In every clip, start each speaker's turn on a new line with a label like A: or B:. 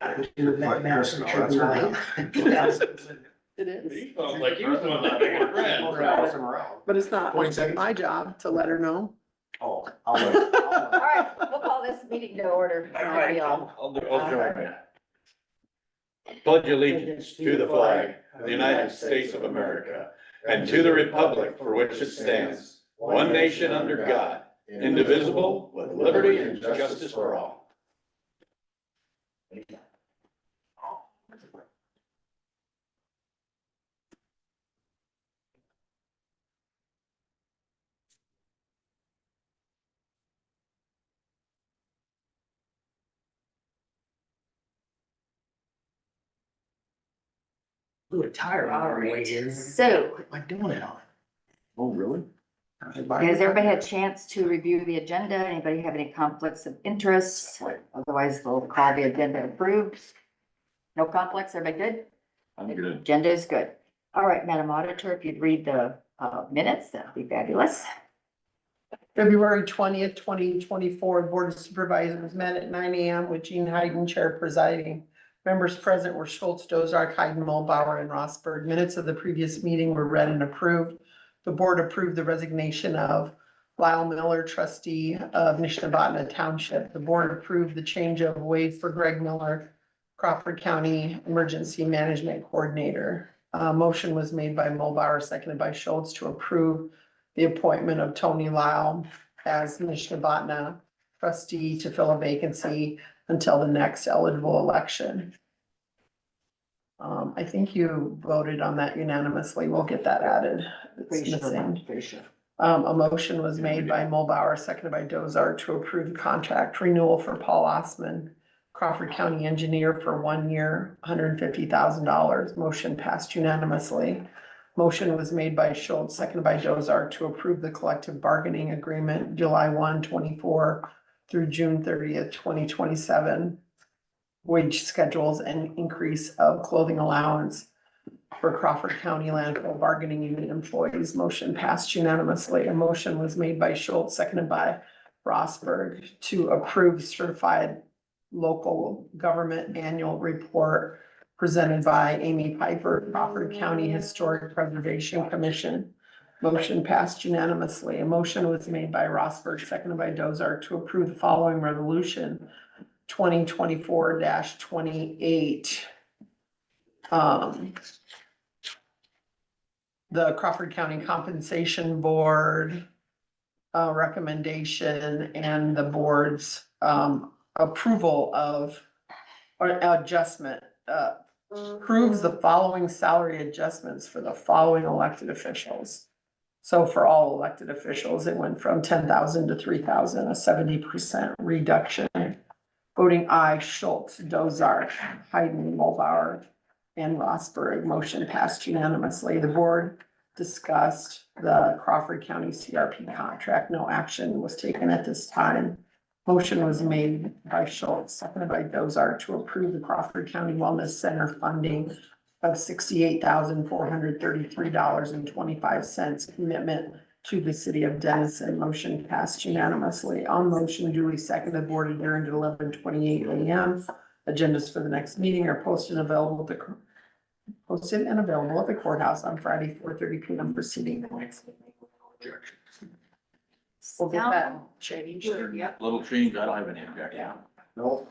A: It is,
B: He felt like he was the one that made it red.
A: but it's not
C: 20 seconds.
A: my job to let her know.
C: Oh, I'll let.
D: All right, we'll call this meeting to order.
B: All right, I'll join you. Pledge allegiance to the flag of the United States of America and to the republic for which it stands, one nation under God, indivisible, with liberty and justice for all.
C: Ooh, a tire on our way in.
D: So,
C: Put my donut on. Oh, really?
D: has everybody had a chance to review the agenda? Anybody have any conflicts of interest? Otherwise, we'll call the agenda approved. No conflicts, everybody good?
B: I'm good.
D: Agenda is good. All right, Madam Auditor, if you'd read the minutes, that'd be fabulous.
A: February 20th, 2024, Board of Supervisors met at 9 AM with Jean Hayden, Chair presiding. Members present were Schultz, Dozark, Hayden, Mulbauer, and Rossberg. Minutes of the previous meeting were read and approved. The board approved the resignation of Lyle Miller, trustee of Nishnabotna Township. The board approved the change of Wade for Greg Miller, Crawford County Emergency Management Coordinator. Motion was made by Mulbauer, seconded by Schultz, to approve the appointment of Tony Lyle as Nishnabotna trustee to fill a vacancy until the next eligible election. I think you voted on that unanimously. We'll get that added. It's missing.
D: Pretty sure.
A: A motion was made by Mulbauer, seconded by Dozark, to approve the contract renewal for Paul Osman, Crawford County Engineer, for 1 year, $150,000. Motion passed unanimously. Motion was made by Schultz, seconded by Dozark, to approve the collective bargaining agreement, July 1, 24 through June 30th, 2027. Wage schedules and increase of clothing allowance for Crawford County landfill bargaining unit employees. Motion passed unanimously. A motion was made by Schultz, seconded by Rossberg, to approve certified local government annual report presented by Amy Piper, Crawford County Historic Preservation Commission. Motion passed unanimously. A motion was made by Rossberg, seconded by Dozark, to approve the following resolution, 2024-28. The Crawford County Compensation Board recommendation and the board's approval of, or adjustment, approves the following salary adjustments for the following elected officials. So for all elected officials, it went from 10,000 to 3,000, a 70% reduction. Voting aye, Schultz, Dozark, Hayden, Mulbauer, and Rossberg. Motion passed unanimously. The board discussed the Crawford County CRP contract. No action was taken at this time. Motion was made by Schultz, seconded by Dozark, to approve the Crawford County Wellness Center funding of $68,433.25 commitment to the city of Denison. Motion passed unanimously. On motion duly seconded, board adjourned at 11:28 AM. Agendas for the next meeting are posted and available at the courthouse on Friday, 4:30 PM, preceding the next meeting. We'll get that changed. Yep.
B: Little change, I don't have any objection.
A: Yeah.
C: No.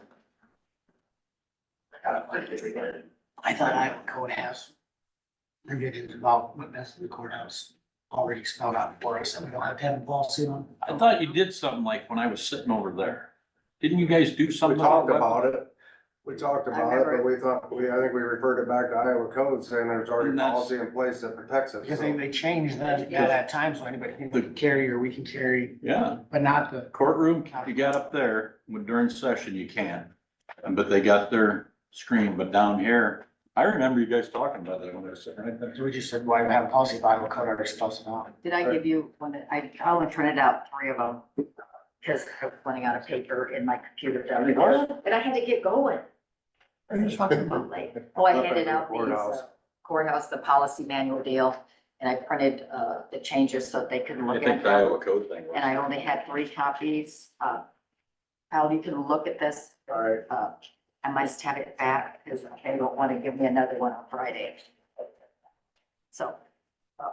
E: I thought Iowa code has provisions about what that's in the courthouse already spelled out for us, and we don't have to have a lawsuit on.
B: I thought you did something like when I was sitting over there. Didn't you guys do
C: We
B: something?
C: talked about it. We talked
D: I
C: about it,
D: remember
C: but we thought, I think we referred it back to Iowa code saying there's already
B: And that's-
C: policy in place that protects it.
E: Because
C: so.
E: they changed that, yeah, that time, so anybody can carry or we can carry,
B: Yeah,
E: but not the,
B: courtroom, you got up there, when during session you can't. But they got their screen, but down here, I remember you guys talking about that when I was sitting right there.
E: we just said, why we have a policy if Iowa code already spells it out.
D: Did I give you one that I only printed out 3 of them? Because I was running out of paper in my computer. And I had to get going.
A: Are you talking about?
D: Oh, I handed out these
C: Courthouse.
D: courthouse, the policy manual deal, and I printed the changes so that they could
B: I
D: look
B: think
D: at
B: the
D: them.
B: Iowa code thing. was-
D: And I only had 3 copies. Al, you can look at this.
C: All right.
D: I must have it back because they don't want to give me another one on Friday. So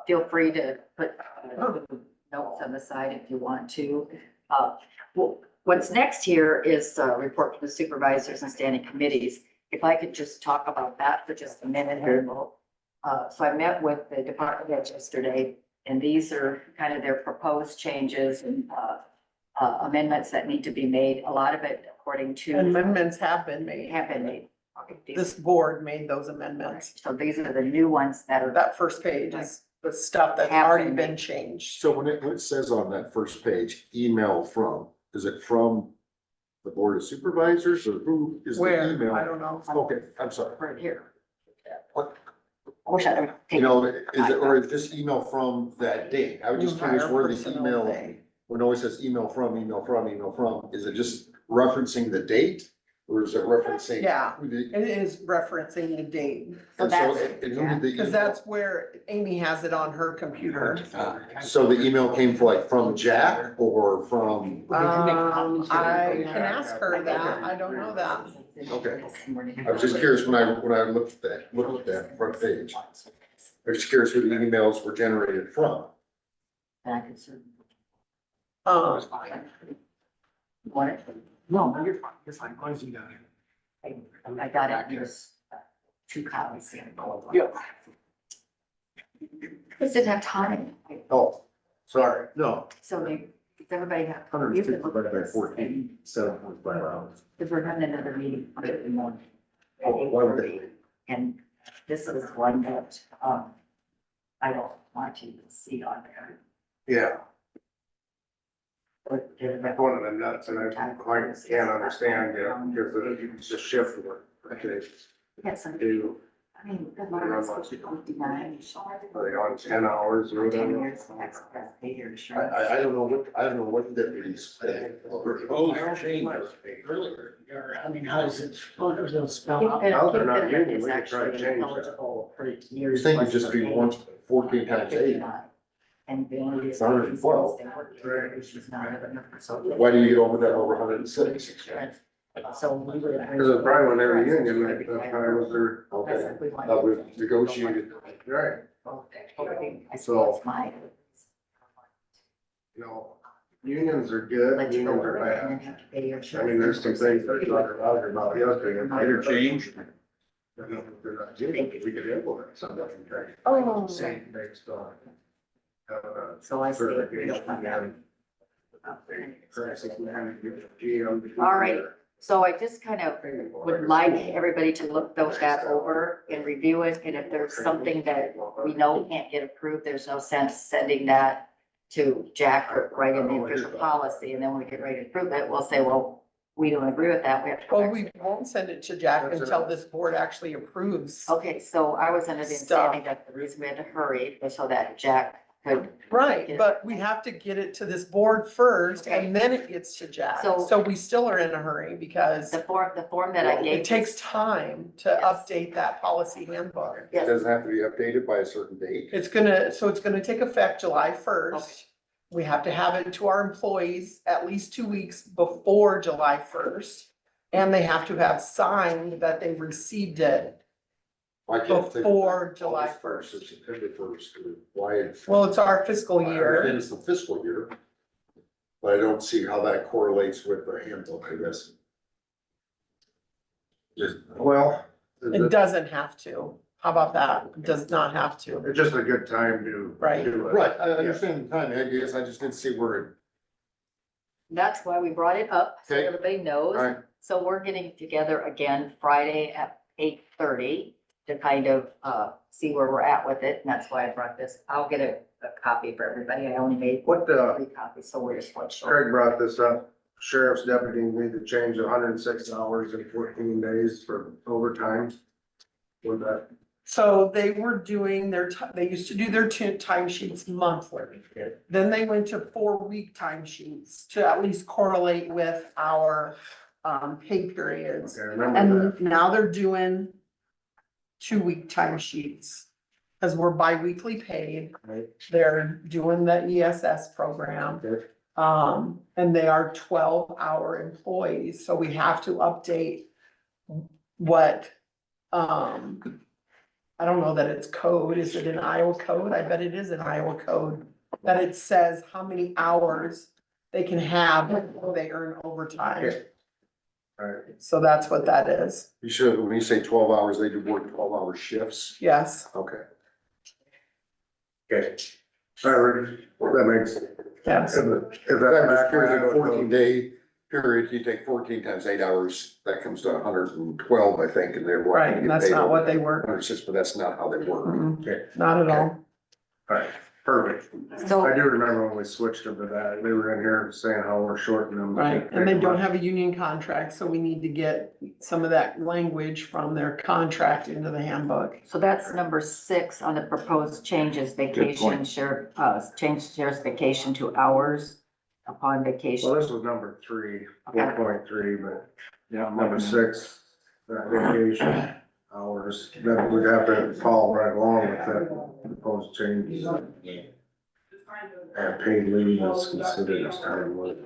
D: feel free to put notes on the side if you want to. What's next here is a report from the supervisors and standing committees. If I could just talk about that for just a minute here. So I met with the department heads yesterday, and these are kind of their proposed changes and amendments that need to be made. A lot of it according to.
A: Amendments have been made.
D: Have been made.
A: This board made those amendments.
D: So these are the new ones that are.
A: That first page is the stuff that's
D: Have
A: already
D: been
A: been
D: made.
A: changed.
F: So when it says on that first page, email from, is it from the board of supervisors or who is the
A: Where?
F: email?
A: I don't know.
F: Okay, I'm sorry.
D: Right here.
F: What,
D: I wish I'd have
F: you
D: taken.
F: know, is it, or is this email from that date? I was just curious where the email, when it always says email from, is it just referencing the date? Or is it referencing?
A: Yeah.
F: who the-
A: It is referencing the date,
F: And so,
D: that's-
F: and who did the?
A: because that's where Amy has it on her computer.
F: So the email came from like from Jack or from,
A: I can ask her that. I don't know that.
F: okay. I was just curious when I looked at that front page. I was just curious who the emails were generated from.
D: And I could certainly. Want it?
E: No, you're fine, as long as you got it.
D: I got it, there's 2 copies here.
E: Yeah.
D: Just didn't have time,
F: Oh, sorry, no.
D: so does everybody have?
F: Hundred
D: you
F: and
D: can
F: fifty
D: look at
F: divided by
D: this.
F: 14, 7.5 hours.
D: Because we're having another meeting on it in the morning. at
F: Oh, why would they?
D: 8:30. And this is one that, I don't want you to see on there.
C: Yeah,
D: But they're-
C: that's one of the nuts and I quite can't understand, because it's just shift work.
D: Yeah, some,
C: Do,
D: I mean, good Lord, it's supposed to be 59.
C: are they on 10 hours or
D: 10
C: whatever?
D: years, tax pay your insurance.
F: I don't know what deputies.
B: Proposed changes.
E: I mean, how does it, what does it spell
D: Keep
E: out?
D: it-
C: Now they're
D: keep
C: not
D: it
C: union,
D: is
C: we could try to
D: actually
C: change that.
D: eligible for
F: You
D: years
F: think it'd
D: less
F: just be
D: than
F: once, 14 times 8?
D: And then.
F: It's 112.
D: She's not having her- so-
F: Why do you get over that over 106?
D: So we would.
C: Because it's probably when they were union, that probably was their,
F: Okay, that was negotiated.
C: right,
D: I
C: So-
D: it's my.
C: you know, unions are good,
D: Let you go
C: unions are
D: over it and then
C: bad.
D: have to pay your
C: I
D: insurance.
C: mean, there's some things that are talking about yesterday.
B: Interchange.
C: They're not union, we could implement some of them.
A: Oh.
C: Same based on.
D: So I say.
C: Certification.
D: All right. So I just kind of would like everybody to look that over and review it, and if there's something that we know can't get approved, there's no sense sending that to Jack or write in the official policy, and then when we get ready to approve it, we'll say, well, we don't agree with that, we have to.
A: Well, we won't send it to Jack until this board actually approves.
D: Okay, so I was under the understanding that the reason we had to hurry was so that Jack could.
A: Right, but we have to get it to this board first and then it gets to Jack.
D: So-
A: So we still are in a hurry because
D: The form that I gave.
A: it takes time to update that policy handbook.
F: It
D: Yes,
F: doesn't have to be updated by a certain date.
A: It's gonna take effect July
D: Okay.
A: first. We have to have it to our employees at least 2 weeks before July first. And they have to have signed that they received it.
F: Why can't they-
A: Before July
F: August 1st or September 1st, or why?
A: Well, it's our fiscal
F: I understand
A: year.
F: it's the fiscal year. But I don't see how that correlates with the handbook, I guess. Just,
C: Well,
A: It doesn't have to. How about that? It does not have to.
C: it's just a good time to.
A: Right.
C: do it.
F: right, I understand the timing, I guess, I just didn't see where
D: that's why we brought it up, so
F: Okay.
D: everybody knows.
F: Right.
D: So we're getting together again Friday at 8:30 to kind of, see where we're at with it, and that's why I brought this. I'll get a copy for everybody. I only made
C: What,
D: 3 copies, so we're just one short.
C: Craig brought this up, sheriff's deputies need to change 106 hours in 14 days for overtime. With that,
A: So they were doing they used to do their timesheets monthly. Then they went to 4-week timesheets to at least correlate with our pay periods.
C: okay, I remember that.
A: And now they're doing 2-week timesheets. Cause we're bi-weekly paid.
C: Right.
A: They're doing the ESS program.
C: Okay.
A: And they are 12-hour employees, so we have to update what, I don't know that it's code, is it an Iowa code? I bet it is an Iowa code, that it says how many hours they can have before they earn overtime.
C: Okay. Alright,
A: So that's what that is,
F: You should, when you say 12 hours, they do work 12-hour shifts.
A: yes,
F: Okay.
C: okay. Alright, that makes,
A: yes,
C: if
F: I'm
C: that
F: just
C: back,
F: curious, a 14-day period, you take 14 times 8 hours, that comes to 112, I think, and they're.
A: right, and that's not what they work.
F: 106, but that's not how they work.
A: Mm-mm,
C: okay,
A: not at all.
C: alright, perfect.
D: So.
C: I do remember when we switched them to that, they were in here saying how we're shorting them.
A: Right, and they don't have a union contract, so we need to get some of that language from their contract into the handbook.
D: So that's number 6 on the proposed changes, vacation, change sheriff's vacation to hours upon
C: Well,
D: vacation.
C: this was number 3,
D: Okay.
C: 4.3, but
B: Yeah.
C: number 6, that vacation hours, then we'd have to follow right along with the proposed changes. And paid leave is considered as time work.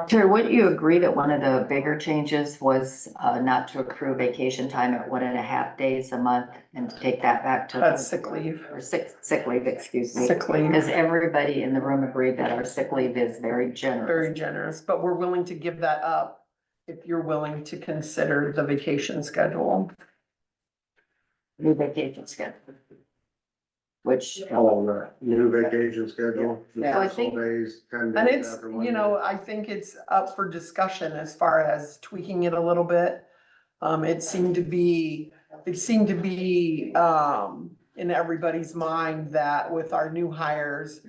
D: Terry, wouldn't you agree that one of the bigger changes was not to accrue vacation time at 1.5 days a month and to take that back to?
A: That's sick leave,
D: Or sick leave, excuse me.
A: sick leave,
D: Because everybody in the room agreed that our sick leave is very generous.
A: very generous, but we're willing to give that up if you're willing to consider the vacation schedule.
D: New vacation schedule. Which,
C: Oh, the new vacation schedule, the
D: Yeah. So I
C: first
D: think-
C: days, 10
A: And
C: days
A: it's,
C: after 1
A: you know,
C: day.
A: I think it's up for discussion as far as tweaking it a little bit. It seemed to be, in everybody's mind that with our new hires,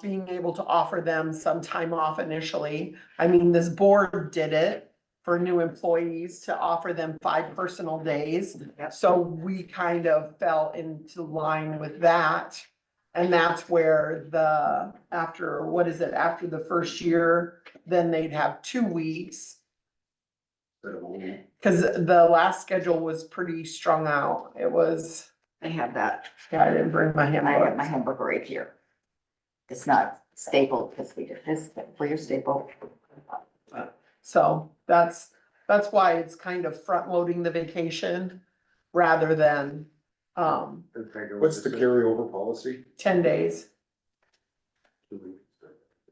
A: being able to offer them some time off initially. I mean, this board did it for new employees to offer them 5 personal days.
D: Yep.
A: So we kind of fell into line with that. And that's where after the first year, then they'd have 2 weeks.
C: Instead of a week.
A: Cause the last schedule was pretty strung out. It was,
D: I have that.
A: yeah, I didn't bring my
D: I have my
A: handbook.
D: handbook right here. It's not stapled because we did this for your staple.
A: So that's why it's kind of front loading the vacation rather than,
C: It'd take a week
F: What's the
C: to-
F: carryover policy?
A: 10 days.
C: 2 weeks.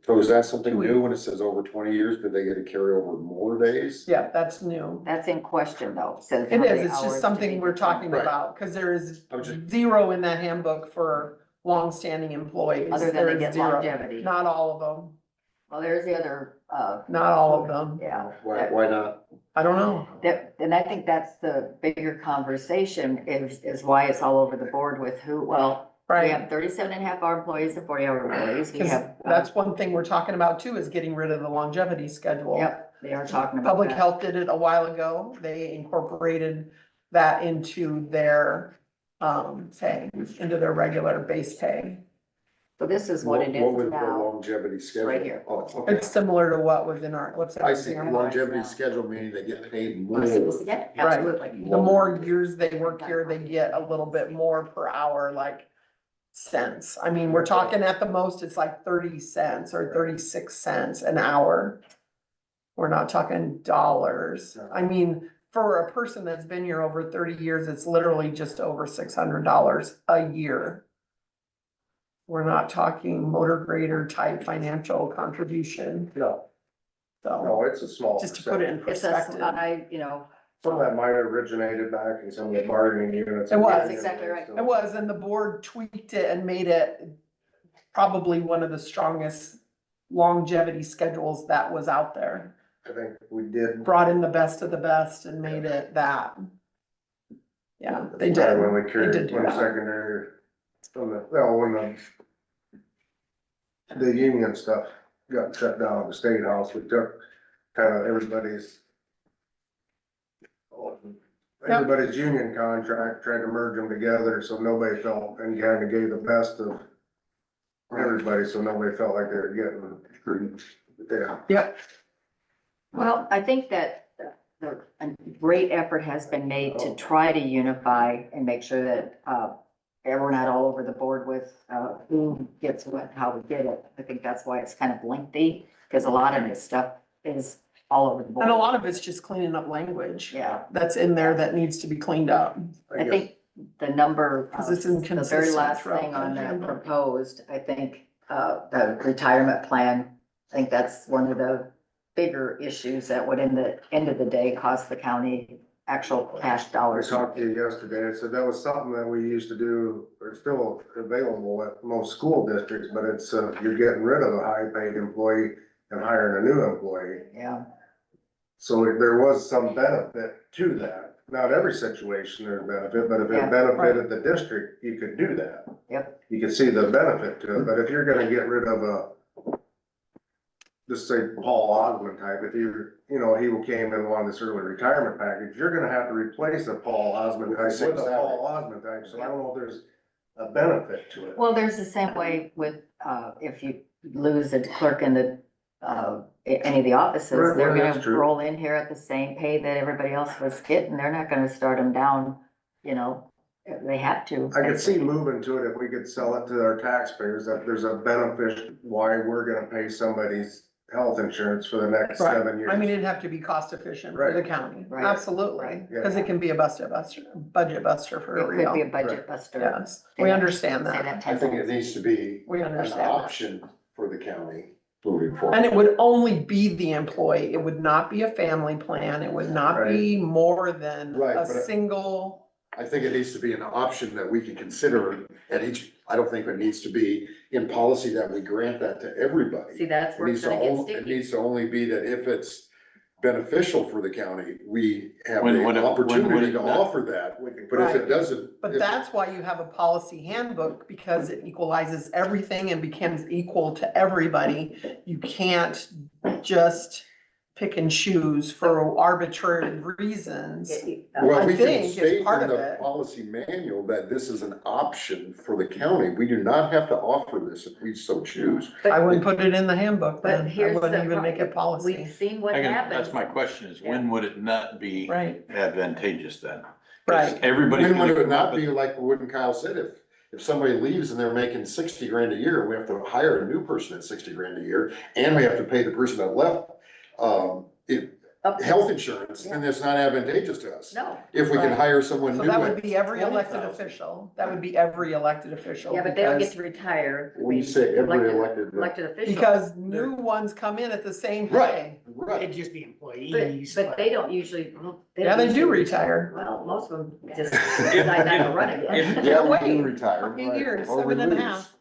F: So is that something
A: 2
F: new when it says over 20 years? Did they get to carry over more days?
A: Yeah, that's new.
D: That's in question though, says.
A: It
D: how
A: is,
D: many
A: it's
D: hours
A: just
D: to
A: something
D: be
A: we're talking
F: Right.
A: about, cause there is
F: I was just-
A: 0 in that handbook for longstanding employees.
D: Other than
A: There
D: they
A: is
D: get
A: 0.
D: longevity.
A: Not all of them,
D: Well, there's the other,
A: not all of them.
D: yeah.
F: Why not?
A: I don't know.
D: And I think that's the bigger conversation is why it's all over the board with who, well, we
A: Right,
D: have 37.5 hour employees and 40-hour employees. We
A: cause
D: have.
A: that's one thing we're talking about too, is getting rid of the longevity schedule.
D: Yep, they are talking about
A: Public
D: that.
A: Health did it a while ago. They incorporated that into their, pay, into their regular base pay.
D: So this is what it
F: What
D: is
F: was the
D: now.
F: longevity schedule?
D: Right here.
F: Oh, okay.
A: It's similar to what was in
F: I see,
A: our.
F: longevity schedule meaning they get paid more.
D: Want to see this again?
A: Right.
D: Absolutely.
A: The more years they work here, they get a little bit more per hour, like cents. I mean, we're talking at the most, it's like 30 cents or 36 cents an hour. We're not talking dollars. I mean, for a person that's been here over 30 years, it's literally just over $600 a year. We're not talking motor grader type financial contribution,
C: No,
A: so
C: no, it's a small.
A: just to put it in
D: It's a,
A: perspective.
C: Some of that might have originated back in some of the bargaining units.
A: It was.
D: That's exactly right.
A: It was, and the board tweaked it and made it probably one of the strongest longevity schedules that was out there.
C: I think we did.
A: Brought in the best of the best and made it that. Yeah, they did.
C: When we
A: They
C: carried,
A: did do
C: when
A: that.
C: secondary, when the union stuff got shut down at the State House, we took kind of everybody's union contract, tried to merge them together, so nobody felt, and kind of gave the best of everybody, so nobody felt like they were getting, yeah.
A: Yep,
D: Well, I think that a great effort has been made to try to unify and make sure that, we're not all over the board with, who gets what, how we get it. I think that's why it's kind of lengthy, because a lot of this stuff is all over the board.
A: And a lot of it's just cleaning up language.
D: Yeah.
A: That's in there that needs to be cleaned up.
D: I think the number,
A: 'Cause it's
D: the very
A: inconsistent
D: last
A: throughout
D: thing
A: the
D: on the
A: handbook.
D: proposed, I think, the retirement plan, I think that's one of the bigger issues that would, in the end of the day, cost the county actual cash
C: I
D: dollars.
C: talked to you yesterday, I said that was something that we used to do, or still available at most school districts, but it's, you're getting rid of a high-paid employee and hiring a new employee.
D: Yeah,
C: So there was some benefit to that. Not every situation there's benefit, but if
D: Yeah,
C: it benefited the district, you could do that.
D: Yep.
C: You could see the benefit to it, but if you're gonna get rid of just say Paul Osmond type, if you know, he came and wanted this early retirement package, you're gonna have to replace a Paul Osmond type with a Paul Osmond type, so I don't know if there's a benefit to it.
D: well, there's the same way with, if you lose a clerk in the, any of the offices,
C: Right,
D: they're
C: well, that's
D: gonna
C: true.
D: roll in here at the same pay that everybody else was getting, they're not gonna start them down, you know, they have to.
C: I could see moving to it if we could sell it to our taxpayers, that there's a benefit why we're gonna pay somebody's health insurance for the next
A: Right.
C: 7 years.
A: I mean, it'd have to be cost efficient for the
C: Right.
A: county.
D: Right.
A: Absolutely.
D: Right.
A: Cause it can be a budget buster for
D: It could be a
A: real.
D: budget buster.
A: Yes, we understand
D: Say
A: that.
D: that
F: I
D: 10
F: think it
D: times.
F: needs to be
A: We
F: an
A: understand that.
F: option for the county moving forward.
A: And it would only be the employee. It would not be a family plan. It would not be more than
F: Right,
A: a
F: but
A: single.
F: I think it needs to be an option that we can consider at each, I don't think it needs to be in policy that we grant that to everybody.
D: See, that's
F: It
D: where it's
F: needs to
D: gonna get
F: only, it
D: sticky.
F: needs to only be that if it's beneficial for the county, we have
B: When
F: the
B: would it
F: opportunity to
B: not?
F: offer that.
C: We could-
F: But if it
A: Right.
F: doesn't.
A: But
F: if-
A: that's why you have a policy handbook, because it equalizes everything and becomes equal to everybody. You can't just pick and choose for arbitrary reasons.
F: Well,
A: I
F: we can
A: think it's
F: state
A: part
F: in
A: of
F: the
A: it.
F: policy manual that this is an option for the county. We do not have to offer this if we so choose.
A: I wouldn't put it in the handbook
D: But
A: then. I
D: here's
A: wouldn't
D: the
A: even make it
D: We've
A: policy.
D: seen what
B: I can,
D: happens.
B: that's my question is, when would it not be
A: Right,
B: advantageous then? 'Cause
A: right.
B: Everybody's
F: When would
B: gonna
F: it
B: come
F: not
B: up
F: be
B: with,
F: like what Kyle said, if somebody leaves and they're making 60 grand a year, and we have to hire a new person at 60 grand a year, and we have to pay the person that left, health insurance, then it's not advantageous to us.
D: No,
F: If we can
A: Right.
F: hire someone
A: So
F: new
A: that would
F: at
A: be every elected
F: 20,000.
A: official. That would be every elected official.
D: yeah, but they don't get
A: because-
D: to retire.
F: When you say every elected.
D: Elected officials.
A: Because new ones come in at the same
F: Right.
A: pay.
F: Right.
E: It'd just be
D: But,
E: employees.
D: but they don't usually.
A: Yeah, they do retire.
D: Well, most of them just decide not to run again.
F: Yeah, we
A: Wait,
F: do retire.
A: 8
F: right.
A: years,
F: Or we
A: 7 and a
F: lose.
A: half.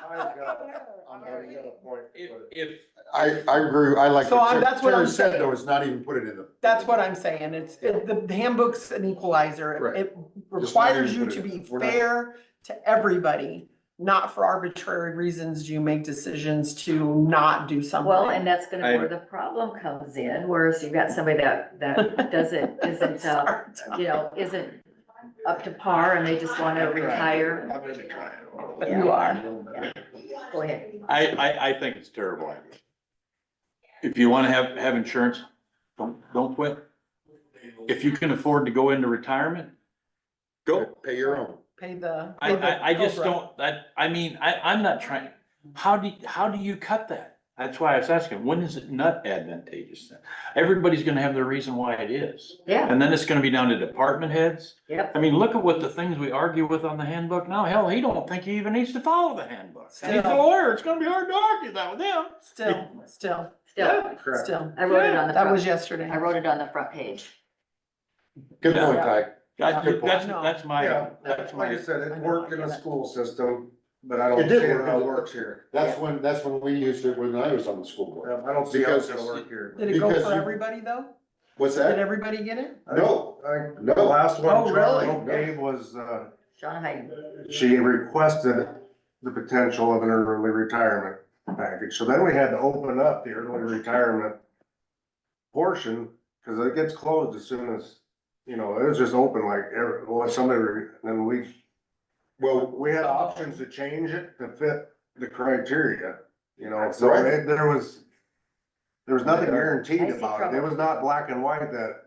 C: I've got a point,
B: if,
F: I agree, I like
A: So
F: what
A: that's what
F: Terry
A: I'm
F: said,
A: saying.
F: though, is not even put it in the.
A: That's what I'm saying. The handbook's an equalizer.
F: Right.
A: It
F: Just not
A: requires
F: even
A: you
F: put
A: to
F: it
A: be
F: in. We're not-
A: fair to everybody, not for arbitrary reasons do you make decisions to not do something.
D: Well, and that's gonna
B: I-
D: where the problem comes in, whereas you've got somebody that isn't,
A: Sorry.
D: you know, isn't up to par and they just wanna retire.
A: You are.
D: Go ahead.
B: I think it's a terrible idea. If you wanna have insurance, don't quit. If you can afford to go into retirement, go.
F: Pay your own.
A: Pay the.
B: I just
A: Cobra.
B: don't, I'm not trying, how do you cut that? That's why I was asking, when is it not advantageous then? Everybody's gonna have their reason why it is.
D: Yeah,
B: And then it's gonna be down to department heads.
D: yep.
B: I mean, look at what the things we argue with on the handbook now. Hell, he don't think he even needs to follow the handbook. And he's a
A: Still.
B: lawyer, it's gonna be hard to argue that with him.
A: Still,
D: Still,
C: correct.
D: I wrote it on the
A: That was
D: front,
A: yesterday.
D: I wrote it on the front page.
F: Good point,
A: Yeah.
F: Ty.
B: That's my,
C: Yeah,
B: that's
C: like I
B: my,
C: said,
A: I
C: it
A: know,
C: worked
A: I
C: in the
A: get it.
C: school system, but I
F: It
C: don't
F: did
C: see
F: work
C: how
F: in
C: it
F: the-
C: works here.
F: That's when we used it, when I was on the school board.
C: I don't see how it's
F: Because
C: gonna work here.
A: Did it go
F: Because
A: for
F: you-
A: everybody though?
F: What's
A: Did
F: that?
A: everybody get it?
F: No,
C: The
F: no.
C: last
A: Oh,
C: one
A: really?
C: Charlie gave was,
D: Sean Hayden.
C: she requested the potential of an early retirement package. So then we had to open up the early retirement portion, cause it gets closed as soon as, you know, it was just open like then we had options to change it to fit the criteria, you know, so
F: Right.
C: there was nothing guaranteed
D: I see
C: about it. It
D: trouble.
C: was not black and white that,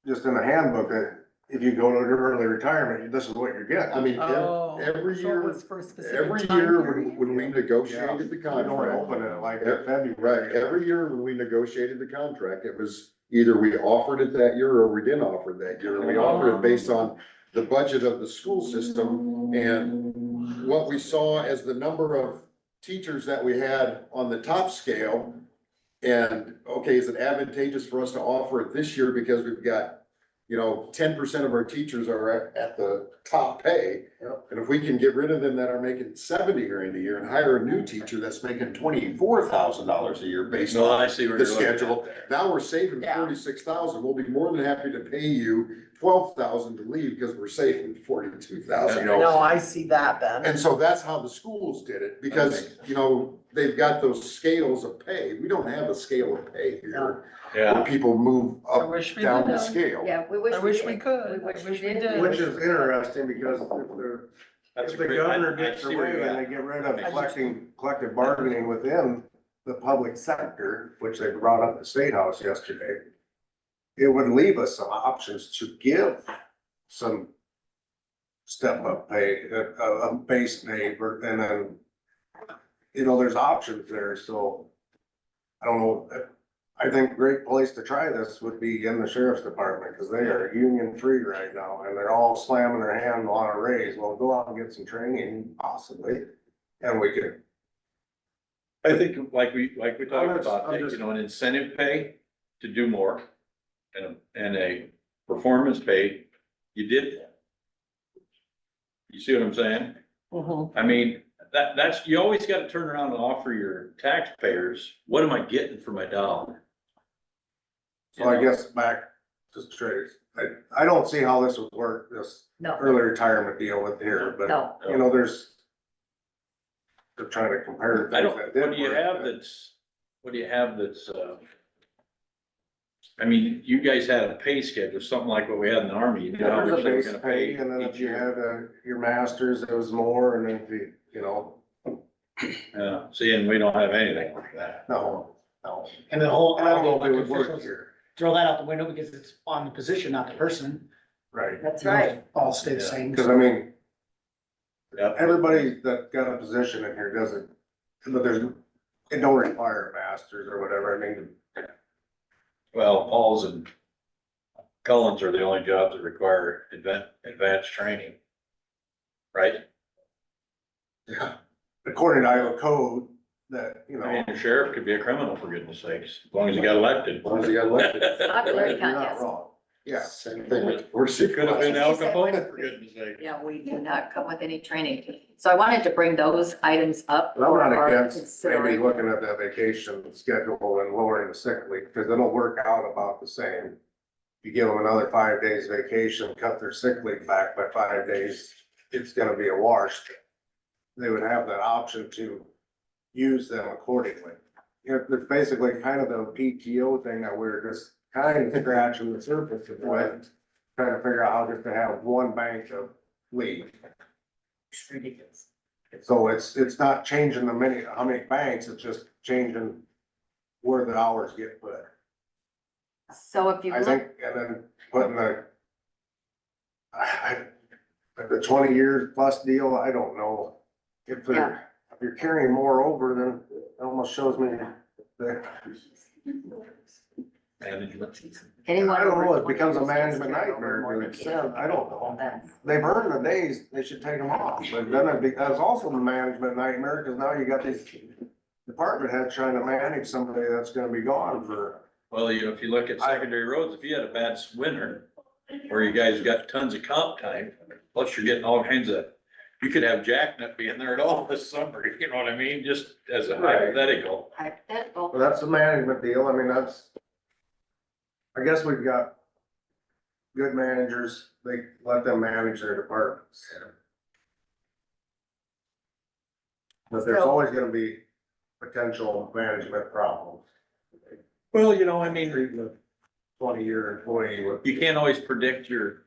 C: just in the handbook that if you go to early retirement, this is what you're getting.
F: I mean,
A: Oh,
F: every
A: so it
F: year,
A: was for a specific
F: every
A: time
F: year
A: period?
F: when we negotiated the
C: We don't
F: contract.
C: open it like in
F: Right,
C: February.
F: every year when we negotiated the contract, it was either we offered it that year or we didn't offer it that year. We offered it based on the budget of the school system and what we saw as the number of teachers that we had on the top scale. And, okay, is it advantageous for us to offer it this year because we've got, 10% of our teachers are at the top pay?
C: Yep.
F: And if we can get rid of them that are making 70 grand a year and hire a new teacher that's making $24,000 a year based
B: No,
F: on
B: I see where
F: the
B: you're looking at
F: schedule.
B: there.
F: Now we're saving
A: Yeah.
F: 46,000. We'll be more than happy to pay you 12,000 to leave because we're saving 42,000.
A: No, I see that then.
F: And so that's how the schools did it, because, they've got those scales of pay. We don't have a scale of pay here.
B: Yeah,
F: Where people move
A: I
F: up,
A: wish we
F: down the
A: did.
F: scale.
D: Yeah, we wish.
A: I wish
D: did.
A: we could.
D: We wish
A: I wish
D: we
A: we
D: did.
A: did.
C: Which is interesting because
B: that's
C: if
B: a
C: the
B: great,
C: governor
B: I
C: gets
B: see
C: their
B: where
C: way
B: you're
C: and they
B: at.
C: get rid of
A: I just-
C: collective bargaining within the public sector, which they brought up at the State House yesterday, it would leave us some options to give some step up pay, a base pay, and then, there's options there, so I don't know. I think a great place to try this would be in the sheriff's department, because they are union free right now, and they're all slamming their hand on a raise. Well, go out and get some training possibly, and we could.
B: I think like we talked
C: I'm
B: about,
C: just-
B: an incentive pay to do more and a performance pay, you did that. You see what I'm saying?
A: Mhm.
B: I mean, that's, you always gotta turn around and offer your taxpayers, what am I getting for my dollar?
C: So I guess back to straight, I don't see how this would work, this
D: No,
C: early retirement deal with here, but,
D: no.
C: they're trying to compare
B: I
C: things
B: don't,
C: that did
B: what do you
C: work.
B: have that's, I mean, you guys had a pay schedule, something like what we had in the army, you know how
C: There's
B: much
C: a
B: they were
C: base
B: gonna
C: pay,
B: pay
C: and then if
B: each
C: you
B: year.
C: had, your masters, it was more, and then if
B: Yeah, see, and we don't have anything like that.
C: no.
E: And the whole,
C: And I don't know if it would
E: elected
C: work
E: officials,
C: here,
E: throw that out the window because it's on the position, not the person.
C: right?
D: That's right.
E: All stay the
B: Yeah.
E: same.
C: Cause I mean,
B: Yep.
C: everybody that got a position in here doesn't, but it don't require masters or whatever, I mean,
B: Well, Paul's and Cullen's are the only jobs that require advanced training. Right?
C: yeah. According to Iowa code, that,
B: I mean, the sheriff could be a criminal, for goodness sakes, as long as he got elected.
F: As long as he got elected.
D: Popularity
C: you're not
D: contest.
C: wrong. Yeah,
F: Same thing with, we're
B: Could have been
F: supervisors.
B: Al Capone, for goodness sake.
D: Yeah, we do not come with any training. So I wanted to bring those items up.
C: but I'm
D: for
C: not
D: our
C: against maybe
D: consideration.
C: looking at that vacation schedule and lowering the sick leave, cause it'll work out about the same. You give them another 5 days vacation, cut their sick leave back by 5 days, it's gonna be a wash. They would have that option to use them accordingly. There's basically kind of the PTO thing that we're just kind of scratching the surface of it. Trying to figure out how just to have one bank of leave.
E: It's ridiculous.
C: So it's not changing how many banks, it's just changing where the hours get put.
D: So if you
C: I
D: look,
C: think, and then putting the 20 years plus deal, I don't know. If you're carrying more over, then it almost shows me that,
B: Management.
D: anyone.
C: I don't know,
D: over
C: it becomes a
D: 20 years
C: management
D: carry over
C: nightmare
D: more
C: to
D: than
C: an extent, I don't know.
D: That's-
C: They've earned the days, they should take them off, but then it's also a management nightmare, cause now you got these department heads trying to manage somebody that's gonna be gone for.
B: Well, if you look at secondary roads, if you had a bad winter, where you guys got tons of comp time, plus you're getting all kinds of, you could have Jacknut being there at all this summer, you know what I mean, just as a
C: Right.
B: hypothetical.
D: Hypothetical.
C: Well, that's the management deal, I mean, I guess we've got good managers, they let them manage their departments. But there's
D: So-
C: always gonna be potential management problems.
B: Well, I mean,
C: Treating a 20-year employee with.
B: you can't always predict the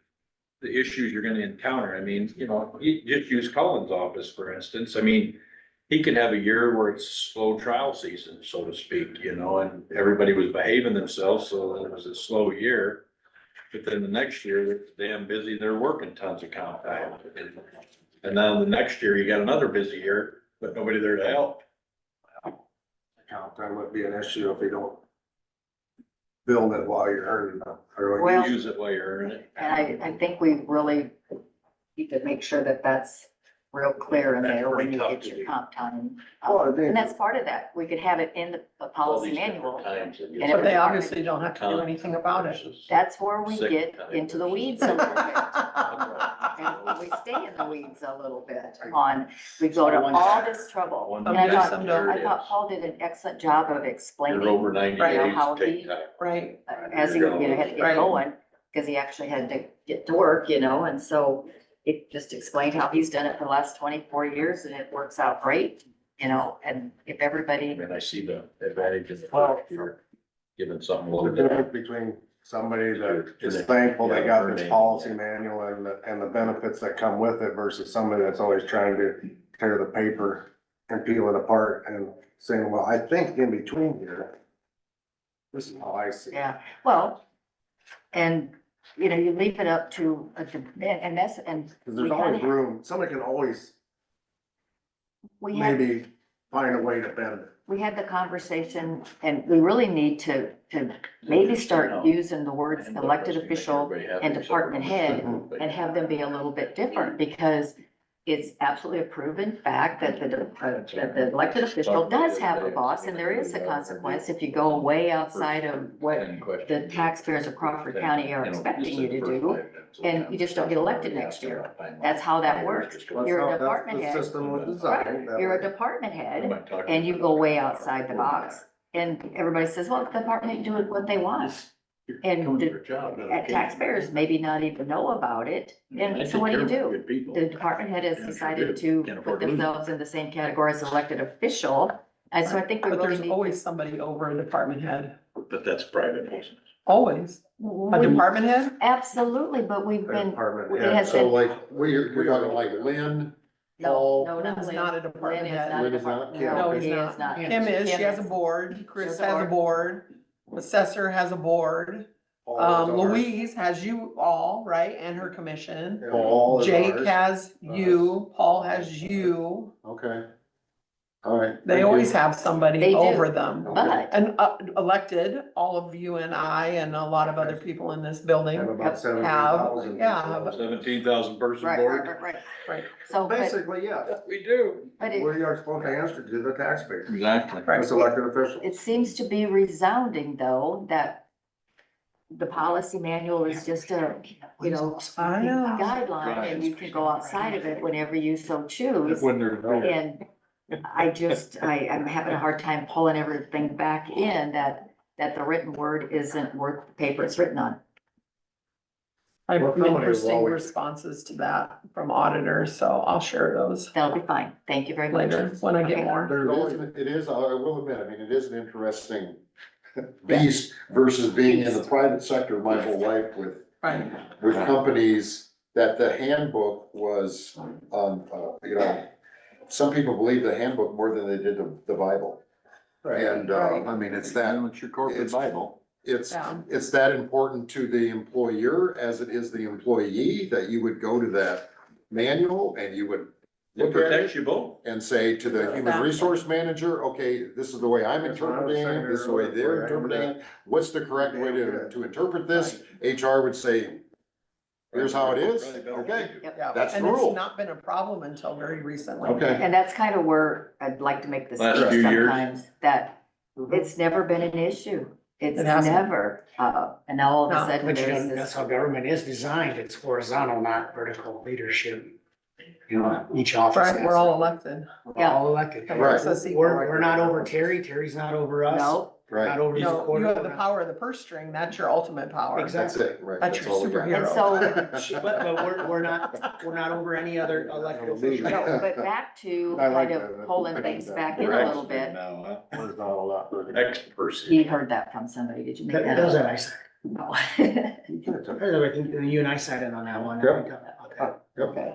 B: issues you're gonna encounter. I mean, you just use Cullen's office, for instance. I mean, he could have a year where it's slow trial season, so to speak, and everybody was behaving themselves, so it was a slow year. but then the next year, they're damn busy, they're working tons of comp time. And then the next year, you got another busy year, but nobody there to help.
C: Comp time would be an issue if you don't build it while you're earning it. Or
D: Well-
B: Use it while you're earning it.
D: And I think we really need to make sure that that's real clear in there when you get your comp time.
C: Well, I think-
D: And that's part of that. We could have it in the policy manual. And
A: But
D: every
A: they
D: department-
A: obviously don't have to do anything about it.
D: That's where we
B: Sick
D: get
B: time
D: into the
B: versus-
D: weeds a little bit. And we stay in the weeds a little bit on, we go to all this trouble.
B: One
D: And I
A: Some do,
D: thought,
A: some don't.
D: I thought Paul did an excellent job of explaining.
B: You're over 90
A: Right.
B: days,
D: How
B: take
D: he-
B: time.
A: Right,
D: As he, had to
A: Right.
D: get going, because he actually had to get to work, and so it just explained how he's done it for the last 24 years and it works out great, and if
B: I
D: everybody,
B: mean, I see the advantage in the you're giving something a
C: The
B: little bit.
C: difference between somebody that is thankful they got this policy manual and the benefits that come with it versus somebody that's always trying to tear the paper and peel it apart and saying, well, I think in between here, this is how I see it.
D: yeah, well, and, you leave it up to, and that's, and
C: Cause there's
D: we
C: always
D: kinda-
C: room, somebody can always
D: we had,
C: maybe find a way to bend it.
D: we had the conversation, and we really need to maybe start using the words elected official and department head and have them be a little bit different, because it's absolutely a proven fact that the elected official does have a boss, and there is a consequence if you go way outside of what the taxpayers of Crawford County are expecting you to do, and you just don't get elected next year. That's how that works. You're a
C: That's how-
D: department
C: that's
D: head.
C: the system was
D: Right,
C: designed. that
D: you're a
C: way.
D: department head, and you go way outside the box, and everybody says, well, the department do what they want. And taxpayers maybe not even know about it, and so what do? The department head has decided to put themselves in the same category as elected official, and so I think we
A: but
D: really
A: there's
D: need.
A: always somebody over a department head,
B: But that's private business.
A: always. A department head?
D: Absolutely, but we've
C: The
D: been,
C: department
D: it
C: head.
D: has
F: So
D: been,
F: like, we're talking like Lynn,
D: no,
F: Paul.
D: no, not
A: Lynn's
D: Lynn.
A: not a department
D: Lynn is
A: head.
D: not a
F: Lynn is not?
D: department-
F: Kim?
A: No,
D: he
A: he's
D: is
A: not.
D: not.
A: Kim is, she has a
D: is.
A: board, Chris
D: She's a
A: has a
D: board.
A: board, Assessor has a board,
C: Paul is ours.
A: Louise has you all, right, and her commission.
C: And Paul is
A: Jake
C: ours.
A: has you, Paul has you,
F: Okay. All right.
A: they
F: thank you.
A: always have
D: They
A: somebody
D: do.
A: over them.
D: But,
A: And elected, all of you and I and a lot of other people in this building
C: Have about 17,000
A: yeah,
C: people.
A: have-
B: 17,000 person
D: right,
B: board.
D: right,
A: right,
D: so,
C: Basically, yeah,
B: We do.
D: but
C: we are supposed to answer to the taxpayers,
B: Exactly.
A: right.
C: as elected officials.
D: it seems to be resounding, though, that the policy manual is just a,
A: I know.
D: guideline, and you can go outside of it whenever you so choose.
B: When they're.
D: And I'm having a hard time pulling everything back in, that the written word isn't worth the paper it's written on.
A: I have
C: Well, somebody will
A: interesting
C: always-
A: responses to that from auditors, so I'll share those
D: That'll be fine. Thank you very much.
A: later when I get
D: Okay.
A: more.
C: There's always,
F: It is, I will admit, I mean, it is an interesting beast versus being in the private sector my whole life with
A: Right,
F: companies that the handbook was, some people believe the handbook more than they did the Bible. And,
A: Right.
F: I mean, it's that,
B: It's your corporate
F: it's-
B: Bible.
F: it's,
A: yeah,
F: it's that important to the employer as it is the employee, that you would go to that manual and you would
B: It
F: look at it
B: protects you both.
F: and say to the human
A: Exactly.
F: resource manager, okay, this is the way I'm
C: That's what I was
F: interpreting
C: saying
F: it, this is the way
C: earlier,
F: they're
C: the way I
F: interpreting it. What's the correct way to interpret this? HR would say, here's how it is, okay,
A: yeah.
F: That's the
A: And it's
F: rule.
A: not been a problem until very recently.
F: okay.
D: And that's kind of where I'd like to make this
B: Last
D: clear
B: few years.
D: sometimes, that it's never been an issue. It's
A: It hasn't.
D: never, and now all of a
A: No.
D: sudden
E: But
D: there's
E: that's
D: this.
E: how government is designed. It's horizontal, not vertical leadership. Each office.
A: Right, we're all elected.
E: We're all elected.
A: That
F: Right.
A: makes us equal.
E: We're not over Terry. Terry's not over us.
D: No,
F: Right,
E: Not over the
A: No, you
E: quarter.
A: have the power of the purse string, that's your ultimate power.
E: Exactly.
F: that's it, right.
A: That's your
F: all we got.
A: superhero.
D: and so,
E: But we're not over any other elected official.
D: no, but back to
C: I like
D: kind
C: that.
D: of pulling things back in a
B: We're
D: little bit.
B: now,
C: there's not a lot.
B: huh? Next person.
D: You heard that from somebody, did you make that
E: That was
D: up?
E: what I said.
D: No.
E: I think you and I sat in on that one.
F: Yep.
D: Okay.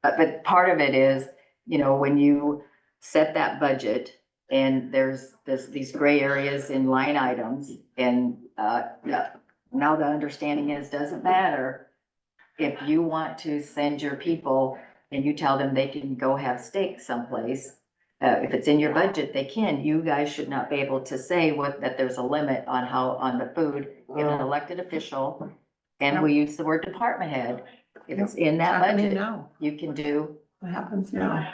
D: But part of it is, when you set that budget and there's these gray areas in line items and, now the understanding is, doesn't matter. If you want to send your people and you tell them they can go have steak someplace, if it's in your budget, they can. You guys should not be able to say that there's a limit on on the food. If an elected official, and we use the word department head, if it's in that
A: Happening
D: budget,
A: now.
D: you can do.
A: It happens now.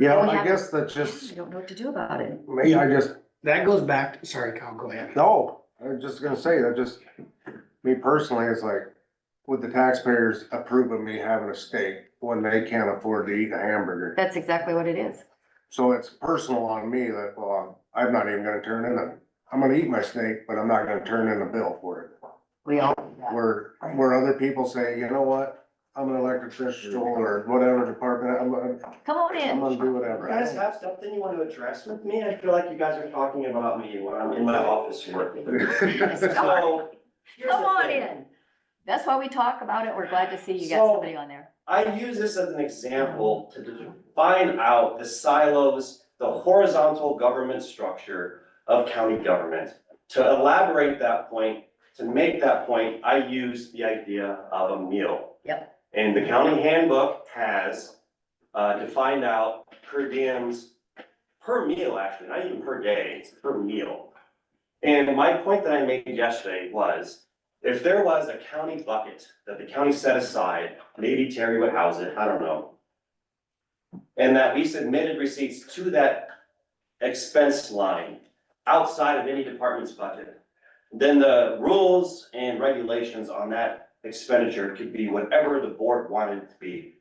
C: Yeah,
D: we
C: I
D: have-
C: guess that
D: I
C: just,
D: don't know what to do about it.
C: me, I just,
E: That goes back, sorry, Kyle, go ahead.
C: no, I was just gonna say that just, me personally, it's like, with the taxpayers approving me having a steak when they can't afford to eat a hamburger.
D: That's exactly what it is.
C: So it's personal on me that, well, I'm not even gonna turn in I'm gonna eat my steak, but I'm not gonna turn in a bill for it.
D: We all do that.
C: Where other people say, you know what, I'm an elected official or whatever department,
D: Come on
C: I'm gonna
D: in.
C: do whatever.
G: You guys have something you want to address with me? I feel like you guys are talking about me when I'm in my office working. So, here's the
D: Come on
G: thing.
D: in. That's why we talk about it. We're glad to see you got
G: So-
D: somebody on there.
G: I use this as an example to define out the silos, the horizontal government structure of county government. To elaborate that point, to make that point, I use the idea of a meal.
D: Yep.
G: And the county handbook has defined out per diems per meal, actually, not even per day, it's per meal. And my point that I made yesterday was, if there was a county bucket that the county set aside, maybe Terry would house it, I don't know. And that we submitted receipts to that expense line outside of any department's budget, then the rules and regulations on that expenditure could be whatever the board wanted it to be,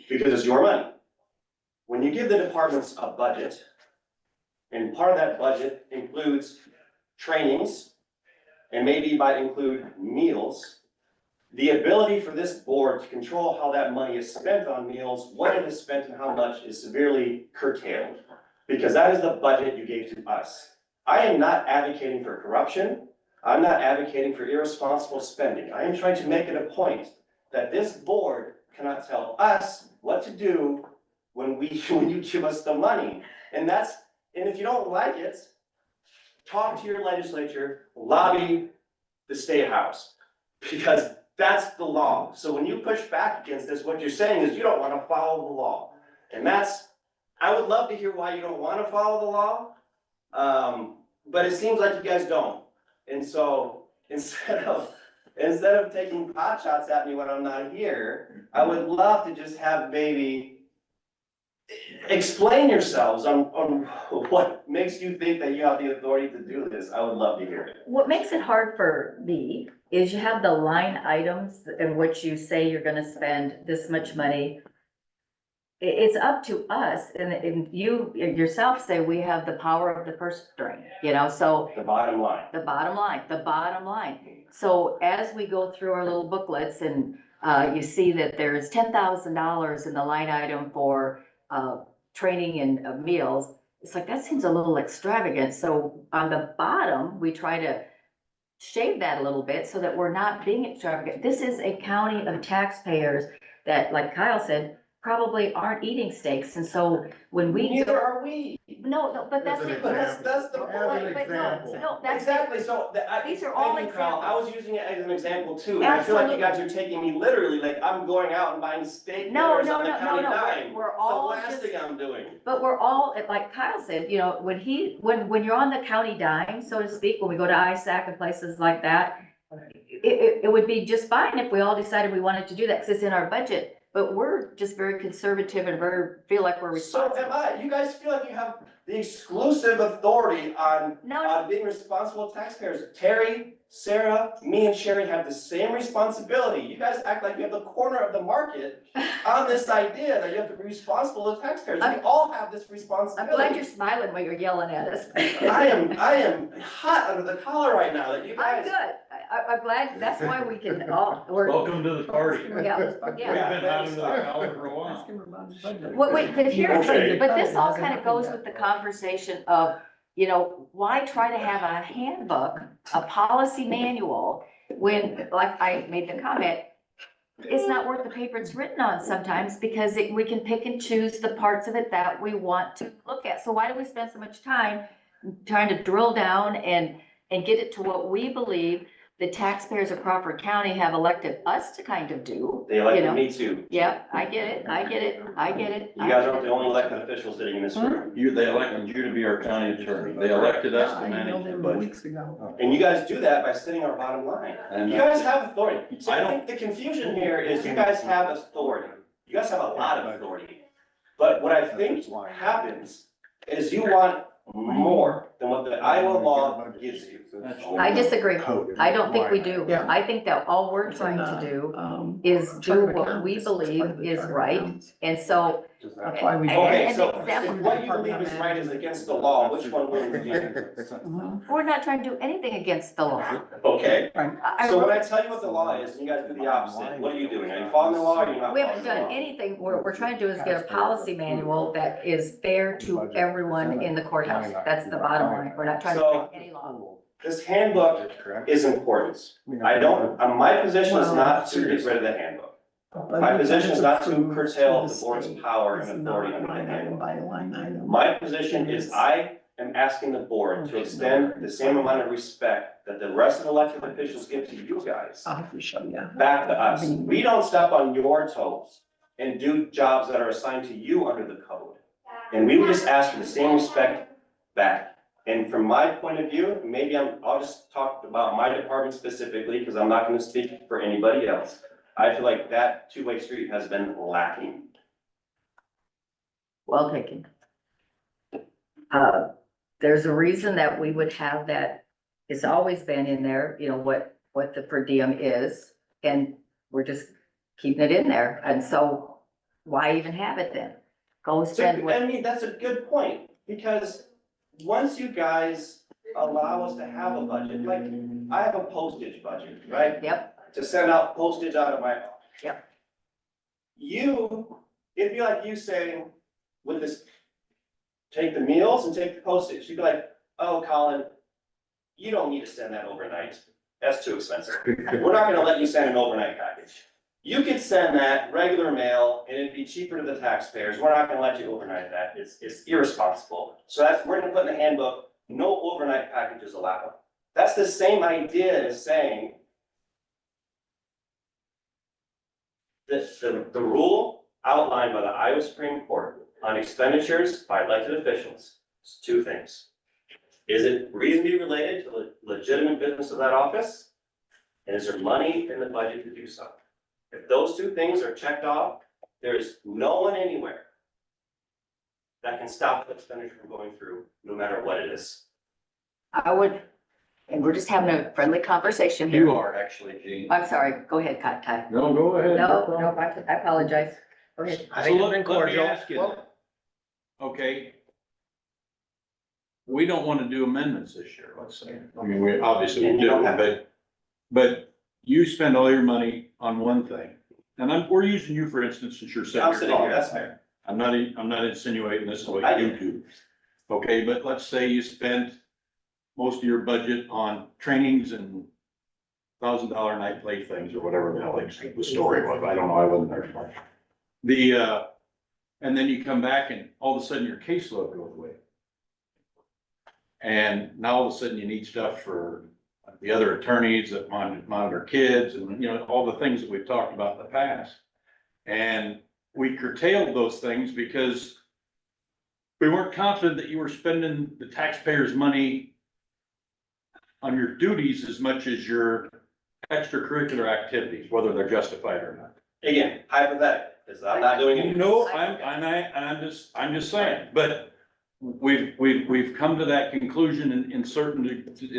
G: because it's your money. When you give the departments a budget, and part of that budget includes trainings, and maybe might include meals, the ability for this board to control how that money is spent on meals, what it is spent and how much is severely curtailed. Because that is the budget you gave to us. I am not advocating for corruption. I'm not advocating for irresponsible spending. I am trying to make it a point that this board cannot tell us what to do when you give us the money. And if you don't like it, talk to your legislature, lobby the state house, because that's the law. So when you push back against this, what you're saying is you don't want to follow the law. And I would love to hear why you don't want to follow the law. But it seems like you guys don't. And so instead of taking pot shots at me when I'm not here, I would love to just have maybe explain yourselves on what makes you think that you have the authority to do this. I would love to hear it.
D: What makes it hard for me is you have the line items in which you say you're gonna spend this much money. It's up to us, and you yourself say we have the power of the purse string, so.
G: The bottom line.
D: The bottom line. So as we go through our little booklets and you see that there's $10,000 in the line item for training and meals, it's like, that seems a little extravagant. So on the bottom, we try to shave that a little bit so that we're not being extravagant. This is a county of taxpayers that, like Kyle said, probably aren't eating steaks. And so when we.
G: Neither are we.
D: No, but that's
C: As an
D: it.
G: That's the
C: As an
G: point.
D: But no,
C: example.
D: no, that's.
G: Exactly, so.
D: These are all
G: thank you, Kyle. I
D: examples.
G: was using it as an example too, and I feel like you guys are taking me literally, like I'm going out and buying steak
D: No,
G: dinners on the county
D: no,
G: dime.
D: we're
G: It's
D: all
G: the last
D: just,
G: thing I'm doing.
D: but we're all, like Kyle said, when you're on the county dime, so to speak, when we go to ISAC and places like that, it would be just fine if we all decided we wanted to do that, because it's in our budget, but we're just very conservative and feel like we're
G: So
D: responsible.
G: am I. You guys feel like you have the exclusive authority on
D: No,
G: being responsible taxpayers. Terry, Sarah, me and Sherry have the same responsibility. You guys act like you have the corner of the market on this idea that you have to be responsible to taxpayers. We all have this
D: I'm
G: responsibility.
D: glad you're smiling while you're yelling at us.
G: I am hot under the collar right now that you
D: I'm
G: guys.
D: good. I'm glad, that's why we can all,
B: Welcome to the party.
D: yeah.
B: We've been having the collar for a while.
A: Ask him about his budget.
D: Wait, but here,
G: Okay.
D: but this all kind of goes with the conversation of, why try to have a handbook, a policy manual, when, like I made the comment, it's not worth the paper it's written on sometimes, because we can pick and choose the parts of it that we want to look at. So why do we spend so much time trying to drill down and get it to what we believe the taxpayers of Crawford County have elected us to kind of do.
G: They
D: you
G: elected
D: know.
G: me too.
D: Yeah, I get it, I get it, I get it.
G: You guys aren't the only elected officials sitting in this room.
B: They elected you to be our county attorney. They elected us to
A: I
B: manage
A: emailed
B: the
A: him
B: budget.
A: weeks ago.
G: And you guys do that by setting our bottom line.
B: And
G: You guys have authority. So
B: I
G: I
B: don't-
G: think the confusion here is you guys have authority. You guys have a lot of authority. But what I think happens is you want more than what the Iowa law gives you.
D: I disagree. I don't think we do.
A: Yeah.
D: I think that all we're
A: It's
D: trying
A: in
D: to
A: the,
D: do is do
A: chart of
D: what we
A: accounts. It's part
D: believe
A: of the
D: is
A: chart of
D: right.
A: accounts.
D: And so,
A: That's why we.
G: Okay,
D: And
G: so
D: example-
G: if what you believe is right is against the law, which one wins in the end?
A: Mhm.
D: we're not trying to do anything against the law.
G: Okay,
D: I
G: so when
D: wrote-
G: I tell you what the law is, and you guys do the opposite, what are you doing? Are you following the law or are you not
D: We
G: following
D: haven't
G: the
D: done
G: law?
D: anything, what we're trying to do is get a policy manual that is fair to everyone in the courthouse. That's the bottom line. We're not trying to
G: So-
D: break any law.
G: This handbook is important. My position is
A: Well,
G: not to get rid of the handbook. My position is not to curtail the board's power and authority under the
A: Line item
G: handbook.
A: by line item.
G: My position is I am asking the board to extend the same amount of respect that the rest of the elected officials give to you guys
A: I'll have to show you.
G: back to us. We don't step on your toes and do jobs that are assigned to you under the code. And we would just ask for the same respect back. And from my point of view, maybe I'll just talk about my department specifically, because I'm not gonna speak for anybody else. I feel like that two-way street has been lacking.
D: Well taken. There's a reason that we would have that, it's always been in there, you know, what the per diem is, and we're just keeping it in there, and so why even have it then? Go spend what,
G: I mean, that's a good point, because once you guys allow us to have a budget, like, I have a postage budget, right?
D: yep,
G: To send out postage out of my.
D: Yep.
G: It'd be like you saying, with this, take the meals and take the postage, you'd be like, oh, Colin, you don't need to send that overnight, that's too expensive. We're not gonna let you send an overnight package. You could send that regular mail and it'd be cheaper to the taxpayers, we're not gonna let you overnight that, it's irresponsible. So we're gonna put in the handbook, no overnight packages allowed. That's the same idea as saying that the rule outlined by the Iowa Supreme Court on expenditures by elected officials is two things. Is it reasonably related to the legitimate business of that office? And is there money in the budget to do so? If those two things are checked off, there is no one anywhere that can stop the expenditure from going through, no matter what it is.
D: I would, and we're just having a friendly conversation
B: You
D: here.
B: are actually, Gene.
D: I'm sorry, go ahead, Ty.
B: No, go ahead.
D: No, I apologize. Go ahead.
E: I
B: So
E: think I've
B: let
E: been
B: me
E: cordial.
B: ask you, okay. We don't wanna do amendments this year, let's say. I mean, we obviously
G: And
B: we
G: you
B: do,
G: don't have
B: but you spend all your money on one thing. And we're using you, for instance, since you're sitting
G: I'm
B: here.
G: sitting here, that's fair.
B: I'm not insinuating this is what
G: I
B: you
G: get
B: do. Okay, but let's say you spent most of your budget on trainings and $1,000 a night play things or whatever the hell the story was. I don't know, I wasn't there. And then you come back and all of a sudden your caseload goes away. And now all of a sudden you need stuff for the other attorneys that monitor kids and, you know, all the things that we've talked about in the past. And we curtailed those things because we weren't confident that you were spending the taxpayers' money on your duties as much as your extracurricular activities, whether they're justified or not.
G: Again, hypothetical, because I'm not doing it.
B: No, I'm just saying, but we've come to that conclusion in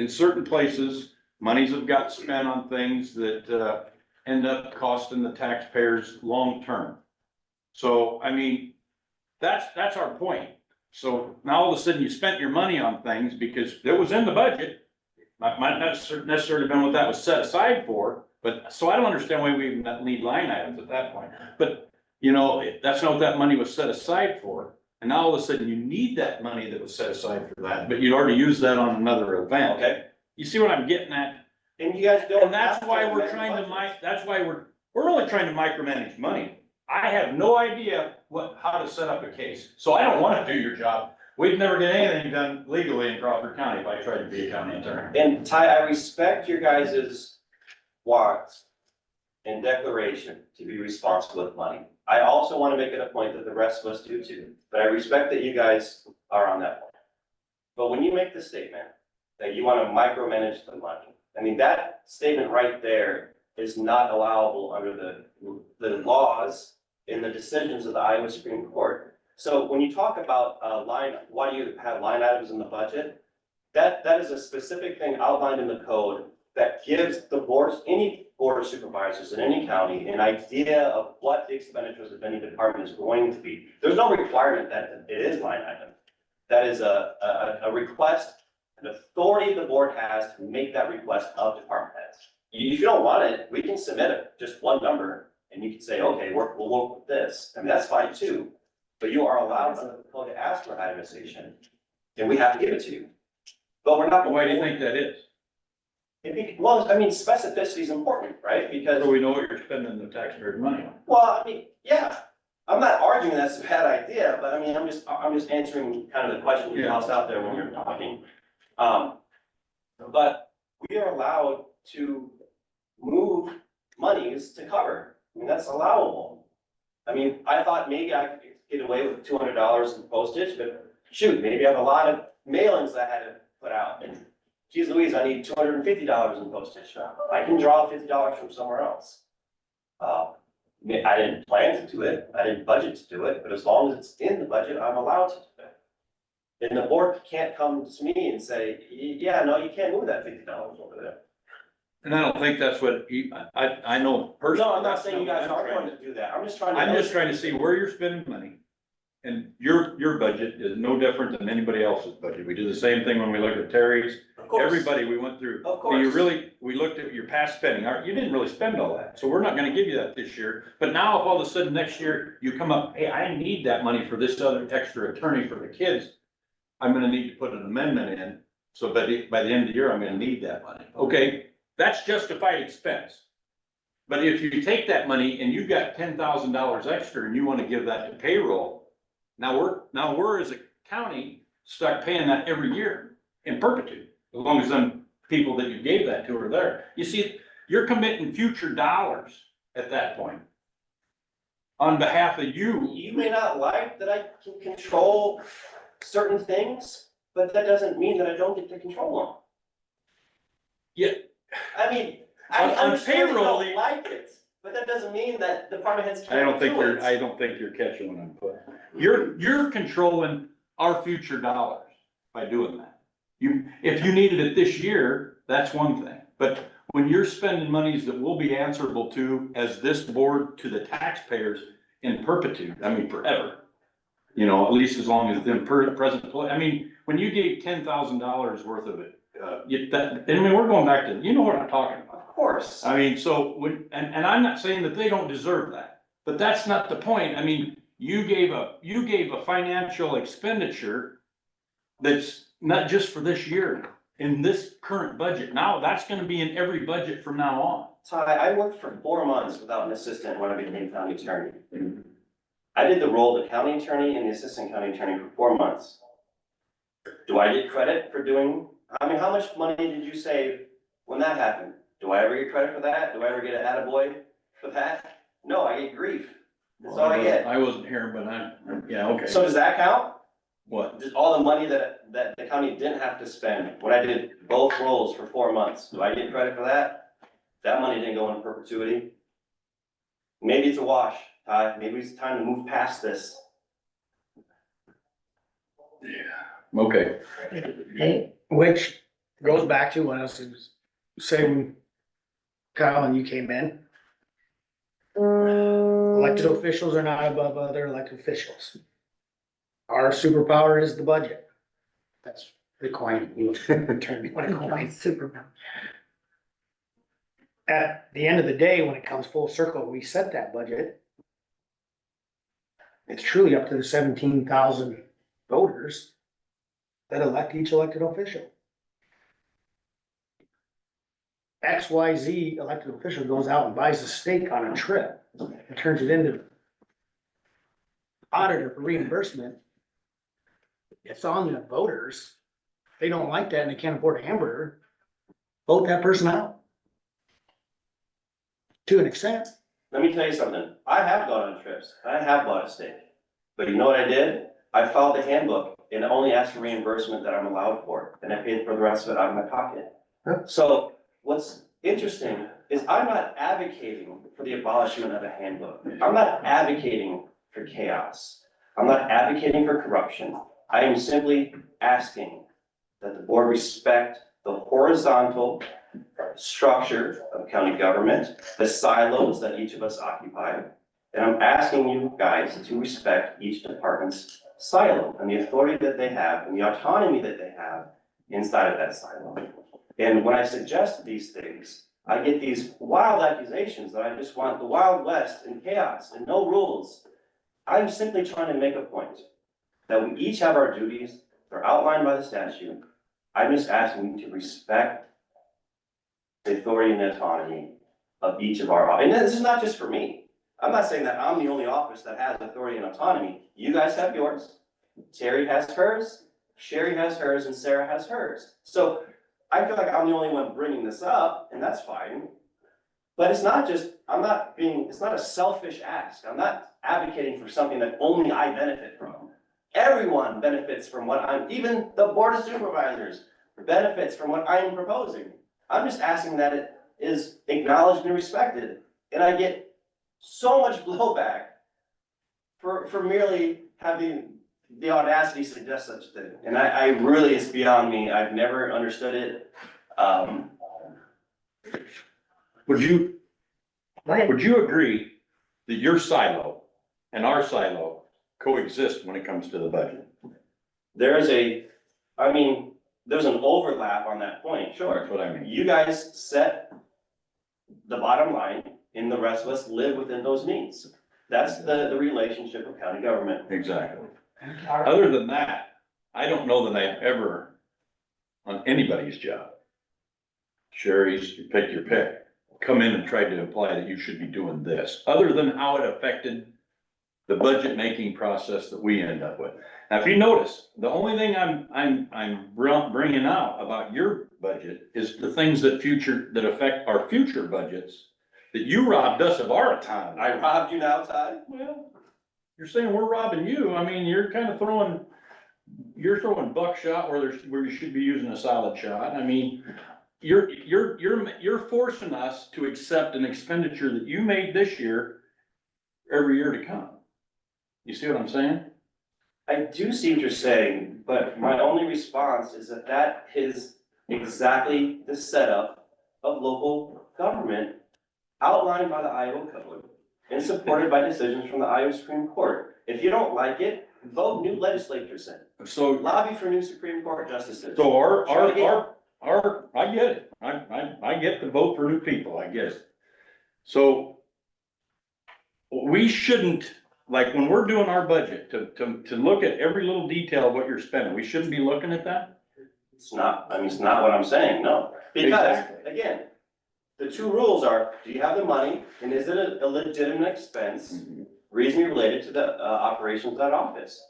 B: certain places. Monies have got spent on things that, end up costing the taxpayers long term. So, I mean, that's our point. So now all of a sudden you spent your money on things because it was in the budget. Might not necessarily been what that was set aside for, but, so I don't understand why we even need line items at that point. But, you know, that's not what that money was set aside for. And now all of a sudden you need that money that was set aside for that, but you'd already used that on another event.
G: Okay,
B: You see what I'm getting at?
G: and you guys don't.
B: And that's
G: have
B: why
G: to
B: we're
G: amend
B: trying to
G: budgets.
B: that's why we're only trying to micromanage money. I have no idea how to set up a case, so I don't wanna do your job. we'd never get anything done legally in Crawford County if I tried to be a county attorney.
G: And Ty, I respect your guys' wants and declaration to be responsible with money. I also want to make it a point that the rest of us do too, but I respect that you guys are on that point. But when you make the statement that you want to micromanage the money, I mean, that statement right there is not allowable under the laws and the decisions of the Iowa Supreme Court. So when you talk about why do you have line items in the budget? That is a specific thing outlined in the code that gives the boards, any board of supervisors in any county, an idea of what the expenditures of any department is going to be. There's no requirement that it is line item. That is a request, an authority the board has to make that request of department heads. If you don't want it, we can submit it, just one number, and you can say, okay, we'll work with this. I mean, that's fine too. But you are allowed under the code to ask for itemization, and we have to give it to you. But we're not.
B: Why do you think that is?
G: Well, I mean, specificity is important, right? Because.
B: So we know what you're spending the taxpayers' money on.
G: Well, I mean, yeah, I'm not arguing that's a bad idea, but I mean, I'm just answering kind of the question you tossed out there when we were talking. But we are allowed to move monies to cover. I mean, that's allowable. I mean, I thought maybe I could get away with $200 in postage, but shoot, maybe I have a lot of mailings I had to put out. And geez Louise, I need $250 in postage. I can draw $50 from somewhere else. I didn't plan to do it. I didn't budget to do it, but as long as it's in the budget, I'm allowed to do it. And the board can't come to me and say, yeah, no, you can't move that $50 over there.
B: And I don't think that's what, I know personally.
G: No, I'm not saying you guys are going to do that. I'm just trying to.
B: I'm just trying to see where you're spending money. And your budget is no different than anybody else's budget. We do the same thing when we look at Terry's.
G: Of course.
B: Everybody we went through.
G: Of
B: So you
G: course.
B: we looked at your past spending. You didn't really spend all that. So we're not gonna give you that this year. But now if all of a sudden next year you come up, hey, I need that money for this other extra attorney for the kids, I'm gonna need to put an amendment in. So by the end of the year, I'm gonna need that money. Okay, that's justified expense. But if you take that money and you've got $10,000 extra and you wanna give that to payroll, now we're as a county stuck paying that every year in perpetuity, as long as them people that you gave that to are there. You see, you're committing future dollars at that point on behalf of you.
G: You may not like that I can control certain things, but that doesn't mean that I don't get to control them.
B: Yeah.
G: I mean,
B: On
G: I understand you
B: payroll,
G: don't like it, but that doesn't mean that department heads
B: I
G: can't
B: don't think
G: do it.
B: I don't think you're catching what I'm putting. You're controlling our future dollars by doing that. If you needed it this year, that's one thing, but when you're spending monies that will be answerable to as this board to the taxpayers in perpetuity, I mean forever. You know, at least as long as them present, I mean, when you gave $10,000 worth of it, I mean, we're going back to, you know what I'm talking about.
G: Of course.
B: I mean, so and I'm not saying that they don't deserve that, but that's not the point. I mean, you gave a financial expenditure that's not just for this year, in this current budget. Now, that's gonna be in every budget from now on.
G: Ty, I worked for 4 months without an assistant when I became county attorney. I did the role of the county attorney and the assistant county attorney for 4 months. Do I get credit for doing, I mean, how much money did you save when that happened? Do I ever get credit for that? Do I ever get an attaboy for that? No, I get grief. That's all I get.
B: I wasn't here, but yeah, okay.
G: So does that count?
B: What?
G: Just all the money that the county didn't have to spend when I did both roles for 4 months, do I get credit for that? That money didn't go into perpetuity. Maybe it's a wash, Ty. Maybe it's time to move past this.
B: Yeah, okay.
E: Which goes back to when I was saying, Kyle, and you came in. Elected officials are not above other elected officials. Our superpower is the budget. That's the coin. Turn what a coin.
D: Superman.
E: At the end of the day, when it comes full circle, we set that budget. It's truly up to the 17,000 voters that elect each elected official. XYZ elected official goes out and buys a steak on a trip and turns it into auditor for reimbursement. it's on the voters. If they don't like that and they can't afford a hamburger, vote that person out. To an extent.
G: Let me tell you something, I have gone on trips, I have bought a steak, but you know what I did? I followed the handbook and only asked for reimbursement that I'm allowed for, and I paid for the rest of it out of my pocket. So what's interesting is I'm not advocating for the abolishment of a handbook. I'm not advocating for chaos. I'm not advocating for corruption. I am simply asking that the board respect the horizontal structure of county government, the silos that each of us occupy. And I'm asking you guys to respect each department's silo and the authority that they have and the autonomy that they have inside of that silo. And when I suggest these things, I get these wild accusations that I just want the Wild West and chaos and no rules. I'm simply trying to make a point that we each have our duties. They're outlined by the statute. I'm just asking you to respect the authority and autonomy of each of our, and this is not just for me. I'm not saying that I'm the only office that has authority and autonomy. You guys have yours. Terry has hers, Sherry has hers, and Sarah has hers. So I feel like I'm the only one bringing this up, and that's fine. But it's not just, it's not a selfish ask. I'm not advocating for something that only I benefit from. Everyone benefits from even the Board of Supervisors benefits from what I am proposing. I'm just asking that it is acknowledged and respected. And I get so much blowback for merely having the audacity to suggest such a thing. And I really, it's beyond me. I've never understood it.
B: Would you agree that your silo and our silo coexist when it comes to the budget?
G: There's an overlap on that point, sure.
B: That's what I mean.
G: You guys set the bottom line, and the rest of us live within those means. That's the relationship of county government.
B: Exactly. Other than that, I don't know that I've ever, on anybody's job, Sherry's, you pick your pick, come in and tried to imply that you should be doing this, other than how it affected the budget making process that we end up with. Now, if you notice, the only thing I'm bringing out about your budget is the things that affect our future budgets, that you robbed us of our autonomy.
G: I robbed you now, Todd?
B: Well, you're saying we're robbing you. I mean, you're kind of throwing buckshot where you should be using a solid shot. I mean, you're forcing us to accept an expenditure that you made this year every year to come. You see what I'm saying?
G: I do see what you're saying, but my only response is that is exactly the setup of local government outlined by the Iowa Code and supported by decisions from the Iowa Supreme Court. If you don't like it, vote new legislatures in.
B: So
G: Lobby for new Supreme Court justices.
B: So I get it. I get the vote for new people, I guess. So we shouldn't, like, when we're doing our budget, to look at every little detail of what you're spending, we shouldn't be looking at that?
G: It's not what I'm saying, no. Because,
B: Exactly.
G: again, the two rules are, do you have the money, and is it a legitimate expense reasonably related to the operations of that office?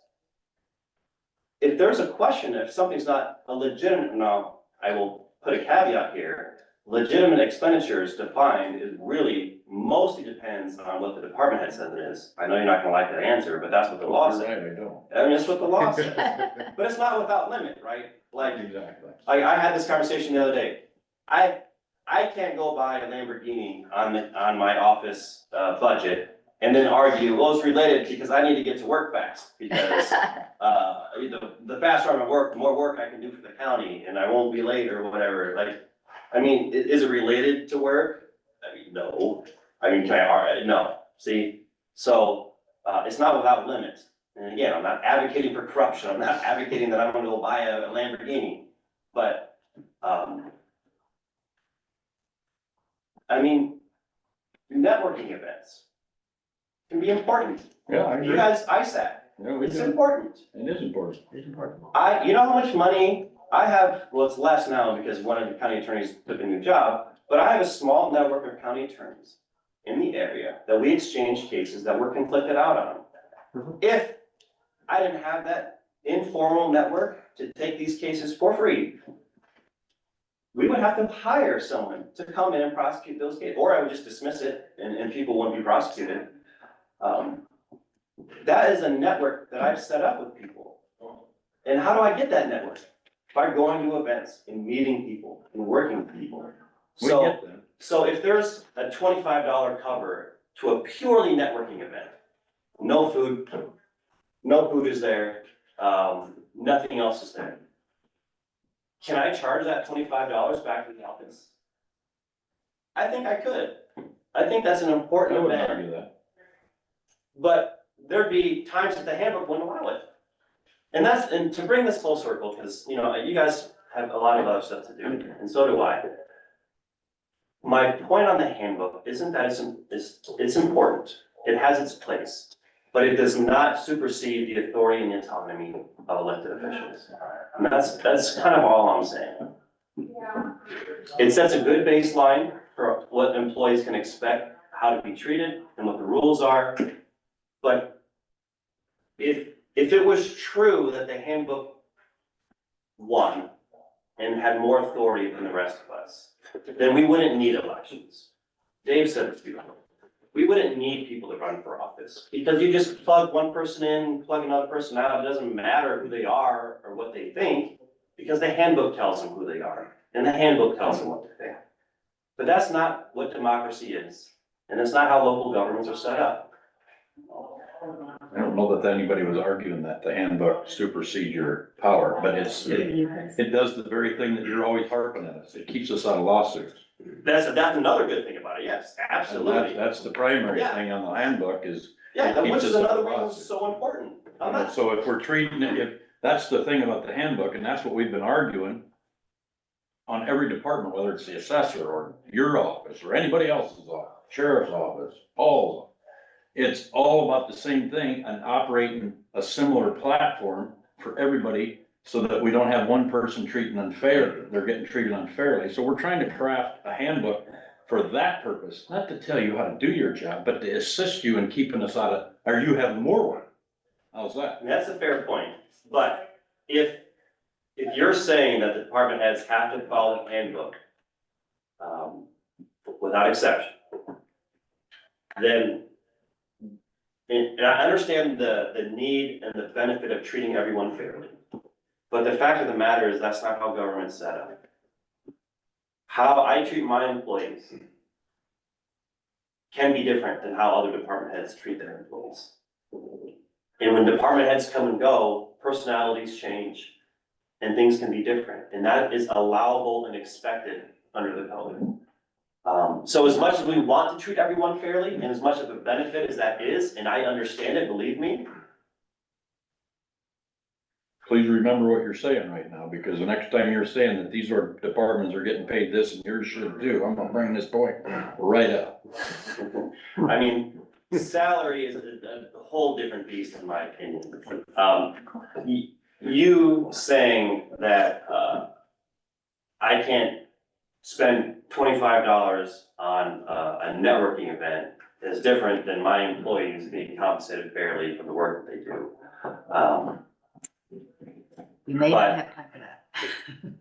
G: If there's a question, if something's not a legitimate, now, I will put a caveat here, legitimate expenditures defined is really mostly depends on what the department head says it is. I know you're not gonna like that answer, but that's what the law says.
B: Right, I don't.
G: I mean, that's what the law says. But it's not without limit, right? Like,
B: Exactly.
G: I had this conversation the other day. I can't go buy a Lamborghini on my office budget and then argue, well, it's related because I need to get to work fast. Because the faster I'm at work, the more work I can do for the county and I won't be late or whatever. Like, I mean, is it related to work? I mean, no. I mean, no. See? So it's not without limit. And again, I'm not advocating for corruption. I'm not advocating that I'm gonna go buy a Lamborghini. But I mean, networking events can be important.
B: Yeah, I agree.
G: You guys, ISAC,
B: Yeah, we
G: it's
B: do.
G: important.
B: It is important.
G: You know how much money I have, well, it's less now because one of the county attorneys took a new job, but I have a small network of county attorneys in the area that we exchange cases that we're conflicted out on. If I didn't have that informal network to take these cases for free, we would have to hire someone to come in and prosecute those cases, or I would just dismiss it and people wouldn't be prosecuted. That is a network that I've set up with people. And how do I get that network? By going to events and meeting people and working with people.
B: We
G: So,
B: get that.
G: so if there's a $25 cover to a purely networking event, no food is there, nothing else is there. Can I charge that $25 back to the office? I think I could. I think that's an
B: I
G: important
B: wouldn't
G: event,
B: argue that.
G: but there'd be times that the handbook wouldn't allow it. And to bring this full circle, because, you know, you guys have a lot of other stuff to do, and so do I. My point on the handbook isn't that it's important, it has its place, but it does not supersede the authority and autonomy of elected officials. And that's kind of all I'm saying. It sets a good baseline for what employees can expect, how to be treated, and what the rules are. But if it was true that the handbook won and had more authority than the rest of us, then we wouldn't need elections. Dave said it before. We wouldn't need people to run for office because you just plug one person in, plug another person out. It doesn't matter who they are or what they think because the handbook tells them who they are and the handbook tells them what to think. But that's not what democracy is. And that's not how local governments are set up.
B: I don't know that anybody was arguing that the handbook supersedes your power, but it does the very thing that you're always harping at us. It keeps us out of lawsuits.
G: That's another good thing about it. Yes,
B: And
G: absolutely.
B: that's the primary
G: Yeah.
B: thing on the handbook is.
G: Yeah,
B: it keeps
G: which is
B: us out of
G: another reason
B: lawsuits.
G: it's so important. I'm not,
B: So if we're treating it, if, that's the thing about the handbook, and that's what we've been arguing on every department, whether it's the assessor or your office or anybody else's office, sheriff's office, Paul's office. It's all about the same thing and operating a similar platform for everybody so that we don't have one person treating unfair, they're getting treated unfairly. So we're trying to craft a handbook for that purpose, not to tell you how to do your job, but to assist you in keeping us out of, or you have more work. How's that?
G: and that's a fair point. But if you're saying that the department heads have to follow the handbook, without exception, then, and I understand the need and the benefit of treating everyone fairly. But the fact of the matter is that's not how government's set up. How I treat my employees can be different than how other department heads treat their employees. And when department heads come and go, personalities change and things can be different. And that is allowable and expected under the code. So as much as we want to treat everyone fairly and as much of a benefit as that is, and I understand it, believe me,
B: Please remember what you're saying right now, because the next time you're saying that these are departments are getting paid this and yours should do, I'm gonna bring this point right up.
G: I mean, salary is a whole different beast in my opinion. You saying that, I can't spend $25 on a networking event is different than my employees being compensated fairly for the work that they do.
D: We may not have time for that.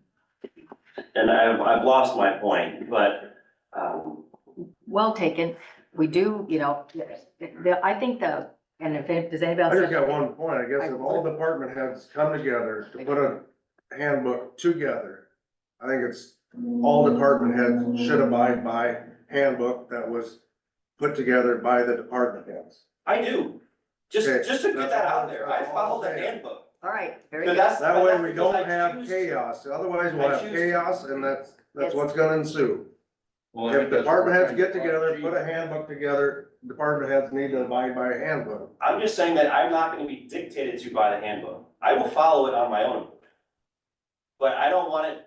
G: And I've lost my point, but,
D: Well taken. We do, you know, I think and if, does anybody
C: I
D: else?
C: just got one point, I guess if all department heads come together to put a handbook together, I think it's, all department heads should abide by handbook that was put together by the department heads.
G: I do. Just
C: Okay,
G: to get that out there, I
C: that's all
G: follow the
C: I'm saying.
G: handbook.
D: All right, very
G: But
D: good.
G: that's-
C: That way
G: that's
C: we
G: because
C: don't
G: I
C: have
G: choose to.
C: chaos, otherwise we'll
G: I
C: have
G: choose to.
C: chaos and that's what's gonna ensue.
B: Well,
C: If department heads get together, put a handbook together, department heads need to abide by a handbook.
G: I'm just saying that I'm not gonna be dictated to by the handbook. I will follow it on my own. But I don't want it,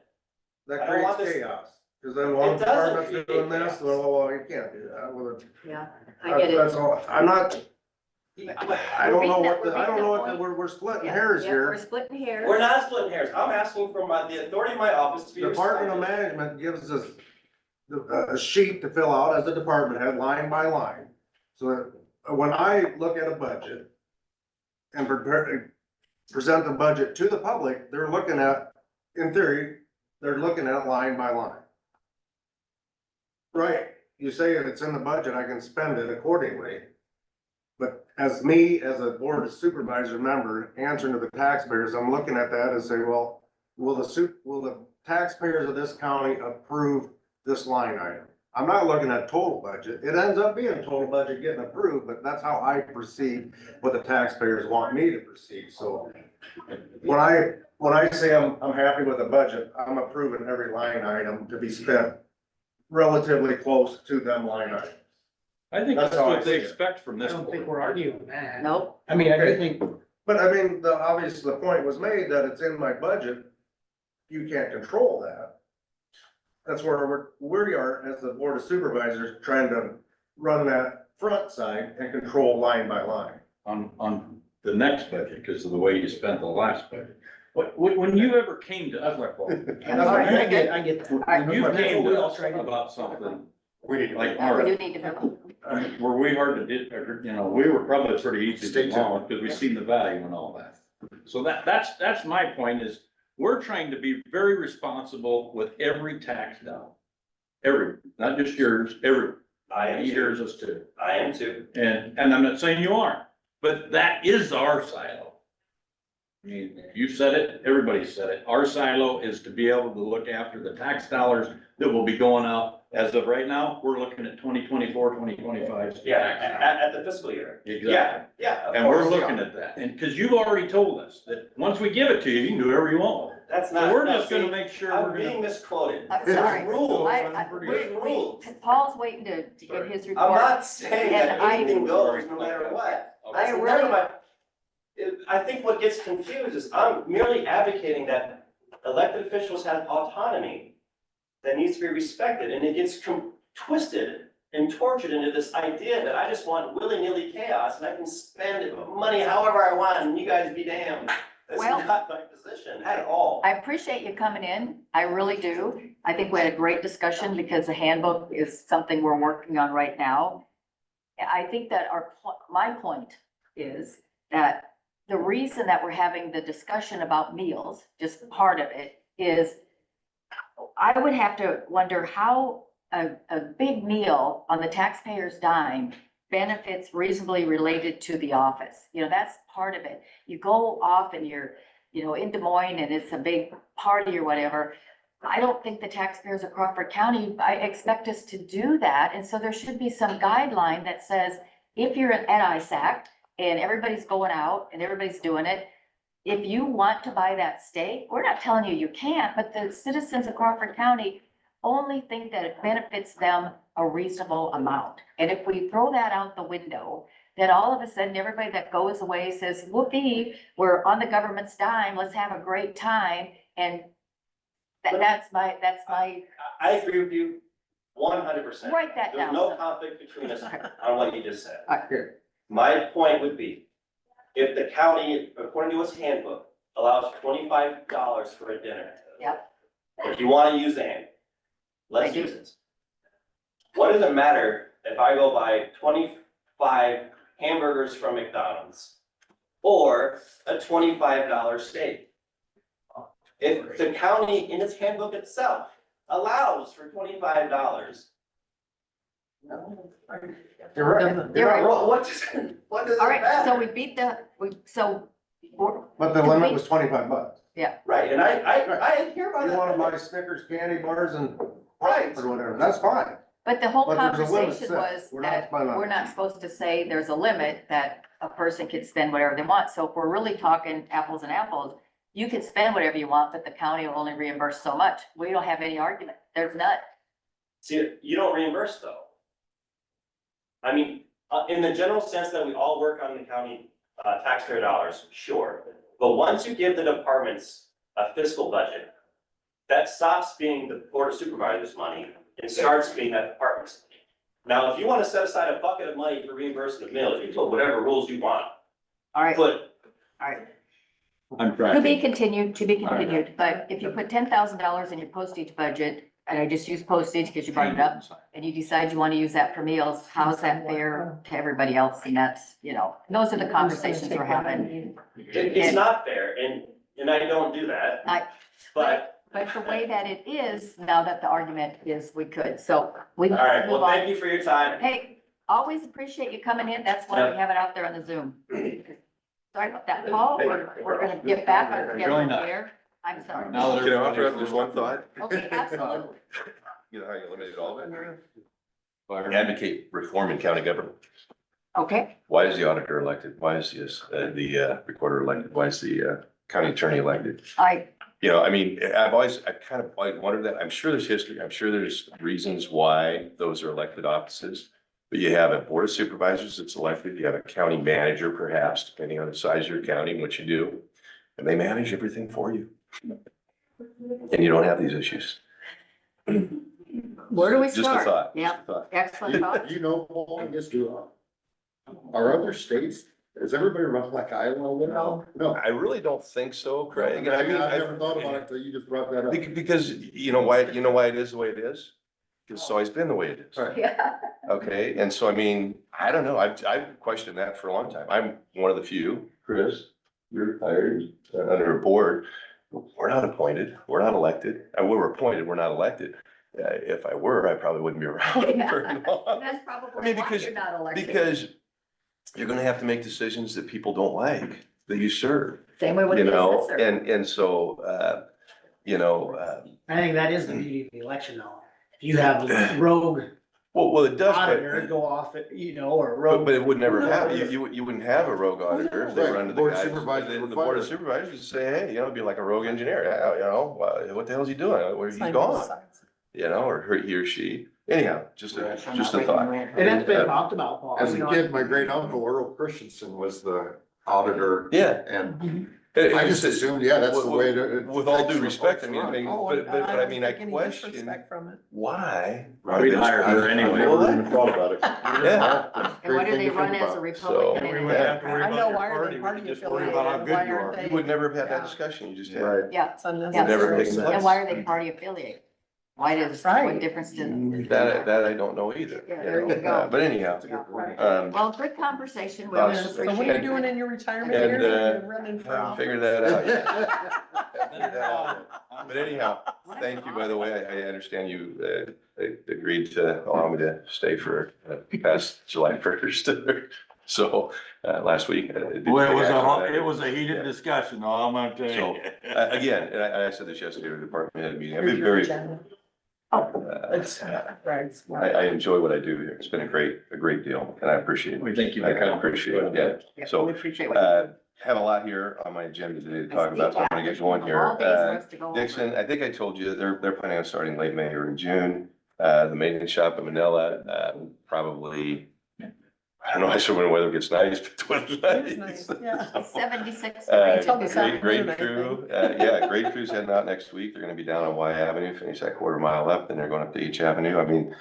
C: That
G: I don't want
C: creates
G: this-
C: chaos, cause then one
G: It doesn't
C: department's
G: create
C: doing this,
G: chaos.
C: well, you can't do that. Well,
D: Yeah, I get it.
C: that's all, I'm not, I don't know what, I don't know what, we're splitting
D: Yeah,
C: hairs
D: yeah, We're
C: here.
D: splitting hairs.
G: we're not splitting hairs. I'm asking for the authority of my office to be
C: Department of
G: respected.
C: Management gives us a sheet to fill out as a department head, line by line. So that when I look at a budget and prepare, present the budget to the public, they're looking at, in theory, they're looking at it line by line. Right, you say if it's in the budget, I can spend it accordingly. But as me, as a board of supervisor member, answering to the taxpayers, I'm looking at that and say, well, will the taxpayers of this county approve this line item? I'm not looking at total budget. It ends up being total budget getting approved, but that's how I perceive what the taxpayers want me to perceive. So when I say I'm happy with the budget, I'm approving every line item to be spent relatively close to them line items.
B: I think
C: That's
B: that's
C: how I
B: what they
C: see it.
B: expect from
E: I
B: this
E: don't think
B: board.
E: we're arguing that.
D: Nope.
E: I mean, I do
C: Okay.
E: think,
C: But I mean, the point was made that it's in my budget. You can't control that. That's where we are as the board of supervisors trying to run that front side and control line by line.
B: On the next budget, because of the way you spent the last budget. When you ever came to us,
E: I get that.
B: when you
E: That's
B: came
E: what we
B: to
E: all
B: us
E: try to do.
B: about something,
F: We need to.
B: like
D: Yeah, we
B: Mark,
D: do need to move.
B: were we hard to do, or, you know, we were probably pretty easy
F: Stay
B: to
F: tuned.
B: follow, because we seen the value and all that. So that's my point is, we're trying to be very responsible with every tax dollar. Every, not just yours, every,
G: I am too.
B: yours is too.
G: I am too.
B: And I'm not saying you aren't, but that is our silo. I mean, you said it, everybody said it. Our silo is to be able to look after the tax dollars that will be going out. As of right now, we're looking at 2024, 2025.
G: Yeah, at the fiscal year.
B: Exactly.
G: Yeah, of
B: And we're
G: course, yeah.
B: looking at that. And because you've already told us that once we give it to you, you can do whatever you want with it.
G: That's
B: So
G: not.
B: we're
G: no,
B: just gonna
G: see,
B: make sure
G: I'm
B: we're
G: being
B: gonna.
G: misquoted.
D: I'm
G: There's
D: sorry.
G: rules.
D: There's rules. Paul's waiting to give his
G: I'm
D: report.
G: not saying that
D: And I-
G: anything goes no matter what. That's
D: I
G: never
D: really-
G: my. I think what gets confused is I'm merely advocating that elected officials have autonomy that needs to be respected, and it gets twisted and tortured into this idea that I just want willy-nilly chaos and I can spend money however I want and you guys be damned. That's
D: Well,
G: not my position at all.
D: I appreciate you coming in. I really do. I think we had a great discussion because the handbook is something we're working on right now. I think that my point is that the reason that we're having the discussion about meals, just part of it, is I would have to wonder how a big meal on the taxpayer's dime benefits reasonably related to the office. You know, that's part of it. You go off and you're, you know, in Des Moines and it's a big party or whatever. I don't think the taxpayers of Crawford County, I expect us to do that. And so there should be some guideline that says, if you're at ISAC and everybody's going out and everybody's doing it, if you want to buy that steak, we're not telling you you can't, but the citizens of Crawford County only think that it benefits them a reasonable amount. And if we throw that out the window, then all of a sudden, everybody that goes away says, whoopee, we're on the government's dime, let's have a great time. And that's my,
G: I agree with you 100%.
D: write that
G: There's
D: down.
G: no conflict between us on what you just said.
D: Alright.
G: My point would be, if the county, according to its handbook, allows $25 for a dinner.
D: Yep.
G: If you wanna use the handbook, let's
D: I do.
G: use it. What does it matter if I go buy 25 hamburgers from McDonald's or a $25 steak? If the county in its handbook itself allows for $25.
C: You're right.
D: You're right.
G: What does it
D: All right, so
G: matter?
D: we beat the,
C: But the limit was $25.
G: Right, and I hear about
C: You
G: that.
C: wanna buy Snickers candy bars and
G: Right.
C: or whatever, that's fine.
D: but the whole
C: But there's a limit
D: conversation
C: set.
D: was
C: We're not
D: that
C: by limit.
D: we're not supposed to say there's a limit that a person can spend whatever they want. So if we're really talking apples and apples, you can spend whatever you want, but the county will only reimburse so much. We don't have any argument. There's none.
G: See, you don't reimburse though. I mean, in the general sense that we all work on the county, taxpayer dollars, sure. But once you give the departments a fiscal budget, that stops being the board of supervisors' money and starts being that department's money. Now, if you wanna set aside a bucket of money for reimbursement of meals, you put whatever rules you want,
D: All right,
G: but
D: all right.
B: I'm
D: To
B: tracking.
D: be continued, but if you put $10,000 in your postage budget, and I just use postage because you brought it up, and you decide you want to use that for meals, how's that fair to everybody else? And that's, you know, those are the conversations we're having.
G: It's not fair, and I don't do that, but,
D: But the way that it is, now that the argument is we could, so we.
G: all right, well, thank you for your time.
D: Hey, always appreciate you coming in, that's why we have it out there on the Zoom. Sorry about that, Paul, we're gonna get back on schedule
B: Really nice.
D: here. I'm sorry.
B: Now that
H: Can I offer up just one thought?
D: Okay, absolutely.
H: You know how you eliminated all of it? Advocate reform in county government.
D: Okay,
H: Why is the auditor elected? Why is the recorder elected? Why is the county attorney elected? You know, I mean, I've kind of always wondered that. I'm sure there's history. I'm sure there's reasons why those are elected offices. But you have a board of supervisors that's elected. You have a county manager perhaps, depending on the size of your county and what you do. And they manage everything for you. And you don't have these issues.
D: where do we
H: Just a
D: start?
H: thought.
D: Yeah,
H: Just a thought.
D: excellent thought.
F: You know, Paul, I guess, are other states, does everybody run like Iowa?
A: No.
F: No.
H: I really don't think so, Craig. I mean,
F: I never thought about it until you just brought that up.
H: Because you know why it is the way it is? Because it's always been the way it is.
F: Right.
D: Yeah.
H: Okay, and so I mean, I don't know, I've questioned that for a long time. I'm one of the few, Chris, you're hired under a board. We're not appointed, we're not elected, and we're appointed, we're not elected. If I were, I probably wouldn't be around very long.
D: That's probably
H: I mean,
D: why
H: because-
D: you're not elected.
H: Because you're gonna have to make decisions that people don't like, that you serve,
D: Same way with
H: you
D: the
H: know,
D: assessor.
H: and so, you know,
E: I think that is the beauty of the election though. If you have a rogue
H: well, it does,
E: auditor
H: but.
E: go off, you know, or a
H: But,
E: rogue.
H: but it would never happen, you wouldn't have a rogue auditor if they
F: Right,
H: were under the
F: board of
H: guidance,
F: supervisors
H: the
F: would
H: board of
F: fire.
H: supervisors would say, hey, you know, it'd be like a rogue engineer, yeah, you know, what the hell's he doing, where's he
A: Sign both
H: gone?
A: sides.
H: You know, or he or she, anyhow, just a thought.
E: And that's been talked about, Paul.
F: As
E: you
F: a
E: know.
F: kid, my great uncle Earl Christensen was the auditor,
H: Yeah.
F: and
H: It-
F: I
H: it
F: just
H: was-
F: assumed, yeah, that's the way to.
H: With all due respect, I mean,
A: Oh,
H: but I mean, I
A: don't take any
H: question
A: disrespect from it.
H: why.
B: We'd hire her anyway.
H: Well,
F: Never even thought about it.
H: Yeah.
D: And why do they run as a
H: So-
D: Republican?
B: We
D: anyway?
B: wouldn't have to worry
A: I
B: about
A: know,
B: your
A: why are
B: party,
A: they
B: we
A: party
B: could just worry about how
A: affiliated?
B: good
A: Why
B: you
A: aren't
B: are.
A: they?
H: You would never have had that
A: Yeah.
H: discussion, you just had.
F: Right.
D: Yeah,
A: It's
D: yeah.
H: Never
A: unnecessary.
H: taken that.
D: And why are they party affiliated? Why does, what
A: Right.
D: difference does?
H: That I don't know either.
D: Yeah, there you go.
H: But anyhow,
F: That's a good point.
D: Well, good conversation. We
H: Thoughts?
D: always
A: So what are
D: appreciate
A: you doing
D: it.
A: in your retirement
H: And,
A: years? You're running for
H: haven't
A: office?
H: figured that out yet. Figured that out yet. But anyhow, thank you, by the way. I understand you agreed to allow me to stay for past July 1st. So last week. I did
B: Well,
H: take action on that.
B: it was a heated discussion, though, I'm gonna tell
H: So
B: you.
H: again, and I said this yesterday at the department head meeting. I've
A: Here's
H: been
A: your
H: very,
A: agenda. It's Greg's.
H: I enjoy what I do here. It's been a great deal and I appreciate it.
B: We thank you.
H: I appreciate it, yeah.
D: Yeah,
H: So,
D: we appreciate what you do.
H: have a lot here on my agenda today to
D: I
H: talk
D: see
H: about, so I'm
D: that.
H: gonna get going here.
D: All days for us to go over.
H: Dixon, I think I told you, they're planning on starting late May or in June. The maintenance shop in Manila, probably, I don't know, I sure when the weather gets nice, but it was
A: It
H: nice.
A: was nice, yeah.
D: 76
A: Until
D: degrees.
A: this
H: Great
A: afternoon, I
H: crew, yeah, great crew's heading out next week. They're gonna be down on Y Avenue, finish that quarter mile up, then they're going up to H Avenue. I mean,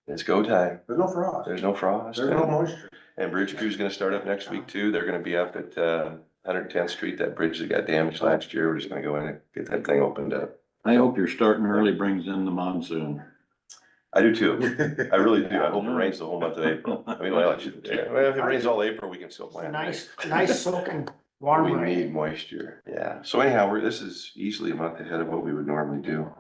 H: it's go time.
C: There's no frost,
H: There's no frost.
C: there's no moisture.
H: And Bridge Crew's gonna start up next week too. They're gonna be up at 110th Street, that bridge that got damaged last year. We're just gonna go in and get that thing opened up.
B: I hope you're starting early brings in the monsoon.
H: I do too. I really do. I hope it rains the whole month of April. I mean, well, it should, well, if it rains all April, we can still
E: It's a
H: plant.
E: nice soaking warm
H: We
E: rain.
H: need moisture, yeah. So anyhow, this is easily a month ahead of what we would normally do.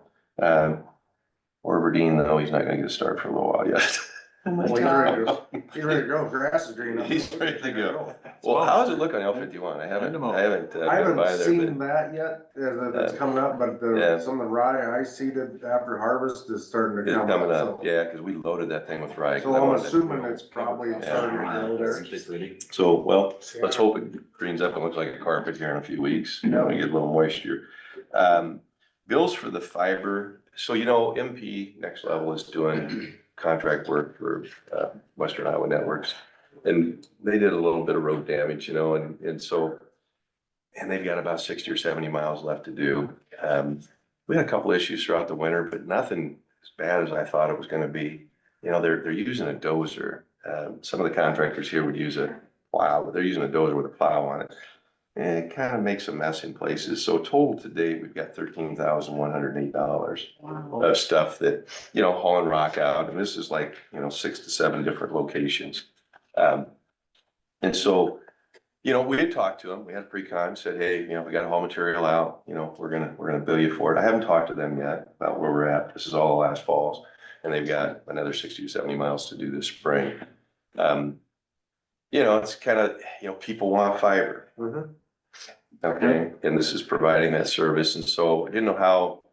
H: Orverdeen, though, he's not gonna get a start for a little while yet.
A: Oh my
C: Well,
A: God.
C: he's ready to go, grass is green.
H: He's ready to go. Well, how does it look on L51? I haven't
C: I
H: been by
C: haven't
H: there,
C: seen
H: but
C: that yet, as it's coming up, but
H: Yeah.
C: some of the rye I seeded after harvest is starting to
H: it's
C: come
H: coming
C: up,
H: up,
C: so.
H: yeah, cause we loaded that thing with rye. 'cause
C: So
H: I
C: I'm
H: wanted it to
C: assuming
H: grow.
C: it's probably starting to grow there.
H: So, well, let's hope it greens up and looks like a carpet here in a few weeks, you know, and get a little moisture. Bills for the fiber, so you know, MP Next Level is doing contract work for Western Iowa Networks. And they did a little bit of road damage, you know, and so, and they've got about 60 or 70 miles left to do. We had a couple issues throughout the winter, but nothing as bad as I thought it was gonna be. You know, they're using a dozer. Some of the contractors here would use a plow, but they're using a dozer with a plow on it. it kind of makes a mess in places. So total to date, we've got $13,108
D: Wow.
H: of stuff that, hauling rock out. And this is like, 6 to 7 different locations. And so, we had talked to them. We had a pre-con, said, hey, we got to haul material out. We're gonna bill you for it. I haven't talked to them yet about where we're at. This is all last falls. And they've got another 60 to 70 miles to do this spring. It's kind of, people want fiber. Okay, and this is providing that service, and so I didn't know how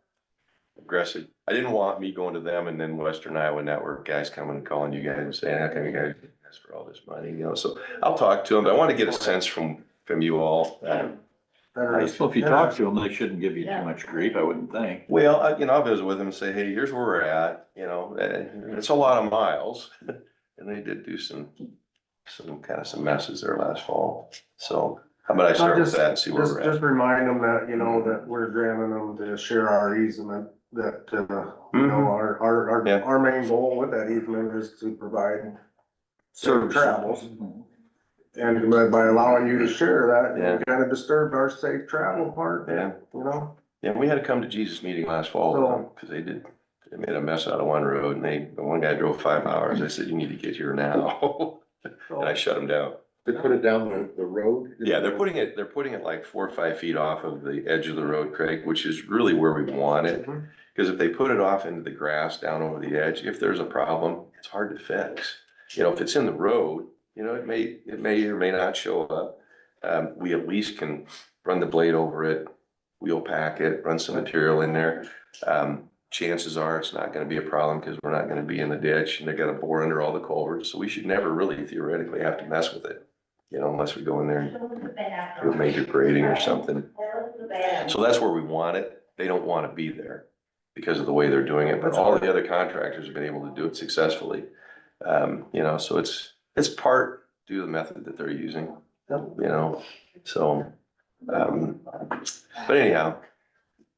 H: aggressive, I didn't want me going to them and then Western Iowa Network guys coming and calling you guys and saying, how come you guys ask for all this money, so I'll talk to them, but I want to get a sense from you all.
B: Well, if you talk to them, they shouldn't give you too much grief, I wouldn't think.
H: Well, I'll visit with them and say, hey, here's where we're at, it's a lot of miles, and they did do some messes there last fall, so. How about I start with that and see where we're at?
C: Just remind them that, that we're granting them to share our easement, that, our main goal with that easement is to provide safe travels. And by allowing you to share that, you kind of disturbed our safe travel part,
H: Yeah. Yeah, we had a come to Jesus meeting last fall, because they made a mess out of one road, and the one guy drove 5 hours. I said, you need to get here now. And I shut him down.
F: They put it down the road?
H: Yeah, they're putting it like 4 or 5 feet off of the edge of the road, Craig, which is really where we want it. Because if they put it off into the grass down over the edge, if there's a problem, it's hard to fix. If it's in the road, it may or may not show up. We at least can run the blade over it, wheel pack it, run some material in there. Chances are it's not gonna be a problem because we're not gonna be in the ditch and they gotta bore under all the culverts. So we should never really theoretically have to mess with it, unless we go in there and do a major grading or something. So that's where we want it. They don't want to be there because of the way they're doing it, but all the other contractors have been able to do it successfully. So it's part due to the method that they're using, so, but anyhow,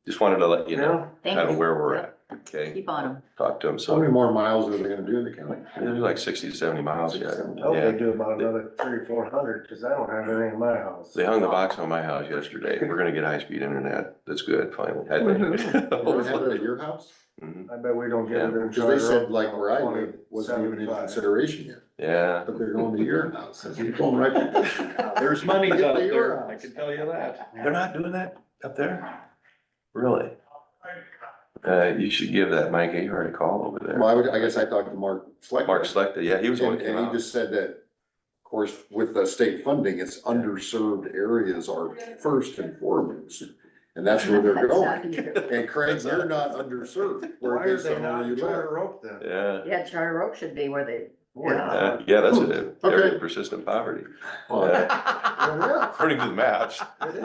H: just wanted to let you know
D: Thank
H: kind of
D: you.
H: where we're at, okay?
D: Keep on them.
H: Talk to them,
F: How
H: so
F: many more miles are they gonna do in the county?
H: there's like 60 to 70 miles, yeah.
C: I hope they do about another 300-400, cause I don't have any in my house.
H: They hung the box on my house yesterday. We're gonna get high-speed internet. That's good, finally. I think.
F: You don't have it at your house?
H: Mhm.
C: I bet we don't get it in.
F: Cause they said like where I live wasn't even in
C: 75.
F: consideration yet,
H: Yeah.
F: but they're going to your house. You're going right to-
B: There's money
F: Get
B: out
F: to your
B: there, I
F: house.
B: can tell you that.
H: They're not doing that up there? Really? You should give that Mike Ahart a call over there.
F: Well, I guess I talked to Mark Fleck.
H: Mark Selecta, yeah, he was the one
F: And
H: that came
F: he
H: out.
F: just said that, of course, with the state funding, it's underserved areas are first and foremost. And that's where they're going. And Craig, you're not underserved.
C: Why
F: Where
C: are
F: based
C: they
F: on
C: not
F: where you
C: in Charter
F: live.
C: Oak then?
H: Yeah,
D: Yeah, Charter Oak should be where they.
H: yeah, that's it.
F: Okay.
H: Area of persistent poverty.
F: Well,
H: Yeah, According to the maps.
F: it is.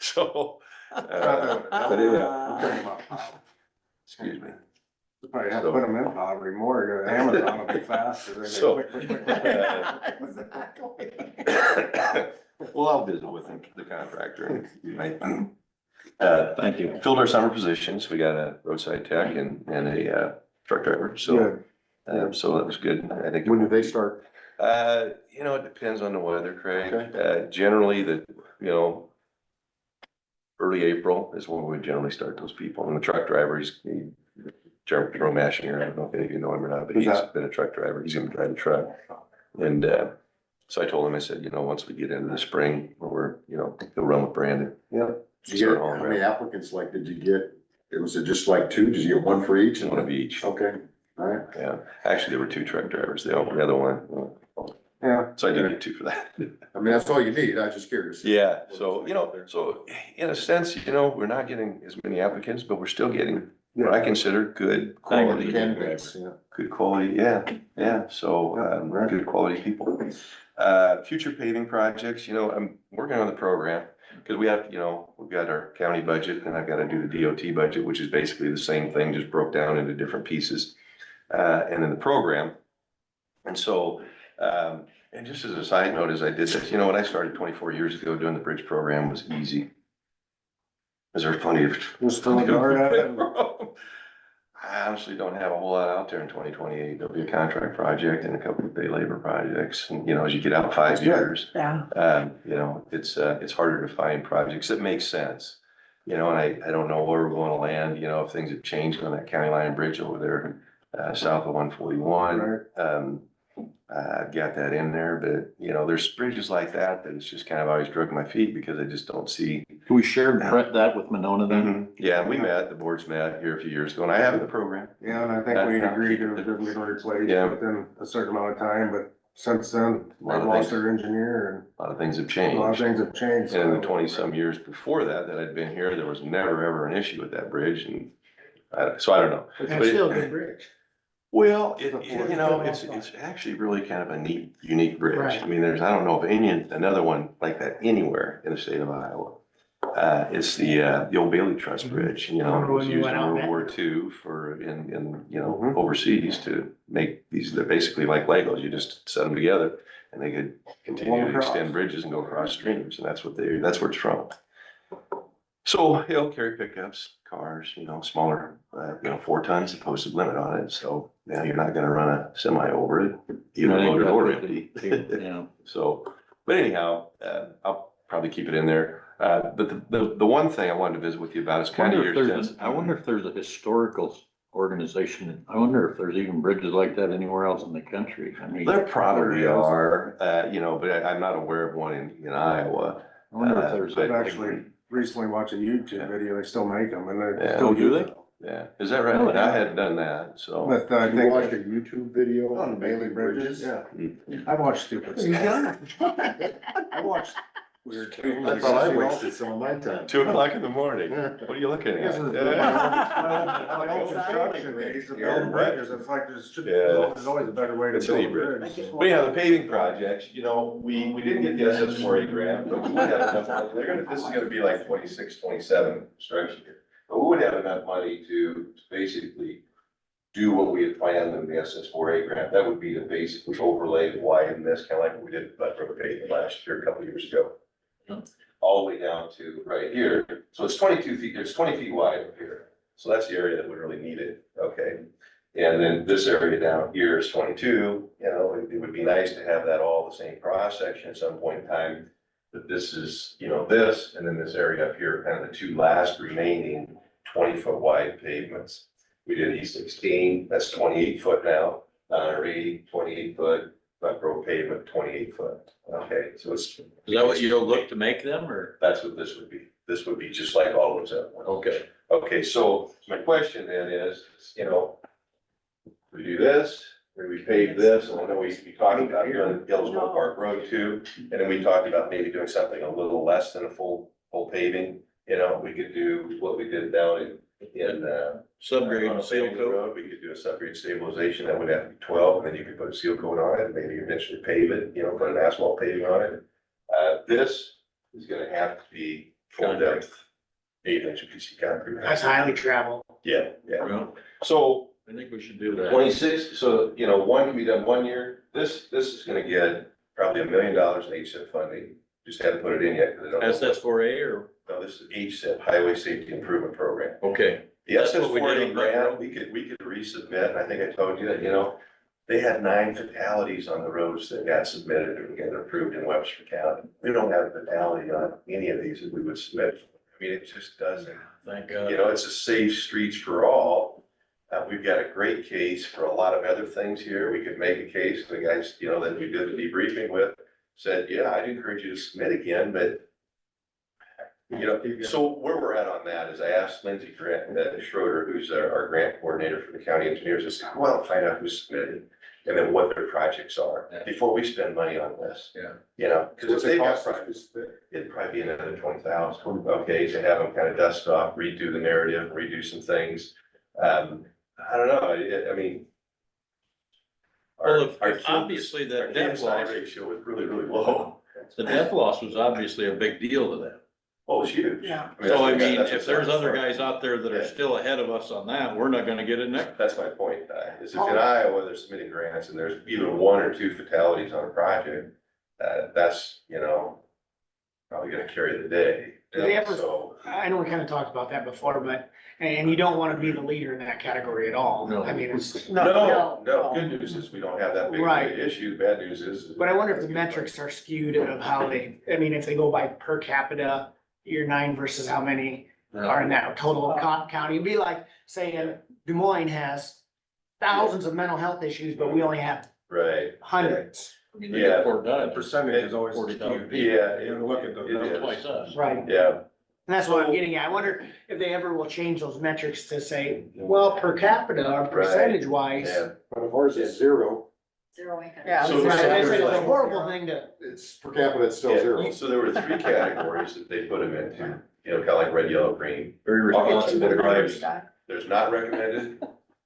H: So,
C: Not that
H: but
C: it-
H: yeah, excuse me.
C: Probably have to put them in poverty more, Amazon will be faster. They go
H: So-
C: quick, quick, quick, quick.
H: Well, I'll visit with him, the contractor.
B: Thank you.
H: Filled our summer positions. We got a roadside tech and a truck driver, so, so that was good. I think.
F: When do they start?
H: It depends on the weather, Craig. Generally early April is when we generally start those people. And the truck driver, Jerome Mashinger, I don't know if any of you know him or not, but
C: Who's
H: he's
C: that?
H: been a truck driver. He's gonna drive the truck. And, so I told him, I said, once we get into the spring, where he'll run with Brandon.
C: Yeah.
F: Did you get, how many applicants did you get? Was it just like 2? Did you get 1 for each?
H: One of each.
F: Okay, all right.
H: Yeah, actually, there were 2 truck drivers. The other one,
C: Yeah.
H: so I did get 2 for that.
F: I mean, that's all you need. I was just curious.
H: Yeah, so, so in a sense, we're not getting as many applicants, but we're still getting what I consider good quality.
F: Candidates, yeah.
H: Good quality, yeah, so, good quality people. Future paving projects, I'm working on the program, because we have, we've got our county budget, and I've got to do the DOT budget, which is basically the same thing, just broke down into different pieces. And then the program. And so, and just as a side note, as I did this, when I started 24 years ago, doing the bridge program was easy. Is there plenty of?
C: Just throw a dart at it.
H: I honestly don't have a whole lot out there in 2028. There'll be a contract project and a couple of day labor projects. And, you know, as you get out 5 years,
A: Yeah.
H: you know, it's harder to find projects that make sense. You know, and I don't know where we're going to land, you know, if things have changed on that county line bridge over there, south of 141.
C: Right.
H: I've got that in there, but you know, there's bridges like that it's just kind of always drug my feet because I just don't see.
I: Can we share that with Monona then?
H: Yeah, we met, the boards met here a few years ago and I have it in the program.
C: Yeah, and I think we agreed to them getting replaced
H: Yeah.
C: within a certain amount of time, but since then, they've lost their engineer
H: A lot of things have
C: and a
H: changed.
C: lot of things have changed.
H: And in the 20-some years before that I'd been here, there was never, ever an issue with that bridge and so I don't know.
E: But
H: But
E: that's still a good bridge.
H: Well, you know, it's actually really kind of a neat, unique bridge.
E: Right.
H: I mean, there's, I don't know of another one like that anywhere in the state of Iowa. It's the old Bailey Truss Bridge, you know, it
E: Remember
H: was
E: when we
H: used
E: went
H: in
E: out
H: World
E: and
H: War
E: met?
H: II for, you know, overseas to make these, they're basically like Legos. You just set them together and they could continue to extend bridges and go across streams. And that's where it's from. So he'll carry pickups, cars, you know, smaller, 4 tons, the posted limit on it. So, you know, you're not gonna run a semi over it, either loaded or empty.
I: Yeah.
H: So, but anyhow, I'll probably keep it in there. But the one thing I wanted to visit with you about is kind of your sense.
I: I wonder if there's a historical organization. I wonder if there's even bridges like that anywhere else in the country. I mean,
H: There probably are, but I'm not aware of one in Iowa.
I: I wonder if there's.
C: I've actually recently watched a YouTube video, they still make them and they
H: Yeah.
C: still
I: Oh, do
C: use
I: they?
C: them.
H: Yeah, is that right?
I: Oh,
H: I hadn't done that, so.
C: But I
F: You watched
C: think
F: a YouTube video
C: on
F: on
C: Bailey
F: Bailey
C: Bridges,
F: Bridges?
C: yeah. I've watched stupid stuff. I watched weird things.
F: I thought I wasted some of my time.
H: 2 o'clock in the morning. What are you looking
C: Because
H: at?
C: of my old construction days, the building bridges, it's like there's always a better way to
H: It's
C: build a
H: a bridge.
C: bridge.
H: But yeah, the paving projects, you know, we didn't get the SS4A grant, but we would have enough money. This is gonna be like 26, 27 construction here. But we would have enough money to basically do what we had planned in the SS4A grant. That would be to basically overlay and widen this, kind of like what we did at Bud Road paving last year, a couple of years ago. All the way down to right here. So it's 22 feet, it's 20 feet wide up here. So that's the area that would really need it, okay? And then this area down here is 22, you know, it would be nice to have that all the same cross section at some point in time. But this is, you know, this, and then this area up here, kind of the 2 last remaining 20-foot wide pavements. We did E16, that's 28 foot now, Monterey, 28 foot, Buck Road pavement, 28 foot. Okay, so
I: Is that what you'll look to make them or?
H: that's what this would be. This would be just like all those other ones.
I: Okay.
H: Okay, so my question then is, you know, we do this, or we pave this, and I know we talked about doing Hillsborough Park Road too. And then we talked about maybe doing something a little less than a full paving, you know, we could do what we did down in
I: Subgrade and seal
H: Bailey
I: coat.
H: Road, we could do a subgrade stabilization, that would have to be 12, and then you could put a seal coat on it, and maybe eventually pave it, you know, put an asphalt paving on it. This is gonna have to be full depth, 8-inch PC concrete.
E: That's highly traveled.
H: Yeah, yeah.
I: Well,
H: So
I: I think we should do that.
H: 26, so, you know, one can be done 1 year. This is gonna get probably $1 million in HSIP funding. Just haven't put it in yet, because I don't know.
I: SS4A or?
H: No, this is HSIP, Highway Safety Improvement Program.
I: Okay.
H: The
I: That's what we did
H: SS4A
I: on
H: grant, we could resubmit, and I think I told you that, you know, they had 9 fatalities on the roads that got submitted and got approved in Webster County. We don't have a fatality on any of these that we would submit. I mean, it just doesn't.
I: Thank
H: You
I: God.
H: know, it's a safe streets for all. We've got a great case for a lot of other things here. We could make a case, the guys, you know, that we did the debriefing with said, yeah, I'd encourage you to submit again, but you know, so where we're at on that is I asked Lindsay Schroeder, who's our grant coordinator for the county engineers, I said, well, find out who's submitted and then what their projects are before we spend money on this.
I: Yeah.
H: You know, because if
F: What's
H: they
F: it
H: got
F: cost us
H: projects,
F: to spend?
H: it'd probably be another 20,000, okay, to have them kind of dust off, redo the narrative, redo some things. I don't know, I mean.
I: Well, if
H: our
I: obviously the
H: our
I: death
H: KSI
I: loss,
H: ratio was really, really low.
I: the death loss was obviously a big deal to them.
H: Oh, it's huge.
A: Yeah.
I: So I mean,
H: that's
I: if
H: what's
I: there's
H: on
I: other
H: front.
I: guys out there that are
H: Yeah.
I: still ahead of us on that, we're not gonna get it next.
H: That's my point, is if in Iowa, they're submitting grants and there's even 1 or 2 fatalities on a project, that's, you know, probably gonna carry the day.
E: Do they ever,
H: So,
E: I know we kind of talked about that before, but, and you don't want to be the leader in that category at all.
I: No.
E: I mean, it's,
H: no, good news is we don't have that big of
E: Right.
H: an issue, bad news is.
E: but I wonder if the metrics are skewed of how they, I mean, if they go by per capita, year 9 versus how many are in that total county. It'd be like saying Des Moines has thousands of mental health issues, but we only have
H: Right,
E: hundreds.
I: I mean, they got
H: Yeah.
I: 4
C: The
I: guys.
C: percentage is always
I: 40,000
C: skewed.
I: people.
H: yeah.
C: You gotta look at the
H: it
C: numbers.
H: is.
I: Twice us.
E: Right.
H: Yeah,
E: And that's what I'm getting at. I wonder if they ever will change those metrics to say, well, per capita or percentage wise.
H: yeah.
F: But if ours is zero,
D: Zero income.
A: Yeah,
H: So
E: It's
H: it's
E: a horrible thing to,
F: it's per capita, it's still
H: Yeah,
F: zero.
H: so there were 3 categories that they put them into, you know, kind of like red, yellow, green.
I: Very responsible drivers.
H: There's not recommended,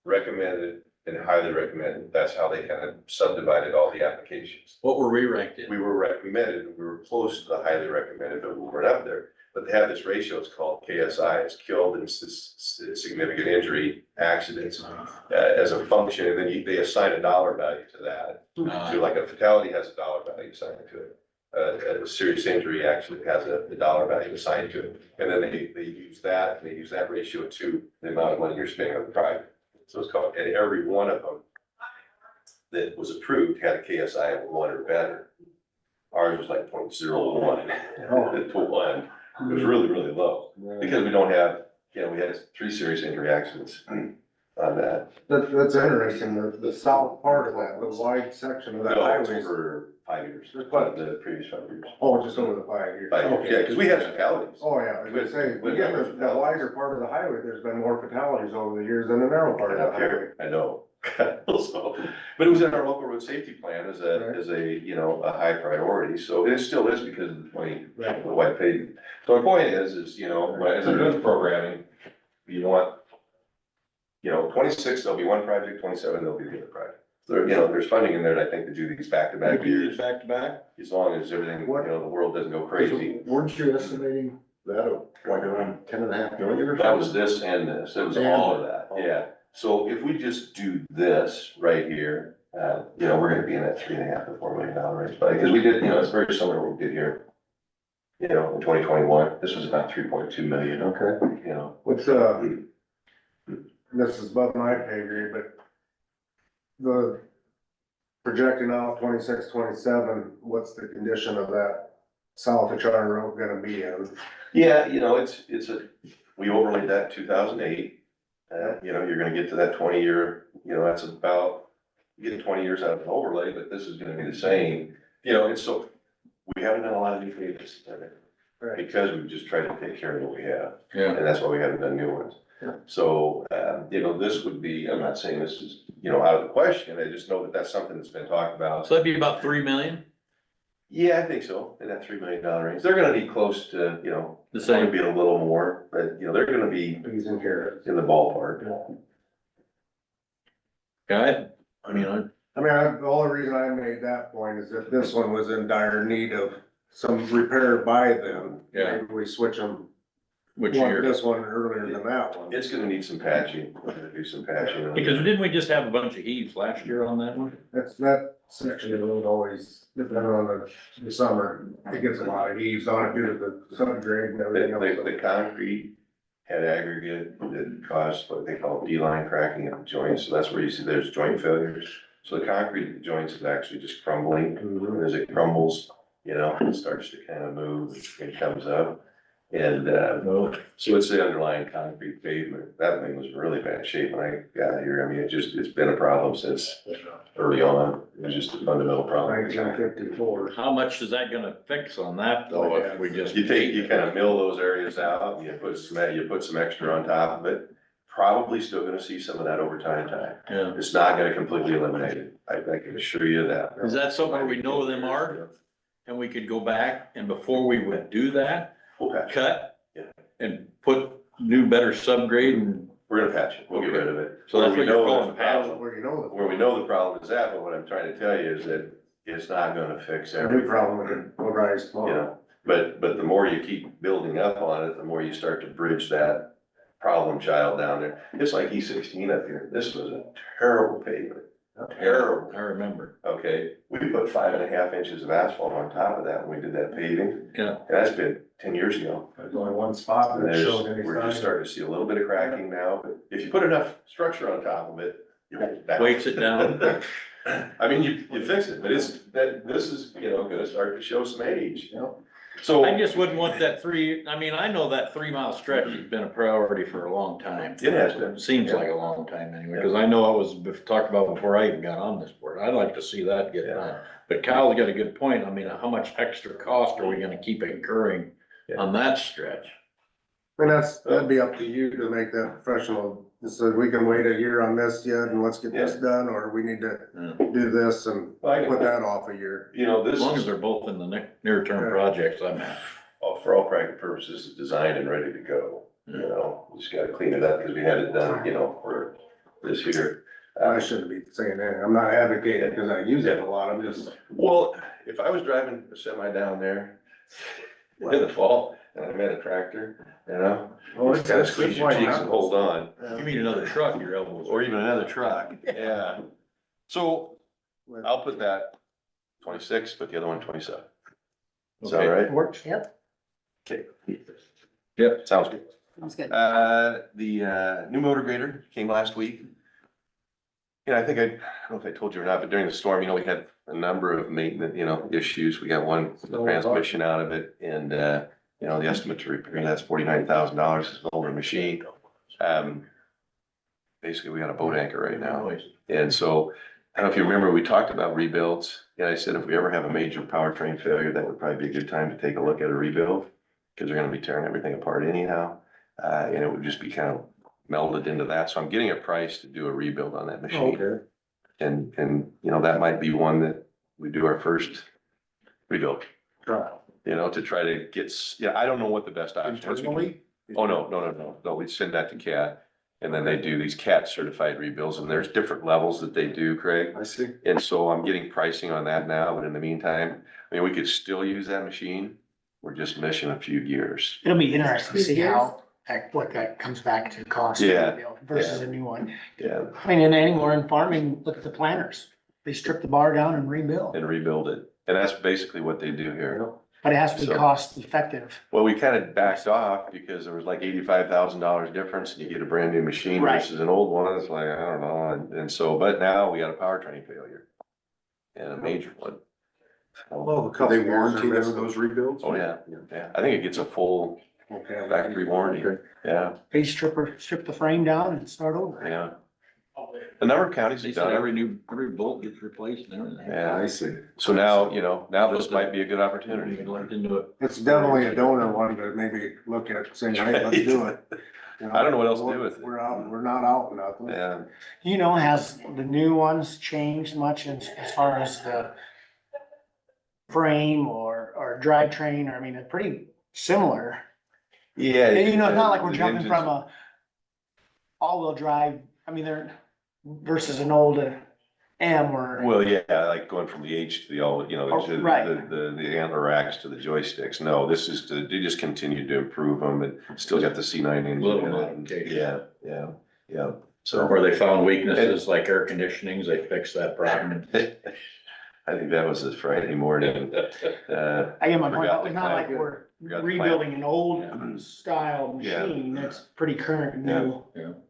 H: recommended, and highly recommended. That's how they kind of subdivided all the applications.
I: What were we ranked in?
H: We were recommended, we were close to the highly recommended, but we weren't up there. But they have this ratio, it's called KSI, it's killed and significant injury accidents, as a function, and then they assign a dollar value to that. So like a fatality has a dollar value assigned to it. A serious injury actually has a dollar value assigned to it. And then they use that, and they use that ratio to the amount of money you're spending on the private. So it's called, and every one of them that was approved had a KSI of 1 or better. Ours was like 0.01 to 1. It was really, really low, because we don't have, you know, we had 3 serious injury accidents on that.
C: That's interesting, the south part of that, the wide section of that
H: No, it's
C: highway.
H: over 5 years,
C: What?
H: the previous 5 years.
C: Oh, just over the 5 years.
H: 5 years, yeah, because we had fatalities.
C: Oh, yeah, I was gonna say, we get the wider part of the highway, there's been more fatalities over the years than the narrow part of the
H: Up
C: highway.
H: here, I know. So, but it was in our local road safety plan as a, you know, a high priority, so it still is because of the 20,
C: Right.
H: the white pavement. So my point is, you know, as a road programming, you want, you know, 26, there'll be one project, 27, there'll be the other project. There, you know, there's funding in there, I think, to do these back-to-back years,
F: Back to back?
H: as long as everything, you know, the world doesn't go crazy.
F: Weren't you estimating that of like around 10.5 million or something?
H: That was this and this, it was all of that, yeah. So if we just do this right here, you know, we're gonna be in that $3.5 to $4 million range, but because we did, you know, it's very similar to what we did here. You know, in 2021, this was about 3.2 million,
C: Okay.
H: you know.
C: What's, this is above my pay grade, but the projecting out 26, 27, what's the condition of that south of Charter Road gonna be in?
H: Yeah, you know, we overlaid that in 2008. You know, you're gonna get to that 20-year, you know, that's about, you get 20 years out of an overlay, but this is gonna be the same. You know, it's so, we haven't done a lot of new phases
C: Right.
H: because we've just tried to take care of what we have.
I: Yeah.
H: And that's why we haven't done new ones.
C: Yeah.
H: So, you know, this would be, I'm not saying this is, you know, out of the question, I just know that that's something that's been talked about.
I: So that'd be about 3 million?
H: Yeah, I think so, in that $3 million range. They're gonna be close to, you know,
I: The
H: it's gonna
I: same.
H: be a little more, but, you know, they're gonna be
C: Peas and carrots.
H: in the ballpark.
I: Guy, I mean,
C: The only reason I made that point is if this one was in dire need of some repair by them.
I: Yeah.
C: Maybe we switch them,
I: which
C: want
I: year?
C: this one earlier than that one.
H: It's gonna need some patching, we're gonna do some patching. on
I: Because
H: it.
I: didn't we just have a bunch of heaves last year on that one?
C: That section of the road always, depending on the summer, it gets a lot of heaves on it due to the subgrade and everything else.
H: The concrete had aggregate that caused what they call D-line cracking of the joints, so that's where you see there's joint failures. So the concrete of the joints is actually just crumbling, and as it crumbles, you know, it starts to kind of move, it comes up. And, so it's the underlying concrete pavement, that thing was in really bad shape when I got here, I mean, it's been a problem since early on, it was just a fundamental problem.
C: 1954.
I: How much is that gonna fix on that though, if we just?
H: You kind of mill those areas out, and you put some extra on top of it, probably still gonna see some of that overtime time.
I: Yeah.
H: It's not gonna completely eliminate it, I can assure you that.
I: Is that something where we know them are? And we could go back and before we would do that,
H: We'll patch it.
I: cut?
H: Yeah.
I: And put new, better subgrade and,
H: We're gonna patch it, we'll get rid of it.
I: so that's
H: Where we
I: what you're
H: know
I: calling
H: there's a
I: patch?
H: problem-
C: Where you know
H: Where we know the problem is at, but what I'm trying to tell you is that it's not gonna fix
C: the new
H: everything.
C: problem will arise
H: You
C: tomorrow.
H: know, but the more you keep building up on it, the more you start to bridge that problem child down there. It's like E16 up here, this was a terrible pavement.
B: Terrible.
I: I remember.
H: Okay, we put 5.5 inches of asphalt on top of that when we did that paving.
I: Yeah.
H: That's been 10 years ago.
C: There's only one spot
H: And
C: that showed any
H: we're just
C: sign.
H: starting to see a little bit of cracking now, but if you put enough structure on top of it, you hold it down.
I: Weights it down.
H: I mean, you fix it, but this is, gonna start to show some age.
C: Yep.
H: So.
I: I just wouldn't want that I know that 3 mile stretch has been a priority for a long time.
H: It has been.
I: Seems like a long time anyway, because I know it was talked about before I even got on this board. I'd like to see that get done. But Kyle's got a good point. I mean, how much extra cost are we gonna keep incurring on that stretch?
C: And that'd be up to you to make that professional, so we can wait a year on this yet and let's get this done, or we need to do this and put that off a year.
I: As long as they're both in the near-term projects, I'm happy.
H: For all practical purposes, it's designed and ready to go, we just gotta clean it up because we had it done, for this year.
C: I shouldn't be saying that. I'm not advocating because I use it a lot. I'm just.
H: Well, if I was driving a semi down there in the fall and I met a tractor,
C: Oh,
H: just gotta squeeze your cheeks and hold on.
I: You mean another truck, your elbows.
H: Or even another truck, yeah. So I'll put that 26, put the other one 27. Is that all right?
E: Works.
D: Yep,
H: Okay.
I: Yep.
H: Sounds good.
D: sounds good.
H: The new motor grader came last week. I think I don't know if I told you or not, but during the storm, we had a number of maintenance, issues. We got one transmission out of it and, the estimate to repair that's $49,000. It's an older machine. Basically, we got a boat anchor right now. And so, I don't know if you remember, we talked about rebuilds. And I said, if we ever have a major powertrain failure, that would probably be a good time to take a look at a rebuild. Because they're gonna be tearing everything apart anyhow. And it would just be kind of melded into that. So I'm getting a price to do a rebuild on that machine.
C: Okay.
H: And, that might be one that we do our first rebuild,
C: Trial.
H: to try to get, I don't know what the best option is.
C: Internally?
H: Oh, no, we send that to CAT. And then they do these CAT certified rebuilds and there's different levels that they do, Craig.
F: I see.
H: And so I'm getting pricing on that now, but in the meantime, we could still use that machine. We're just missing a few gears.
E: It'll be interesting to see what that comes back to cost
H: Yeah,
E: versus a new one.
H: Yeah,
E: And anymore in farming, look at the planters. They strip the bar down and rebuild,
H: and rebuild it. And that's basically what they do here.
E: but it has to be
H: So-
E: cost effective.
H: Well, we kind of backed off because there was like $85,000 difference and you get a brand new machine
E: Right.
H: versus an old one. It's like, I don't know. And so, but now we got a powertrain failure and a major one.
C: Well,
F: Do they warranty those rebuilds?
H: Oh, yeah. I think it gets a full factory warranty. Yeah,
E: They strip the frame down and start over.
H: yeah. A number of counties
I: They
H: have
I: said
H: done it.
I: every bolt gets replaced and everything.
H: Yeah,
F: I see.
H: so now, now this might be a good opportunity.
I: We looked into it.
C: It's definitely a donor one to maybe look at saying, hey, let's do it.
H: I don't know what else to do with it.
C: We're not out nothing.
H: Yeah,
E: Has the new ones changed much as far as the frame or drivetrain? They're pretty similar.
H: yeah.
E: And it's not like we're
H: the
E: jumping
H: engines-
E: from a all-wheel drive, they're versus an old M or.
H: Well, yeah, like going from the H to the all,
E: Oh,
H: to
E: right.
H: the antler racks to the joysticks. No, this is they just continue to improve them and still got the C9 engine.
I: Little
H: in it.
I: modification.
H: Yeah. So
I: Where they found weaknesses like air conditionings, they fixed that problem.
H: I think that was a Friday morning.
E: I get my point,
H: Forgot
E: it's
H: the
E: not like
H: clamp.
E: we're
H: Forgot the
E: rebuilding an old
H: Yeah.
E: style
H: Yeah.
E: machine, it's pretty current new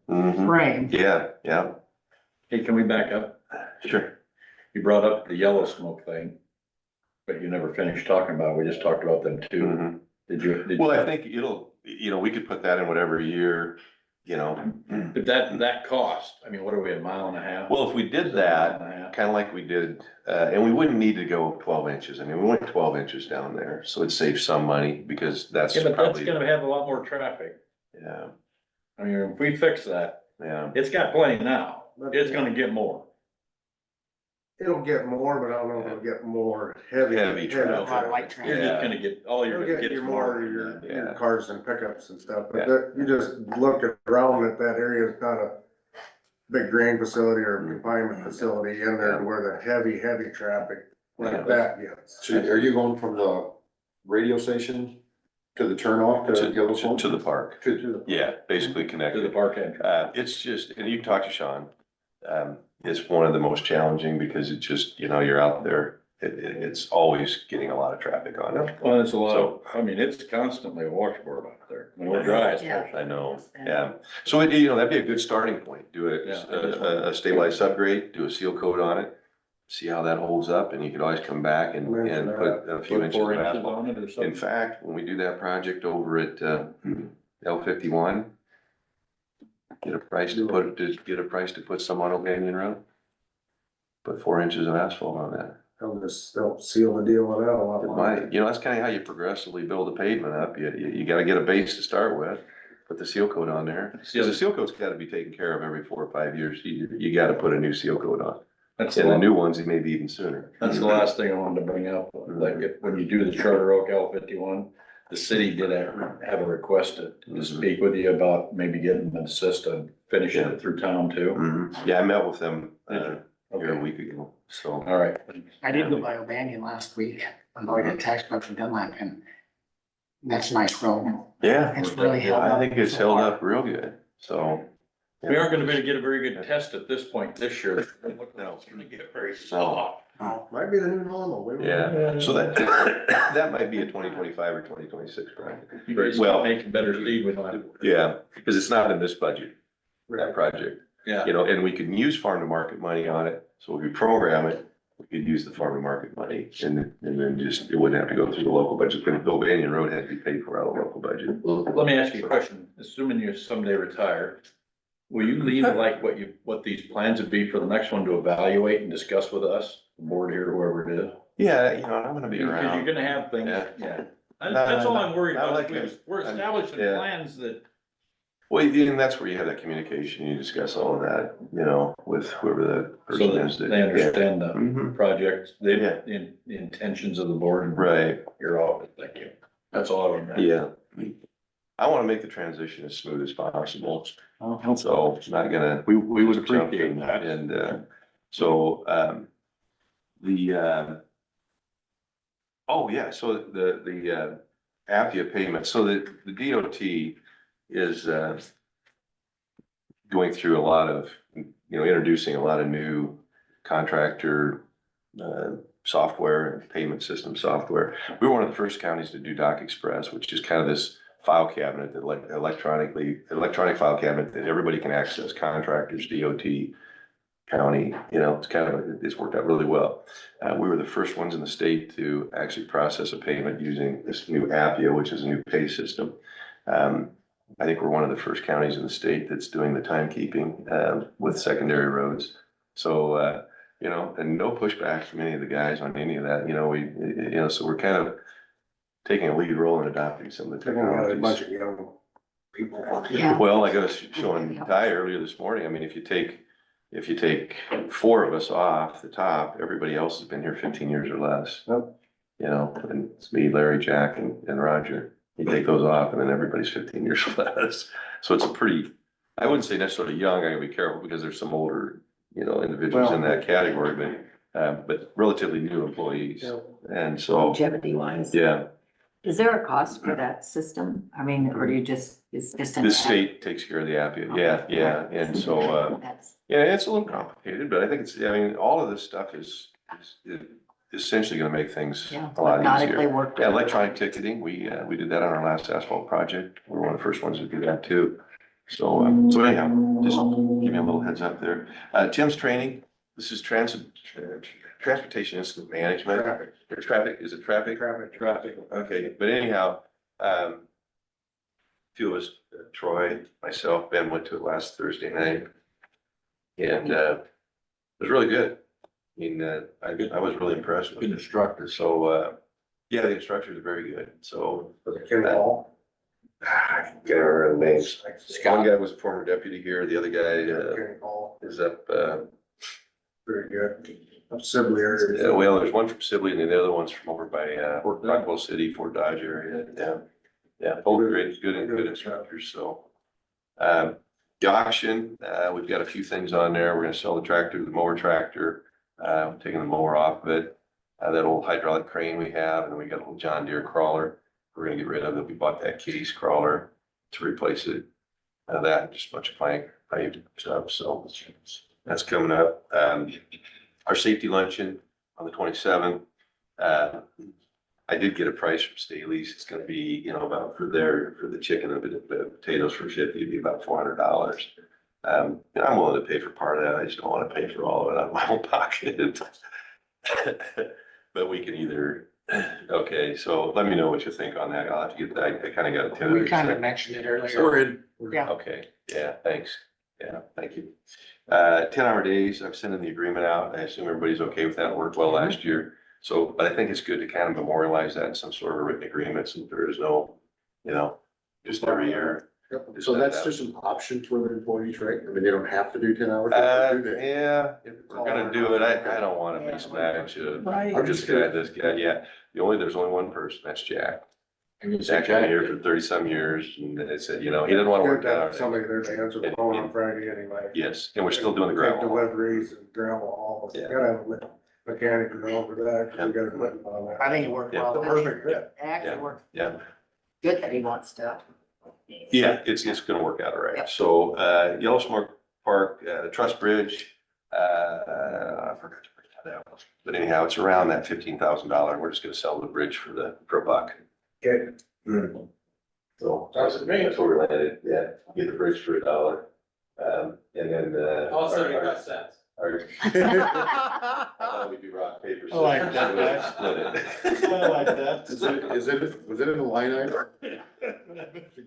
H: Mhm.
E: frame.
H: Yeah,
I: Hey, can we back up?
H: sure.
I: You brought up the yellow smoke thing, but you never finished talking about it. We just talked about them too.
H: Mhm.
I: Did you?
H: Well, I think it'll, we could put that in whatever year,
I: But that cost, what are we, a mile and a half?
H: Well, if we did
I: Mile
H: that,
I: and a half?
H: kind of like we did, and we wouldn't need to go 12 inches. We went 12 inches down there, so it'd save some money because that's
I: Yeah, but that's
H: probably,
I: gonna have a lot more traffic.
H: yeah,
I: If we fix that,
H: yeah.
I: it's got plenty now. It's gonna get more.
C: It'll get more, but I don't know if it'll get more heavy.
H: Heavy traffic.
E: A lot of light traffic.
I: You're just gonna get, all you're
C: You'll
I: gonna
C: get
I: get is
C: your more,
I: more.
C: your
H: Yeah.
C: cars and pickups and stuff,
H: Yeah.
C: but you just look around at that area, it's not a big grain facility or confinement facility in there where the heavy traffic like that gets.
F: So are you going from the radio station to the turnoff to Yellowstone?
H: To the park.
F: To
H: Yeah, basically
I: To the
H: connected.
I: park entrance.
H: It's just, and you can talk to Sean, is one of the most challenging because it just, you know, you're out there, it's always getting a lot of traffic on it.
I: Well, it's a lot, I mean, it's constantly a washboard out there, when we're dry especially.
H: I know, yeah. So it, you know, that'd be a good starting point. Do a stabilized subgrade, do a seal coat on it, see how that holds up, and you could always come back and put a few
I: Put
H: inches
I: 4
H: of
I: inches
H: asphalt.
I: on it or something.
H: In fact, when we do that project over at, L51, get a price to put some on O'Banion Road. Put 4 inches of asphalt on that.
C: They'll seal the deal with that a lot.
H: It might, you know, that's kind of how you progressively build a pavement up. You gotta get a base to start with, put the seal coat on there. Cause the seal coat's gotta be taken care of every 4 or 5 years. You gotta put a new seal coat on.
I: That's
H: And the
I: the
H: new ones, it may be even sooner.
I: That's the last thing I wanted to bring up, like, when you do the Charter Oak L51, the city did have a request to speak with you about maybe getting an assist and finishing it through town too.
H: Mhm. Yeah, I met with them, here a
I: Okay,
H: week ago, so.
I: all right.
E: I did go by O'Banion last week, I'm going to tax up from Dunlap, and that's a nice road.
H: Yeah,
E: It's really held up.
H: I think it's
E: so
H: held
E: far.
H: up real good, so.
I: We aren't gonna be able to get a very good test at this point this year.
H: No.
I: It's gonna get very soft.
C: Might be the new normal.
H: Yeah, so that, that might be a 2025 or 2026 project.
I: You guys
H: Well-
I: make better speed with that.
H: Yeah, because it's not in this budget, that project.
I: Yeah.
H: You know, and we can use farm to market money on it, so if we program it, we could use the farm to market money and then just, it wouldn't have to go through the local budget, but O'Banion Road had to be paid for out of the local budget.
I: Well, let me ask you a question. Assuming you someday retire, will you leave like what these plans would be for the next one to evaluate and discuss with us, the board here, whoever it is?
H: Yeah, you know, I'm gonna be
I: Because you're
H: around.
I: gonna have things,
H: Yeah.
I: yeah. That's all I'm worried
H: I
I: about.
H: like
I: is
H: it.
I: We're establishing
H: Yeah.
I: plans that,
H: Well, and that's where you have that communication, you discuss all of that, you know, with whoever the
I: so
H: person is.
I: that they understand the
H: Mhm.
I: project,
H: Yeah.
I: the intentions of the board.
H: Right,
I: You're all, thank you. That's all I want.
H: yeah. I wanna make the transition as smooth as possible. So it's not gonna.
I: We would
H: just jump
I: appreciate
H: in.
I: that.
H: And, so, oh, yeah, so the AFIA payment, so the DOT is, going through a lot of, you know, introducing a lot of new contractor, software and payment system software. We were one of the first counties to do Doc Express, which is kind of this file cabinet that electronic file cabinet that everybody can access, contractors, DOT, county, you know, it's worked out really well. We were the first ones in the state to actually process a payment using this new APIA, which is a new pay system. I think we're one of the first counties in the state that's doing the timekeeping, with secondary roads. So, you know, and no pushback from any of the guys on any of that, you know, so we're kind of taking a lead role in adopting some of the
C: They're gonna have a bunch
H: technologies.
C: of young people.
D: Yeah.
H: Well, like I was showing Ty earlier this morning, I mean, if you take 4 of us off the top, everybody else has been here 15 years or less.
C: Yep.
H: You know, and it's me, Larry, Jack, and Roger. You take those off and then everybody's 15 years or less. So it's a pretty, I wouldn't say necessarily young, I gotta be careful because there's some older, you know, individuals in that category, but relatively new employees.
C: Yep.
H: And so,
D: Longevity wise.
H: yeah,
D: Is there a cost for that system? I mean, or do you just, it's just an.
H: the state takes care of the APIA. Yeah. And so,
D: That's,
H: yeah, it's a little complicated, but I think I mean, all of this stuff is essentially gonna make things
D: yeah,
H: a lot
D: methodically
H: easier.
D: worked.
H: Yeah, electronic ticketing, we did that on our last asphalt project. We were one of the first ones to do that too. So anyhow, just give me a little heads up there. Tim's training, this is transportation incident management. Traffic, is it traffic? Traffic, okay, but anyhow, few of us, Troy, myself, Ben went to it last Thursday night. And, it was really good. I mean, I was really impressed with
I: Good
H: it.
I: instructor.
H: So, yeah, the instructors are very good, so.
C: Ken Hall.
H: I can't remember the names. One guy was a former deputy here, the other guy,
C: Ken Hall,
H: is up,
C: very good. Up Sibley area.
H: well, there's one from Sibley and the other one's from over by, Rockwell City, Fort Dodge area, yeah. Yeah, both great, good instructors, so. The auction, we've got a few things on there. We're gonna sell the tractor, the mower tractor, taking the mower off of it. That old hydraulic crane we have, and then we got a little John Deere crawler. We're gonna get rid of it. We bought that case crawler to replace it. That, just a bunch of pipe stuff, so. That's coming up. Our safety luncheon on the 27th. I did get a price from Staley's. It's gonna be, about for the chicken and the potatoes for 50, it'd be about $400. And I'm willing to pay for part of that. I just don't wanna pay for all of it out of my own pocket. But we can either, okay, so let me know what you think on that. I'll have to get that. I kinda got a tentative.
E: We kind of mentioned it earlier.
I: We're in.
E: Yeah.
H: Okay, yeah, thanks. Yeah, thank you. 10-hour days, I've sent in the agreement out. I assume everybody's okay with that. It worked well last year. So, but I think it's good to kind of memorialize that in some sort of written agreement, so there is no, just every year.
F: So that's just an option for the employees, right? I mean, they don't have to do 10 hours.
H: Yeah, if we're gonna do it, I don't wanna mix and match.
A: Right.
H: I'm just gonna, this guy, yeah. There's only one person, that's Jack. Jack's been here for 30-some years, and they said, he doesn't wanna work
C: Good to
H: that
C: have
H: out.
C: somebody there to answer the phone on Friday anyway.
H: Yes, and we're still doing the
C: Take
H: gravel.
C: deliveries and gravel hauls.
H: Yeah.
C: Gotta have a mechanic to go over that, 'cause we got equipment on that.
E: I think it worked
H: Yeah.
E: well.
C: Perfect fit.
D: It actually worked
H: Yeah.
D: good that he wants to.
H: Yeah, it's gonna work out all right.
D: Yep.
H: So, Yellow Smoke Park, the Truss Bridge, I forgot to bring that out. But anyhow, it's around that $15,000. We're just gonna sell the bridge for a buck.
C: Okay.
H: So that's what we're landed, yeah, get the bridge for $1. And then,
B: cents.
H: we do rock, paper,
I: I like
H: scissors,
I: that.
H: we'll split it.
I: I like that.
F: Was it in a line item?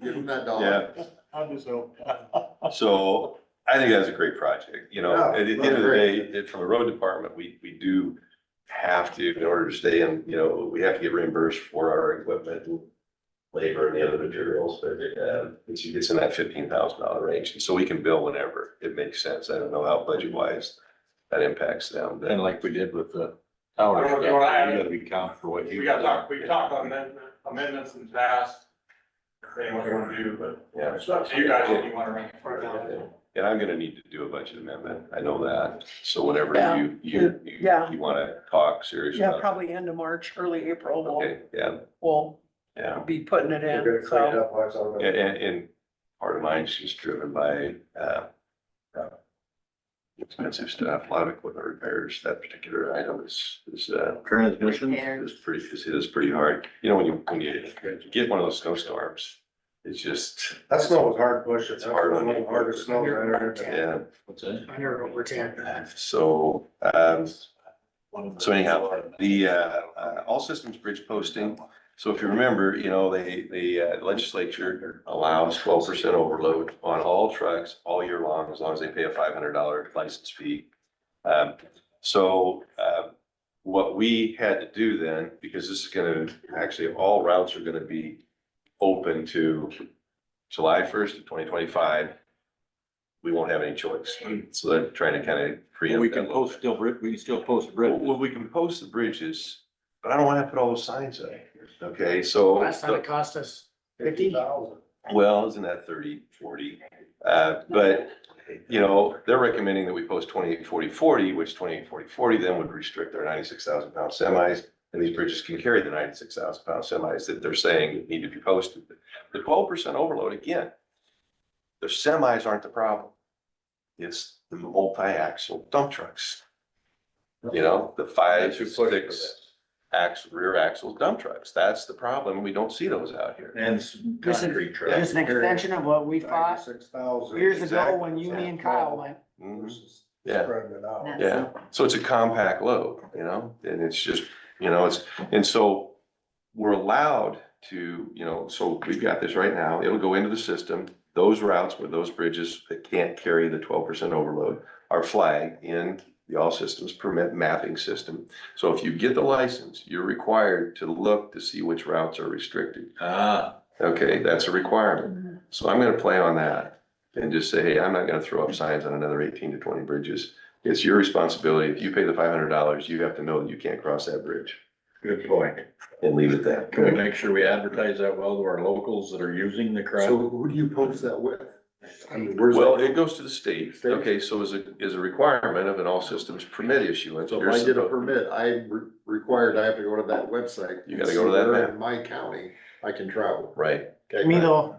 F: Give them that dollar.
H: Yeah.
I: I'll just hope.
H: So I think that's a great project,
C: Yeah,
H: at the end of the day, from the road department, we do have to, in order to stay in, we have to get reimbursed for our equipment and labor and the other materials, but it's in that $15,000 range. And so we can bill whenever it makes sense. I don't know how budget wise that impacts them.
I: And like we did with the tower,
B: I don't
I: you
B: know what I had.
I: gotta be count for what you.
B: We talked on amendments in the past, saying what you wanna do, but
H: Yeah.
B: it's up to you guys if you wanna run it for it.
H: And I'm gonna need to do a budget amendment. I know that. So whenever
A: Yeah. Yeah.
H: you wanna talk seriously
A: Yeah,
H: about.
A: probably end of March, early April,
H: Okay, yeah,
A: we'll
H: yeah.
A: be putting it
C: We'll get
A: in,
C: it cleaned
A: so.
C: up while it's on the-
H: And part of mine's just driven by, expensive stuff, a lot of equipment repairs. That particular item is
I: Transmission.
H: pretty hard. When you get one of those snowstorms, it's just,
C: That snow was hard pushing.
H: It's hard on
C: One of
H: you.
C: the hardest snows I ever had.
H: yeah.
I: What's that?
E: I never over 10.
H: So, so anyhow, the, all systems bridge posting. So if you remember, the legislature allows 12% overload on all trucks all year long, as long as they pay a $500 license fee. What we had to do then, because this is actually, all routes are gonna be open to July 1st of 2025. We won't have any choice. So they're trying to kind of preempt.
I: We
H: that
I: can
H: a little
I: post
H: bit.
I: we can still post bridge.
H: Well, we can post the bridges, but I don't wanna have to put all those signs up. Okay, so.
E: Last time it cost us 50.
H: Well, isn't that 30, 40? But, they're recommending that we post 28, 40, 40, which 28, 40, 40 then would restrict our 96,000-pound semis. And these bridges can carry the 96,000-pound semis that they're saying need to be posted. The 12% overload, again, the semis aren't the problem. It's the multi-axle dump trucks. The 5, 6 rear axle dump trucks. That's the problem. We don't see those out here.
I: And
E: This is,
I: concrete truck.
E: this is an extension of what we fought
C: 96,000.
E: years ago when you, me and Kyle went.
H: Mhm.
C: Versus
H: Yeah.
C: spreading it out.
D: That's
H: Yeah, so it's a compact load, and it's just, and so we're allowed to, so we've got this right now, it'll go into the system. Those routes where those bridges that can't carry the 12% overload are flagged in the all systems permit mapping system. So if you get the license, you're required to look to see which routes are restricted. Okay, that's a requirement. So I'm gonna play on that and just say, hey, I'm not gonna throw up signs on another 18 to 20 bridges. It's your responsibility. If you pay the $500, you have to know that you can't cross that bridge
I: Good point.
H: and leave it there.
I: Can we make sure we advertise that well to our locals that are using the crowd?
F: So who do you post that with? I mean, where's
H: Well,
F: that?
H: it goes to the state.
F: State?
H: Okay, so as a requirement of an all systems permit issuance.
F: So if
H: you're
F: I get a
H: supposed-
F: permit, required, I have to go to that website.
H: You gotta go to that
F: See where
H: map.
F: In my county, I can travel.
H: Right,
F: Okay,
E: To me though,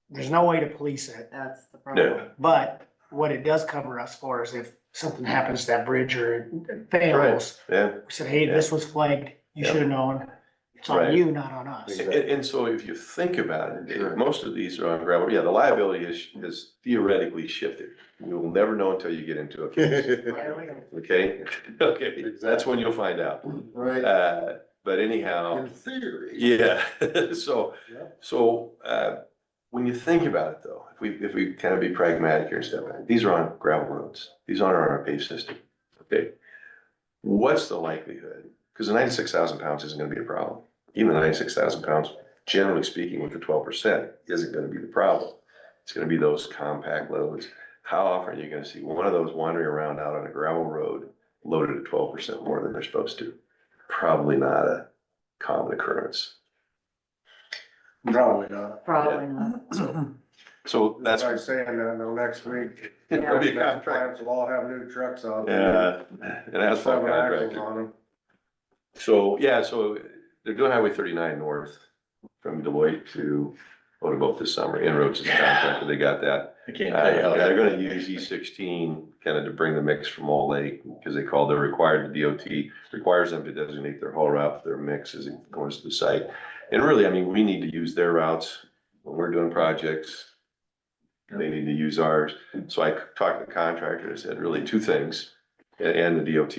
E: there's no way to police it,
D: the problem.
H: no,
E: but what it does cover us for is if something happens to that bridge or it fails,
H: Yeah.
E: we said, hey, this was flagged, you
H: Yeah.
E: should have known. It's on
H: Right.
E: you, not on us.
H: And so if you think about it, most of these are on gravel. Yeah, the liability is theoretically shifted. You will never know until you get into a case. Okay? Okay, that's when you'll find out.
F: Right,
H: But anyhow,
F: in theory.
H: yeah, so,
F: Yeah.
H: when you think about it though, if we kind of be pragmatic here and step back, these are on gravel roads. These aren't on our paved system. Okay? What's the likelihood? Because the 96,000 pounds isn't gonna be a problem. Even the 96,000 pounds, generally speaking, with the 12% isn't gonna be the problem. It's gonna be those compact loads. How often are you gonna see one of those wandering around out on a gravel road loaded at 12% more than they're supposed to? Probably not a common occurrence.
C: Probably not.
D: Probably not.
H: So that's,
C: I'm saying that though, next week.
H: it'll be a
C: Next
H: contract.
C: plants will all have new trucks out.
H: Yeah, an asphalt
C: 7 axles
H: contractor.
C: on them.
H: So, yeah, so they're doing Highway 39 north from Deloitte to Otoboke this summer. Inroads is the contractor, they got that.
I: I can't tell you how
H: They're
I: that.
H: gonna use E16 kind of to bring the mix from Wall Lake, because they call, they're required, the DOT requires them to designate their haul route for their mix as it goes to the site. And really, I mean, we need to use their routes when we're doing projects. They need to use ours. So I talked to the contractor, I said really two things, and the DOT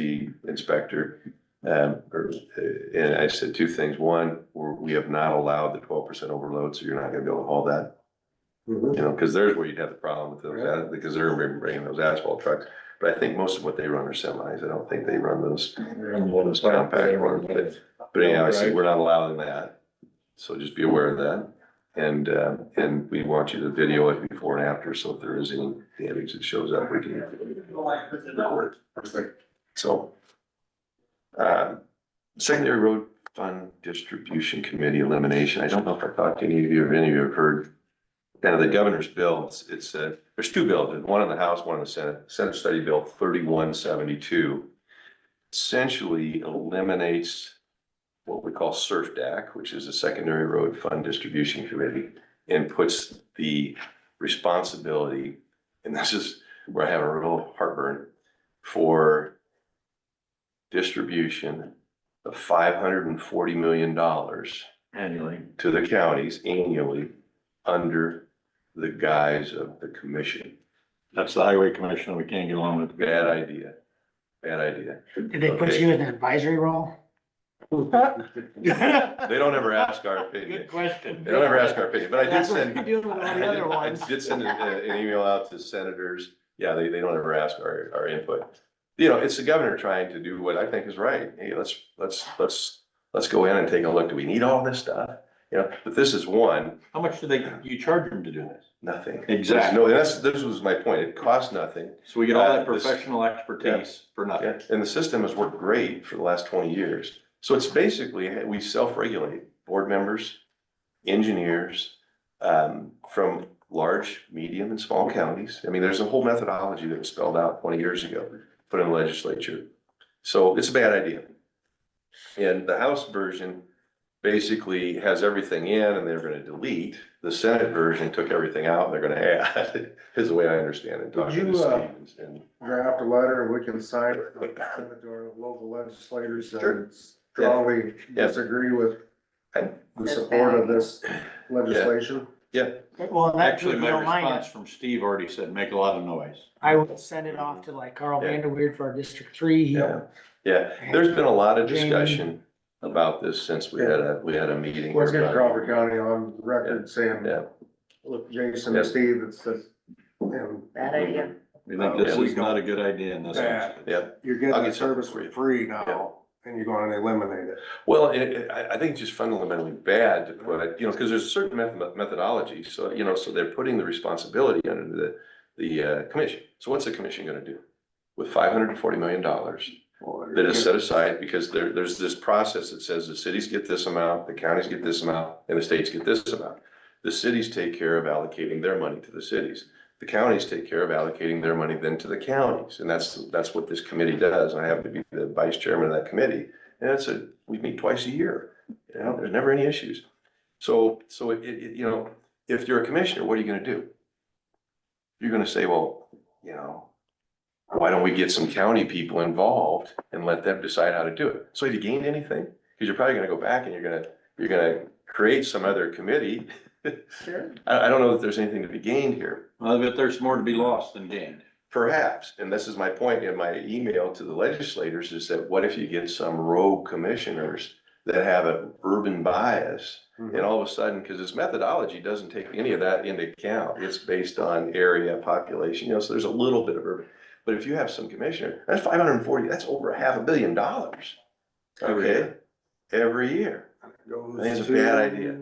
H: inspector. And I said two things. One, we have not allowed the 12% overload, so you're not gonna be able to haul that. You know, because there's where you'd have the problem with those, because they're bringing those asphalt trucks. But I think most of what they run are semis. I don't think they run those compact ones. But anyhow, I said, we're not allowing that. So just be aware of that. And we want you to video it before and after, so if there is any damage that shows up, we can record it. So, Secondary Road Fund Distribution Committee elimination. I don't know if I talked to any of you, or any of you have heard kind of the governor's bill. It's there's two bills, one in the House, one in the Senate. Senate Study Bill 3172 essentially eliminates what we call SURF-DAC, which is a Secondary Road Fund Distribution Committee, and puts the responsibility, and this is where I have a real heartburn, for distribution of $540 million
I: Annually.
H: to the counties annually under the guise of the commission.
I: That's the highway commission, we can't get along with.
H: Bad idea. Bad idea.
E: Did they put you in an advisory role?
H: They don't ever ask our opinion.
E: Good question.
H: They don't ever ask our opinion, but I did
E: That's what
H: send,
E: you're doing with all the other
H: I
E: ones.
H: did send an email out to senators. Yeah, they don't ever ask our input. You know, it's the governor trying to do what I think is right. Hey, let's go in and take a look. Do we need all this stuff? You know, but this is one,
I: How much do you charge them to do this?
H: nothing.
I: Exactly.
H: No, this was my point. It costs nothing.
I: So we get all that
H: This-
I: professional expertise for nothing.
H: Yeah, and the system has worked great for the last 20 years. So it's basically, we self-regulate, board members, engineers, from large, medium, and small counties. I mean, there's a whole methodology that was spelled out 20 years ago, put in the legislature. So it's a bad idea. And the House version basically has everything in and they're gonna delete. The Senate version took everything out and they're gonna add, is the way I understand it.
C: Would
H: talking to
C: you,
H: Steve and-
C: Draft a letter and we can sign it, send it to our local legislators
H: Sure.
C: and strongly
H: Yeah.
C: disagree with
H: Okay.
C: the support of this legislation.
H: Yeah,
E: Well, that, if
I: Actually,
E: you
I: my
E: don't mind
I: response
E: it,
I: from Steve already said, make a lot of noise.
E: I would send it off to like Carl
H: Yeah.
E: Vanderweerd for our District 3.
H: yeah, yeah. There's been a lot of
E: Jamie.
H: discussion about this since we had a meeting.
C: Let's get
H: about it.
C: Crawford County on record saying,
H: Yeah.
C: look, Jason
H: Yeah.
C: and Steve, it's,
D: Bad idea.
I: We think this is not a good idea in this instance.
H: Yeah,
C: you're getting
H: I'll
C: the
H: get something
C: service
H: for you.
C: for free now, and you're going to eliminate it.
H: well, I think it's just fundamentally bad to put, you know, because there's a certain methodology, so, you know, so they're putting the responsibility under the commission. So what's the commission gonna do with $540 million that is set aside? Because there's this process that says the cities get this amount, the counties get this amount, and the states get this amount. The cities take care of allocating their money to the cities. The counties take care of allocating their money then to the counties, and that's what this committee does. And I happen to be the vice chairman of that committee, and we meet twice a year. You know, there's never any issues. So you know, if you're a commissioner, what are you gonna do? You're gonna say, well, you know, why don't we get some county people involved and let them decide how to do it? So have you gained anything? Cause you're probably gonna go back and you're gonna create some other committee.
A: Sure.
H: I don't know that there's anything to be gained here.
I: I bet there's more to be lost than gained.
H: Perhaps, and this is my point in my email to the legislators, is that what if you get some rogue commissioners that have an urban bias? And all of a sudden, because its methodology doesn't take any of that into account, it's based on area, population, so there's a little bit of urban. But if you have some commissioner, that's 540, that's over $500 million. Okay, every year. I think it's a bad idea.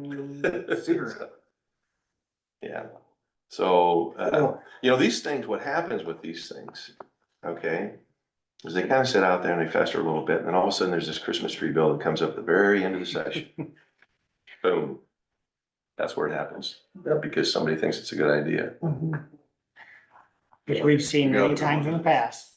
H: Yeah, so, these things, what happens with these things, okay, is they kind of sit out there and they fester a little bit, and then all of a sudden there's this Christmas tree bill that comes up at the very end of the session. Boom. That's where it happens, because somebody thinks it's a good idea.
E: Which we've seen many times in the past.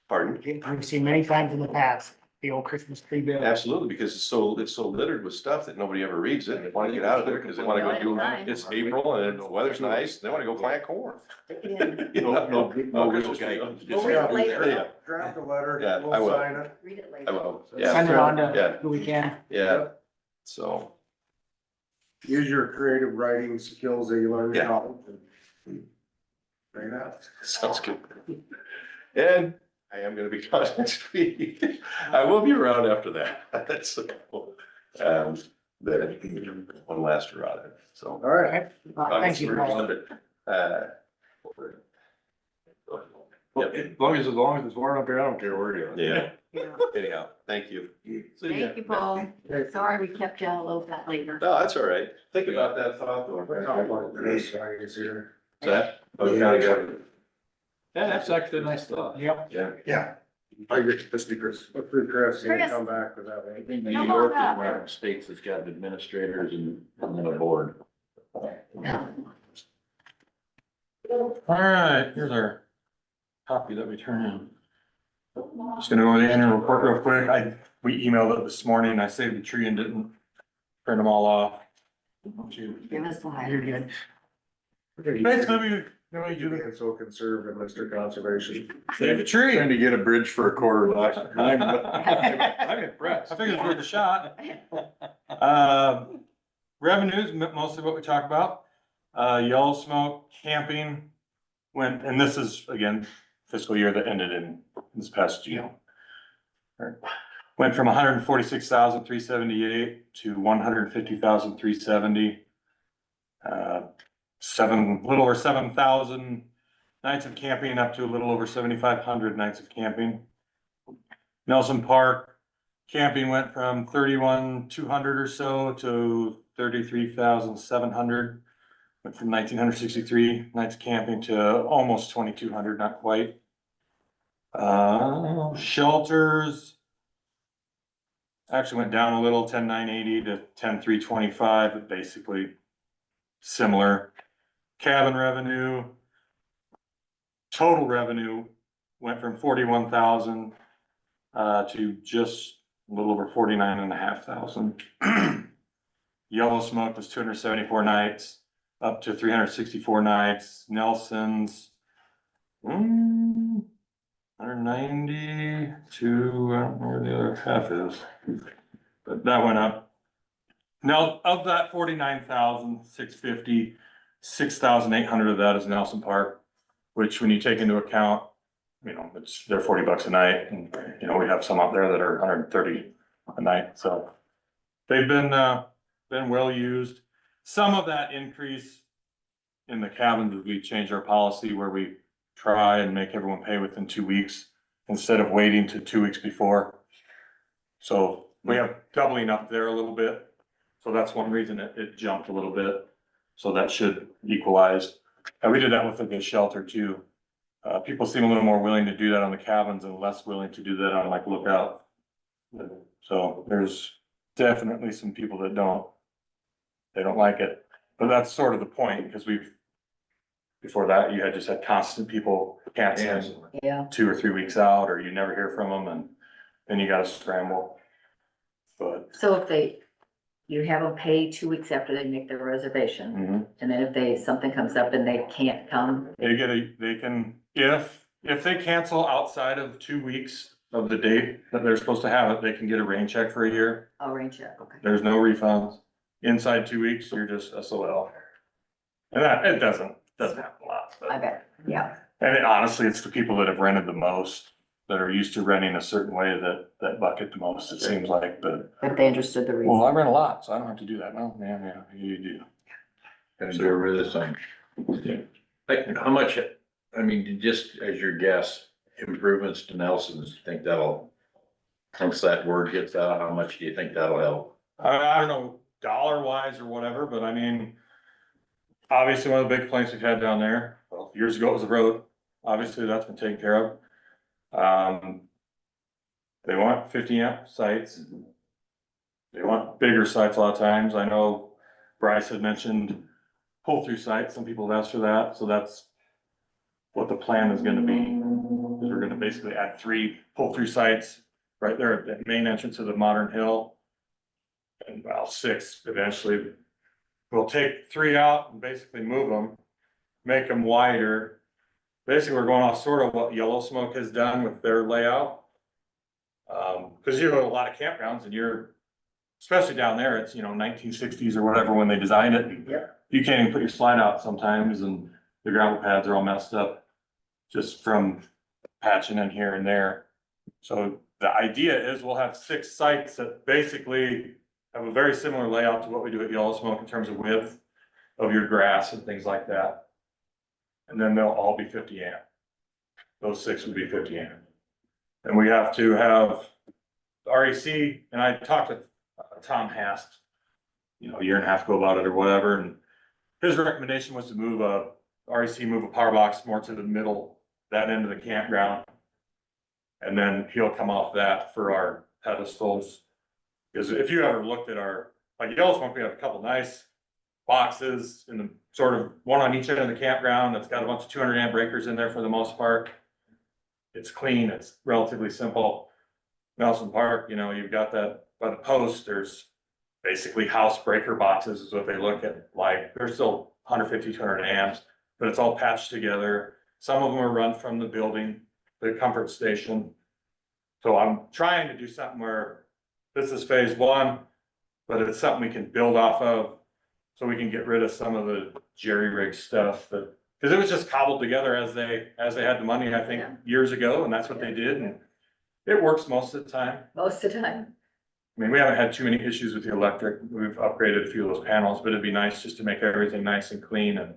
H: Pardon?
E: We've seen many times in the past, the old Christmas tree bill.
H: Absolutely, because it's so littered with stuff that nobody ever reads it, and they wanna get out of there, because they wanna go do, it's April and the weather's nice, they wanna go plant corn. You know?
I: No real
H: Christmas tree.
I: guidance.
D: We'll read it later.
H: Yeah,
C: Draft a letter,
H: Yeah, I
C: we'll
H: will.
C: sign it.
D: Read it
H: I
D: later.
H: will, yeah,
E: Send it on
H: yeah.
E: to who we can.
H: Yeah, so,
C: Use your creative writing skills that you learned in
H: Yeah.
C: college. Bring it out.
H: sounds good. And I am gonna be gone next week. I will be around after that. That's so cool. One last hurrah, so.
C: All right.
E: Thank you, Paul.
H: Yep.
I: As long as it's warm up here, I don't care where you are.
H: Yeah,
D: Yeah.
H: anyhow, thank you.
D: Thank you, Paul. Sorry we kept you a little bit later.
H: No, that's all right. Think about that thought though.
C: This guy is here.
H: Is that? Oh, county government.
I: Yeah, that's actually a nice thought.
E: Yep.
H: Yeah.
C: Yeah. I get the stickers. Look through Chris, you can
D: Chris.
C: come back with that
I: I
C: one.
I: think New
D: Come
I: York
D: on up.
I: is one of the states that's got administrators and then a board. All right, here's our copy that we turn in.
J: Just gonna go over the annual report real quick. We emailed it this morning. I saved the tree and didn't print them all off.
D: Give us the
E: You're
D: highlight.
E: good.
J: Basically,
C: Being so conservative, Mr. Conservation.
J: save the tree.
I: Trying to get a bridge for $250. I'm impressed.
J: I figured it's worth a shot. Revenues, mostly what we talked about. Yellow smoke, camping went, and this is again fiscal year that ended in this past June. Went from 146,378 to 150,370. Little over 7,000 nights of camping, up to a little over 7,500 nights of camping. Nelson Park camping went from 31,200 or so to 33,700. Went from 1,963 nights camping to almost 2,200, not quite. Shelters actually went down a little, 10,980 to 10,325, but basically similar. Cabin revenue, total revenue went from 41,000 to just a little over 49,500. Yellow smoke was 274 nights, up to 364 nights. Nelson's 190 to, I don't know where the other half is, but that went up. Now, of that 49,650, 6,800 of that is Nelson Park, which when you take into account, they're $40 a night, and, we have some out there that are 130 a night, so. They've been well used. Some of that increase in the cabins, we changed our policy where we try and make everyone pay within 2 weeks instead of waiting to 2 weeks before. So we have doubling up there a little bit. So that's one reason it jumped a little bit. So that should equalize. And we did that with the shelter too. People seem a little more willing to do that on the cabins and less willing to do that on like Lookout. So there's definitely some people that they don't like it. But that's sort of the point, because before that, you just had constant people canceling
D: Yeah.
J: 2 or 3 weeks out, or you never hear from them, and then you gotta scramble. But,
D: So if you have them pay 2 weeks after they make their reservation, and then if something comes up and they can't come,
J: they can, if if they cancel outside of 2 weeks of the date that they're supposed to have it, they can get a rain check for a year.
D: I'll arrange that, okay.
J: There's no refunds. Inside 2 weeks, you're just SOL. And that, it doesn't happen a lot,
D: I
J: but,
D: bet, yeah.
J: and honestly, it's the people that have rented the most, that are used to renting a certain way that bucket the most, it seems like, but.
D: If they understood the
J: Well, I
D: reason.
J: rent a lot, so I don't have to do that. No, yeah, you do.
I: Gonna do over this thing.
J: Yeah.
I: Like, how much, I mean, just as your guess, improvements to Nelson's, think that'll, once that word gets out, how much do you think that'll help?
J: I don't know, dollar wise or whatever, but I mean, obviously one of the big complaints we've had down there, well, years ago it was the road. Obviously, that's been taken care of. They want 50 amp sites. They want bigger sites a lot of times. I know Bryce had mentioned pull-through sites. Some people have asked for that, so that's what the plan is gonna be. Is we're gonna basically add 3 pull-through sites right there at the main entrance of the modern hill. And well, 6 eventually. We'll take 3 out and basically move them, make them wider. Basically, we're going off sort of what Yellow Smoke has done with their layout. Cause you go to a lot of campgrounds and you're, especially down there, it's, 1960s or whatever when they designed it. And you can't even put your slide out sometimes and the gravel pads are all messed up just from patching in here and there. So the idea is we'll have 6 sites that basically have a very similar layout to what we do at Yellow Smoke in terms of width of your grass and things like that. And then they'll all be 50 amp. Those 6 would be 50 amp. And we have to have REC, and I talked with Tom Hast, a year and a half ago about it or whatever, and his recommendation was to move move a power box more to the middle, that end of the campground. And then he'll come off that for our pedestals. Because if you ever looked at like Yellow Smoke, we have a couple nice boxes in the sort of one on each end of the campground. That's got a bunch of 200 amp breakers in there for the most part. It's clean, it's relatively simple. Nelson Park, you've got that by the post, there's basically house breaker boxes is what they look at. Like, they're still 150, 200 amps, but it's all patched together. Some of them are run from the building, the comfort station. So I'm trying to do something where this is phase 1, but it's something we can build off of. So we can get rid of some of the jerry rig stuff that, cause it was just cobbled together as they had the money, I think, years ago, and that's what they did. And it works most of the time.
D: Most of the time.
J: I mean, we haven't had too many issues with the electric. We've upgraded a few of those panels, but it'd be nice just to make everything nice and clean and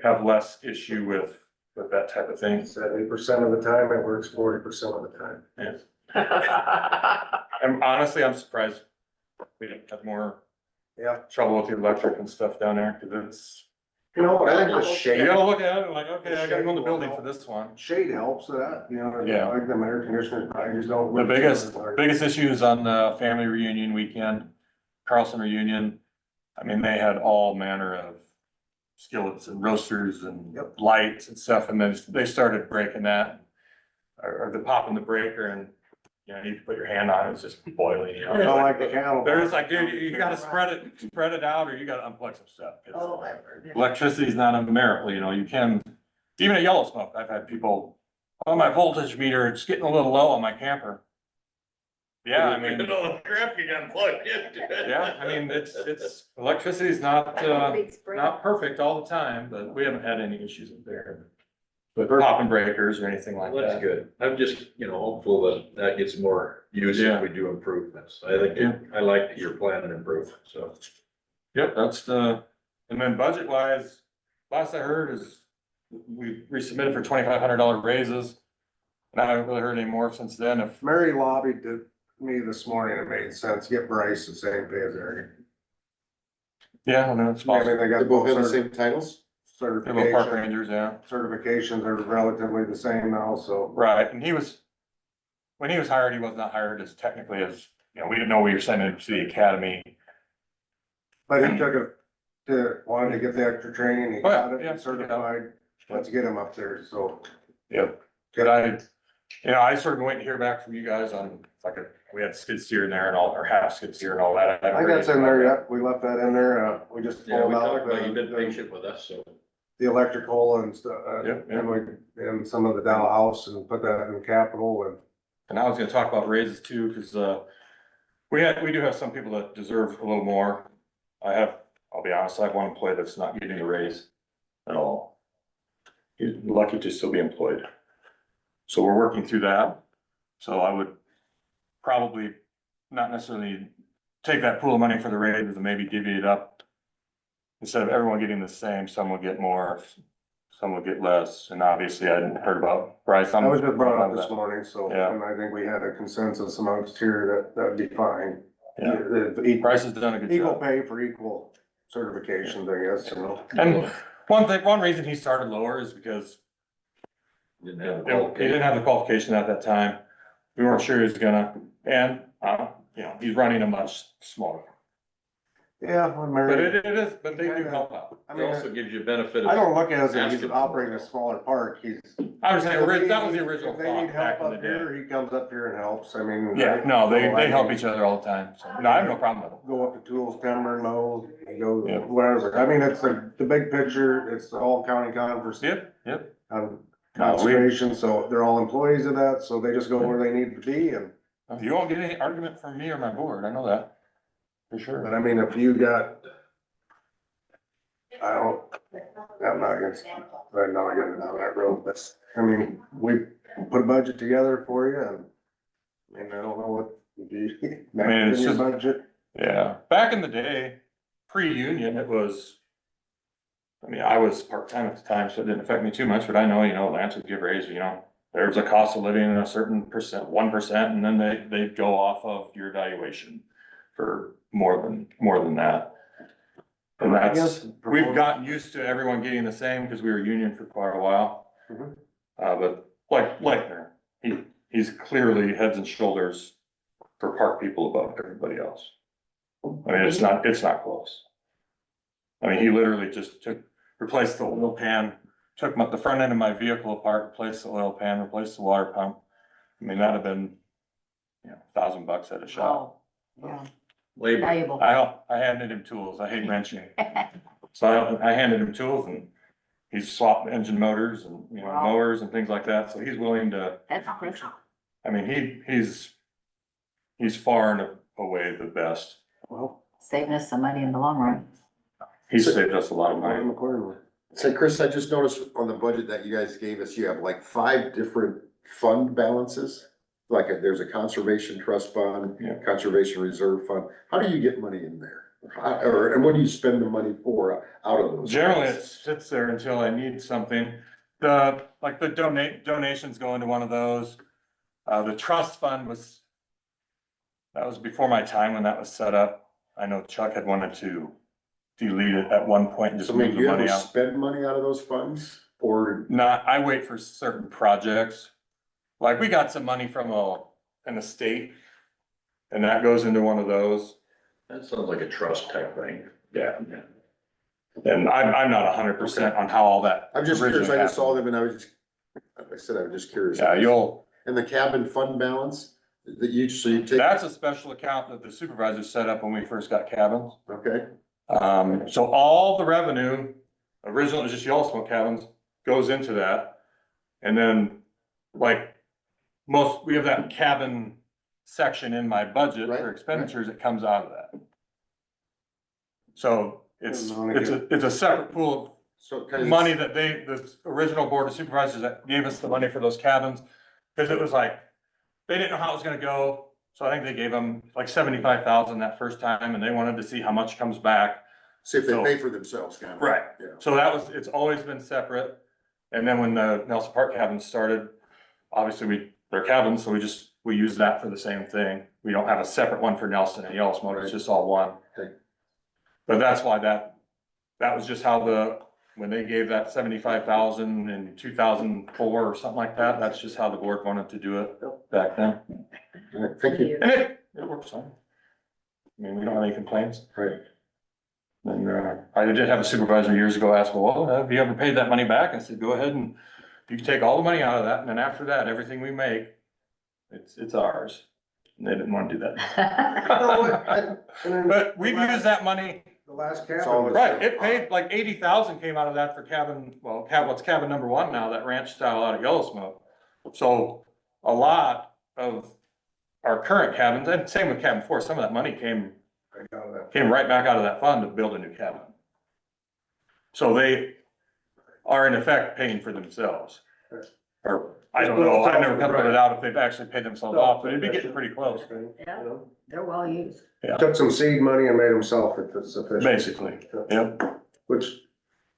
J: have less issue with that type of thing.
C: 70% of the time, it works 40% of the time.
J: Yeah. And honestly, I'm surprised we didn't have more trouble with the electric and stuff down there, cause it's,
C: I think the
J: you
C: shade,
J: gotta look at it like, okay, I gotta go in the building for this one.
C: shade helps that,
J: Yeah.
C: like the air conditioners, I just don't.
J: The biggest issue is on the family reunion weekend, Carlson reunion. I mean, they had all manner of skillets and roasters and lights and stuff, and then they started breaking that. Or the popping the breaker and, you put your hand on it, it's just boiling,
C: I don't like the cattle.
J: They're just like, dude, you gotta spread it out, or you gotta unplug some stuff. 'Cause
D: Oh, I've heard it.
J: electricity is not a miracle, you can, even at Yellow Smoke, I've had people, oh, my voltage meter, it's getting a little low on my camper. Yeah, I mean,
I: Crap, you got plugged into it.
J: yeah, I mean, it's, electricity is not
D: Big spring.
J: perfect all the time, but we haven't had any issues with there. But popping breakers or anything like
I: Well, that's
J: that.
I: good. I'm just, hopeful that gets more use
J: Yeah.
I: if we do improvements. I think, I like that you're planning improvement, so.
J: Yep, and then budget wise, last I heard is we resubmitted for $2,500 raises. And I haven't really heard any more since then. If,
C: Mary lobbied to me this morning, it made sense, get Bryce the same pay as Eric.
J: yeah, I know it's
C: I mean,
J: possible.
C: they
F: They
C: got
F: both have the
C: both
F: same titles?
J: They're both park
C: certification,
J: rangers, yeah.
C: certifications are relatively the same now, so.
J: Right, and when he was hired, he was not hired as technically as, we didn't know we were sending him to the academy.
C: But he took wanted to get the extra training, he
J: Oh, yeah,
C: got it,
J: yeah,
C: he's certified, let's get him up there, so.
J: Yep. But I sort of went to hear back from you guys on, we had skid steer in there and all, or half skid steer and all that.
C: I think that's in there yet, we left that in there, we just
I: Yeah,
C: pulled
I: we
C: out
I: talked about, you've been patient with us, so.
C: the electrical and stuff,
J: Yep, yep.
C: and some of the Dow house and put that in capital and.
J: And I was gonna talk about raises too, cause, we do have some people that deserve a little more. I'll be honest, I have one employee that's not getting a raise at all. He's lucky to still be employed. So we're working through that. So I would probably not necessarily take that pool of money for the raises and maybe divvy it up. Instead of everyone getting the same, some will get more, some will get less, and obviously I hadn't heard about Bryce.
C: I was just brought up this morning, so,
J: Yeah.
C: and I think we had a consensus amongst here that'd be fine.
J: Yeah.
C: Equal,
J: Bryce has done a good
C: equal
J: job.
C: pay for equal certifications, I guess, you know.
J: And one reason he started lower is because
I: Didn't have a
J: he
I: qualification.
J: didn't have the qualification at that time. We weren't sure he was gonna, and, you know, he's running a much smaller.
C: Yeah, when
J: But
C: Mary,
J: it is, but they do help out.
C: I
I: It
C: mean,
I: also gives you a benefit
C: I
I: of,
C: don't look at it as if
I: Asking
C: he's
I: for
C: operating a
I: more.
C: smaller park, he's.
J: I was saying, that was the original
C: If they need
J: thought back
C: help
J: in the
C: up
J: day.
C: here, he comes up here and helps, I mean.
J: Yeah, no, they
C: I
J: help
C: mean,
J: each other all the time, so, no, I have no problem with it.
C: Go up to tools, timber, mow, he goes,
J: Yeah.
C: whatever, I mean, it's the big picture, it's the all county conference.
J: Yep.
C: Conservation, so they're all employees of that, so they just go where they need to be, and,
J: You won't get any argument from me or my board, I know that, for
C: but
J: sure.
C: I mean, if you got. I'm not against, I'm not getting down that road, but, I mean, we put a budget together for you, and I don't know what, do you,
J: I mean, it's
C: in your
J: just-
C: budget?
J: Yeah, back in the day, pre-union, it was. I mean, I was part-time at the time, so it didn't affect me too much, but I know, you know, Lance would give raises, you know. There's a cost of living in a certain percent, 1%, and then they go off of your evaluation for more than that. And
C: I
J: that's,
C: guess
J: we've gotten used to everyone getting the same, because we were union for quite a while.
C: Mhm.
J: But like Leichner, he's clearly heads and shoulders for park people above everybody else. I mean, it's not close. I mean, he literally just replaced the oil pan, took the front end of my vehicle apart, replaced the oil pan, replaced the water pump. I mean, that'd have been, you know, $1,000 at a shop.
D: Oh, yeah,
I: labor.
D: valuable.
J: I handed him tools. I hate wrenching. So I handed him tools and he's swapped engine motors and, you know,
D: Wow.
J: mowers and things like that. So he's willing to,
D: That's impressive.
J: I mean, he's far and away the best.
C: Well,
D: Saving us some money in the long run.
J: He's saved us a lot of
C: put him
J: money.
C: accordingly.
F: say, Chris, I just noticed on the budget that you guys gave us, you have like 5 different fund balances. Like there's a conservation trust fund,
J: Yeah.
F: conservation reserve fund. How do you get money in there? And what do you spend the money for out of those?
J: Generally, it
F: funds?
J: sits there until I need something. Like the donations go into one of those. The trust fund that was before my time when that was set up. I know Chuck had wanted to delete it at one point and just
F: So, I mean,
J: move
F: do
J: the
F: you ever
J: money out.
F: spend money out of those funds or?
J: I wait for certain projects. Like we got some money from an estate. And that goes into one of those.
I: That sounds like a trust type thing.
J: Yeah. And I'm not 100% on how all that.
F: I'm just curious,
J: originally
F: I just saw
J: happened.
F: them and I was just, like I said, I was just curious.
J: Yeah,
F: And the cabin fund balance that so you take,
J: that's a special account that the supervisors set up when we first got cabins.
F: okay,
J: So all the revenue, originally it was just yellow smoke cabins, goes into that. And then, like, we have that cabin section in my budget
F: Right,
J: for
F: right.
J: expenditures, it comes out of that. So it's
C: Doesn't wanna
J: a separate pool
F: so
J: of
F: kind of.
J: money that the original board of supervisors that gave us the money for those cabins. Cause it was like, they didn't know how it was gonna go, so I think they gave them like 75,000 that first time, and they wanted to see how much comes back.
F: See if they
J: so-
F: pay for themselves, kind of.
J: Right.
F: Yeah.
J: So it's always been separate. And then when the Nelson Park cabins started, obviously they're cabins, so we use that for the same thing. We don't have a separate one for Nelson and Yellow Smoke, it's just all one.
F: Okay.
J: But that's why that was just how when they gave that 75,000 in 2004 or something like that, that's just how the board wanted to do it back then.
F: All right, thank you.
J: And it works fine. I mean, we don't have any complaints.
F: Right.
J: And, I did have a supervisor years ago ask, well, have you ever paid that money back? I said, go ahead and you can take all the money out of that, and then after that, everything we make, it's ours. And they didn't wanna do that. But we've used that money
C: The last
F: It's all
C: cabin.
J: Right, it paid like 80,000 came out of that for cabin, well, what's cabin number one now, that ranch style out of Yellow Smoke. So a lot of our current cabins, and same with cabin four, some of that money came right back out of that fund to build a new cabin. So they are in effect paying for themselves. Or, I don't know, I never put it out if they've actually paid themselves off, but it'd be getting pretty close.
D: Yeah. They're well used.
C: Took some seed money and made them self-sufficient.
J: Basically, yep.
C: Which,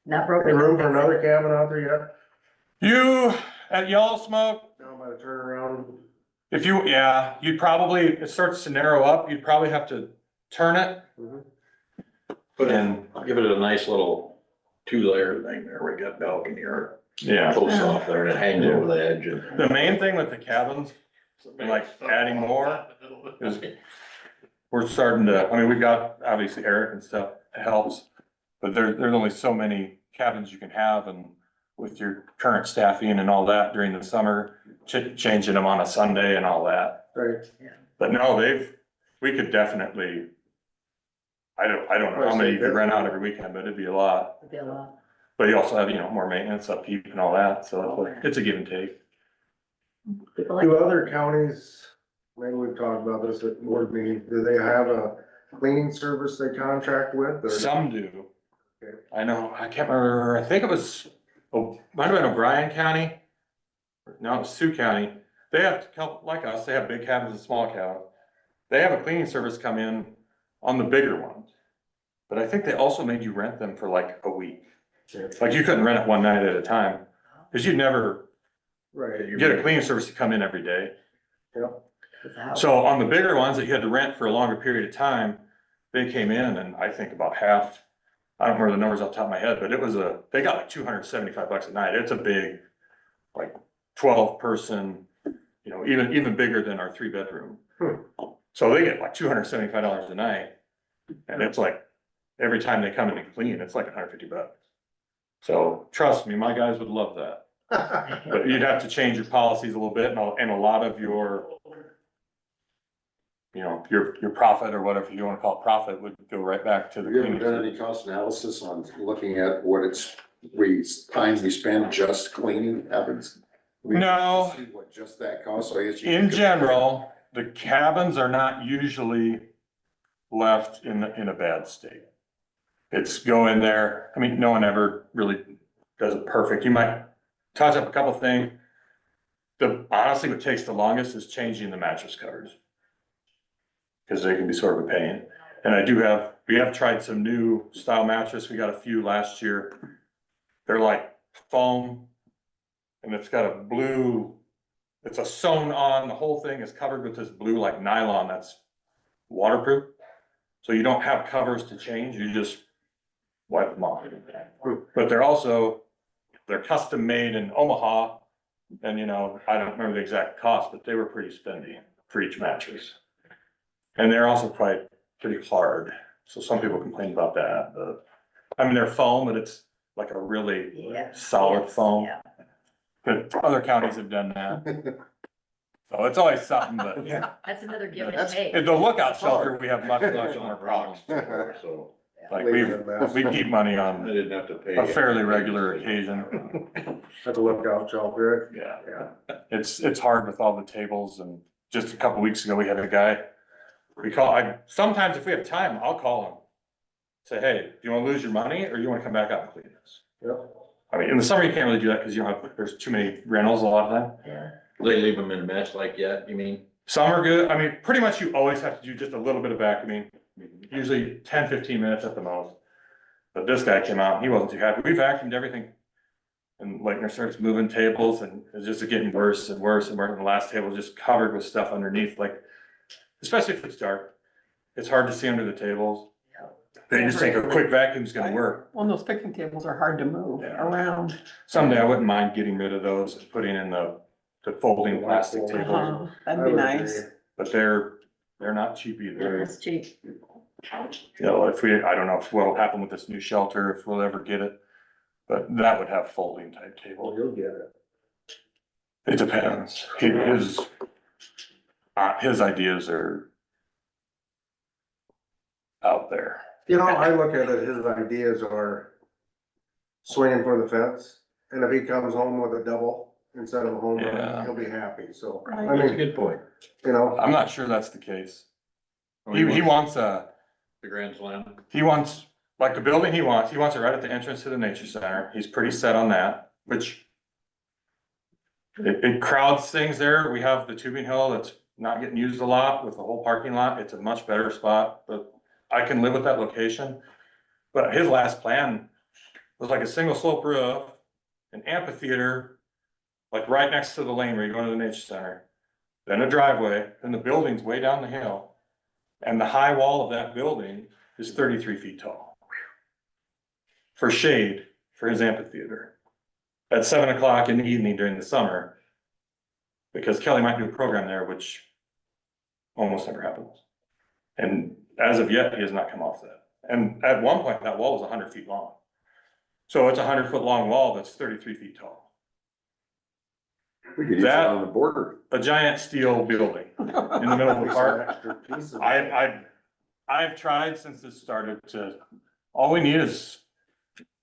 D: Not
C: any
D: broken.
C: room for another cabin out there yet?
J: You, at Yellow Smoke,
C: Down by the turnaround?
J: if you, yeah, you'd probably, it starts to narrow up, you'd probably have to turn it.
I: Put in, give it a nice little 2-layer thing there. We got balcony or
J: Yeah.
I: close off there and it hangs over the edge and.
J: The main thing with the cabins, and like adding more, is we're starting to, I mean, we've got obviously Eric and stuff helps, but there's only so many cabins you can have, and with your current staffing and all that during the summer, changing them on a Sunday and all that.
C: Right.
J: But no, we could definitely, I don't know how many you could rent out every weekend, but it'd be a lot.
D: It'd be a lot.
J: But you also have, more maintenance, upkeep and all that, so it's a give and take.
D: People like,
C: Do other counties, maybe we've talked about this at board meeting, do they have a cleaning service they contract with? Or-
J: Some do.
C: Okay.
J: I know, I can't remember, I think it was, might have been O'Brien County. No, it was Sioux County. They have, like us, they have big cabins and small cabins. They have a cleaning service come in on the bigger ones. But I think they also made you rent them for like a week. Like you couldn't rent it one night at a time, cause you'd never
C: Right.
J: get a cleaning service to come in every day.
C: Yep.
J: So on the bigger ones that you had to rent for a longer period of time, they came in and I think about half, I don't remember the numbers off the top of my head, but they got like $275 a night. It's a big, like 12-person, even bigger than our 3-bedroom. So they get like $275 a night. And it's like, every time they come in and clean, it's like $150. So trust me, my guys would love that. But you'd have to change your policies a little bit and a lot of your, your profit or whatever you wanna call it, profit would go right back to the
F: Have you ever
J: cleaning
F: done any
J: service.
F: cost analysis on looking at what time we spend just cleaning cabins?
J: No.
F: See what just that costs, so I guess you.
J: In general, the cabins are not usually left in a bad state. It's go in there, I mean, no one ever really does it perfect. You might touch up a couple things. Honestly, what takes the longest is changing the mattress covers. Cause they can be sort of a pain. And we have tried some new style mattress. We got a few last year. They're like foam. And it's got it's a sewn on, the whole thing is covered with this blue like nylon that's waterproof. So you don't have covers to change, you just wipe them off. But they're custom made in Omaha. And I don't remember the exact cost, but they were pretty spendy for each mattress. And they're also pretty hard. So some people complain about that, but I mean, they're foam, but it's like a really solid foam.
D: Yeah.
J: But other counties have done that. So it's always something, but
D: That's another give and take.
J: at the lookout shelter, we have much more problems.
I: So
J: Like we keep money
I: I
J: on
I: didn't have to pay.
J: a fairly regular occasion.
C: That's a lookout shelter.
J: Yeah,
C: Yeah.
J: it's hard with all the tables, and just a couple weeks ago, we had a guy. Sometimes if we have time, I'll call him. Say, hey, do you wanna lose your money or you wanna come back out and clean this?
C: Yep.
J: I mean, in the summer, you can't really do that because there's too many rentals a lot of time.
D: Yeah.
I: They leave them in a mess like that, you mean?
J: Some are good. I mean, pretty much you always have to do just a little bit of vacuuming, usually 10-15 minutes at the most. But this guy came out, he wasn't too happy. We vacuumed everything. And Leitner starts moving tables and it's just getting worse and worse and worse. And the last table was just covered with stuff underneath, like, especially if it's dark. It's hard to see under the tables. They just think a quick vacuum's gonna work.
A: Well, those picnic tables are hard to move around.
J: Someday I wouldn't mind getting rid of those and putting in the folding plastic tables.
A: That'd be nice.
J: But they're not cheap either.
D: It's cheap.
J: I don't know what'll happen with this new shelter, if we'll ever get it. But that would have folding type
C: Well,
J: table.
C: you'll get it.
J: It depends. His ideas are out there.
C: You know, I look at it, his ideas are swinging for the fence, and if he comes home with a double instead of a home
J: Yeah.
C: run, he'll be happy, so,
A: Right.
C: I
I: That's a
C: mean,
I: good point.
C: you know.
J: I'm not sure that's the case.
I: Oh,
J: He wants a,
I: The Grand Slam.
J: he wants, like the building he wants it right at the entrance to the nature center. He's pretty set on that, which it crowds things there. We have the tubing hill that's not getting used a lot with the whole parking lot. It's a much better spot, but I can live with that location. But his last plan was like a single slope roof, an amphitheater, like right next to the lane where you go to the nature center. Then a driveway, then the building's way down the hill. And the high wall of that building is 33 feet tall. For shade, for his amphitheater. At 7 o'clock in the evening during the summer. Because Kelly might do a program there, which almost never happens. And as of yet, he has not come off that. And at one point, that wall was 100 feet long. So it's a 100-foot long wall that's 33 feet tall.
F: We could use it
J: That-
F: on the border.
J: A giant steel building in the middle of the park.
C: Extra piece of-
J: I've tried since this started to, all we need is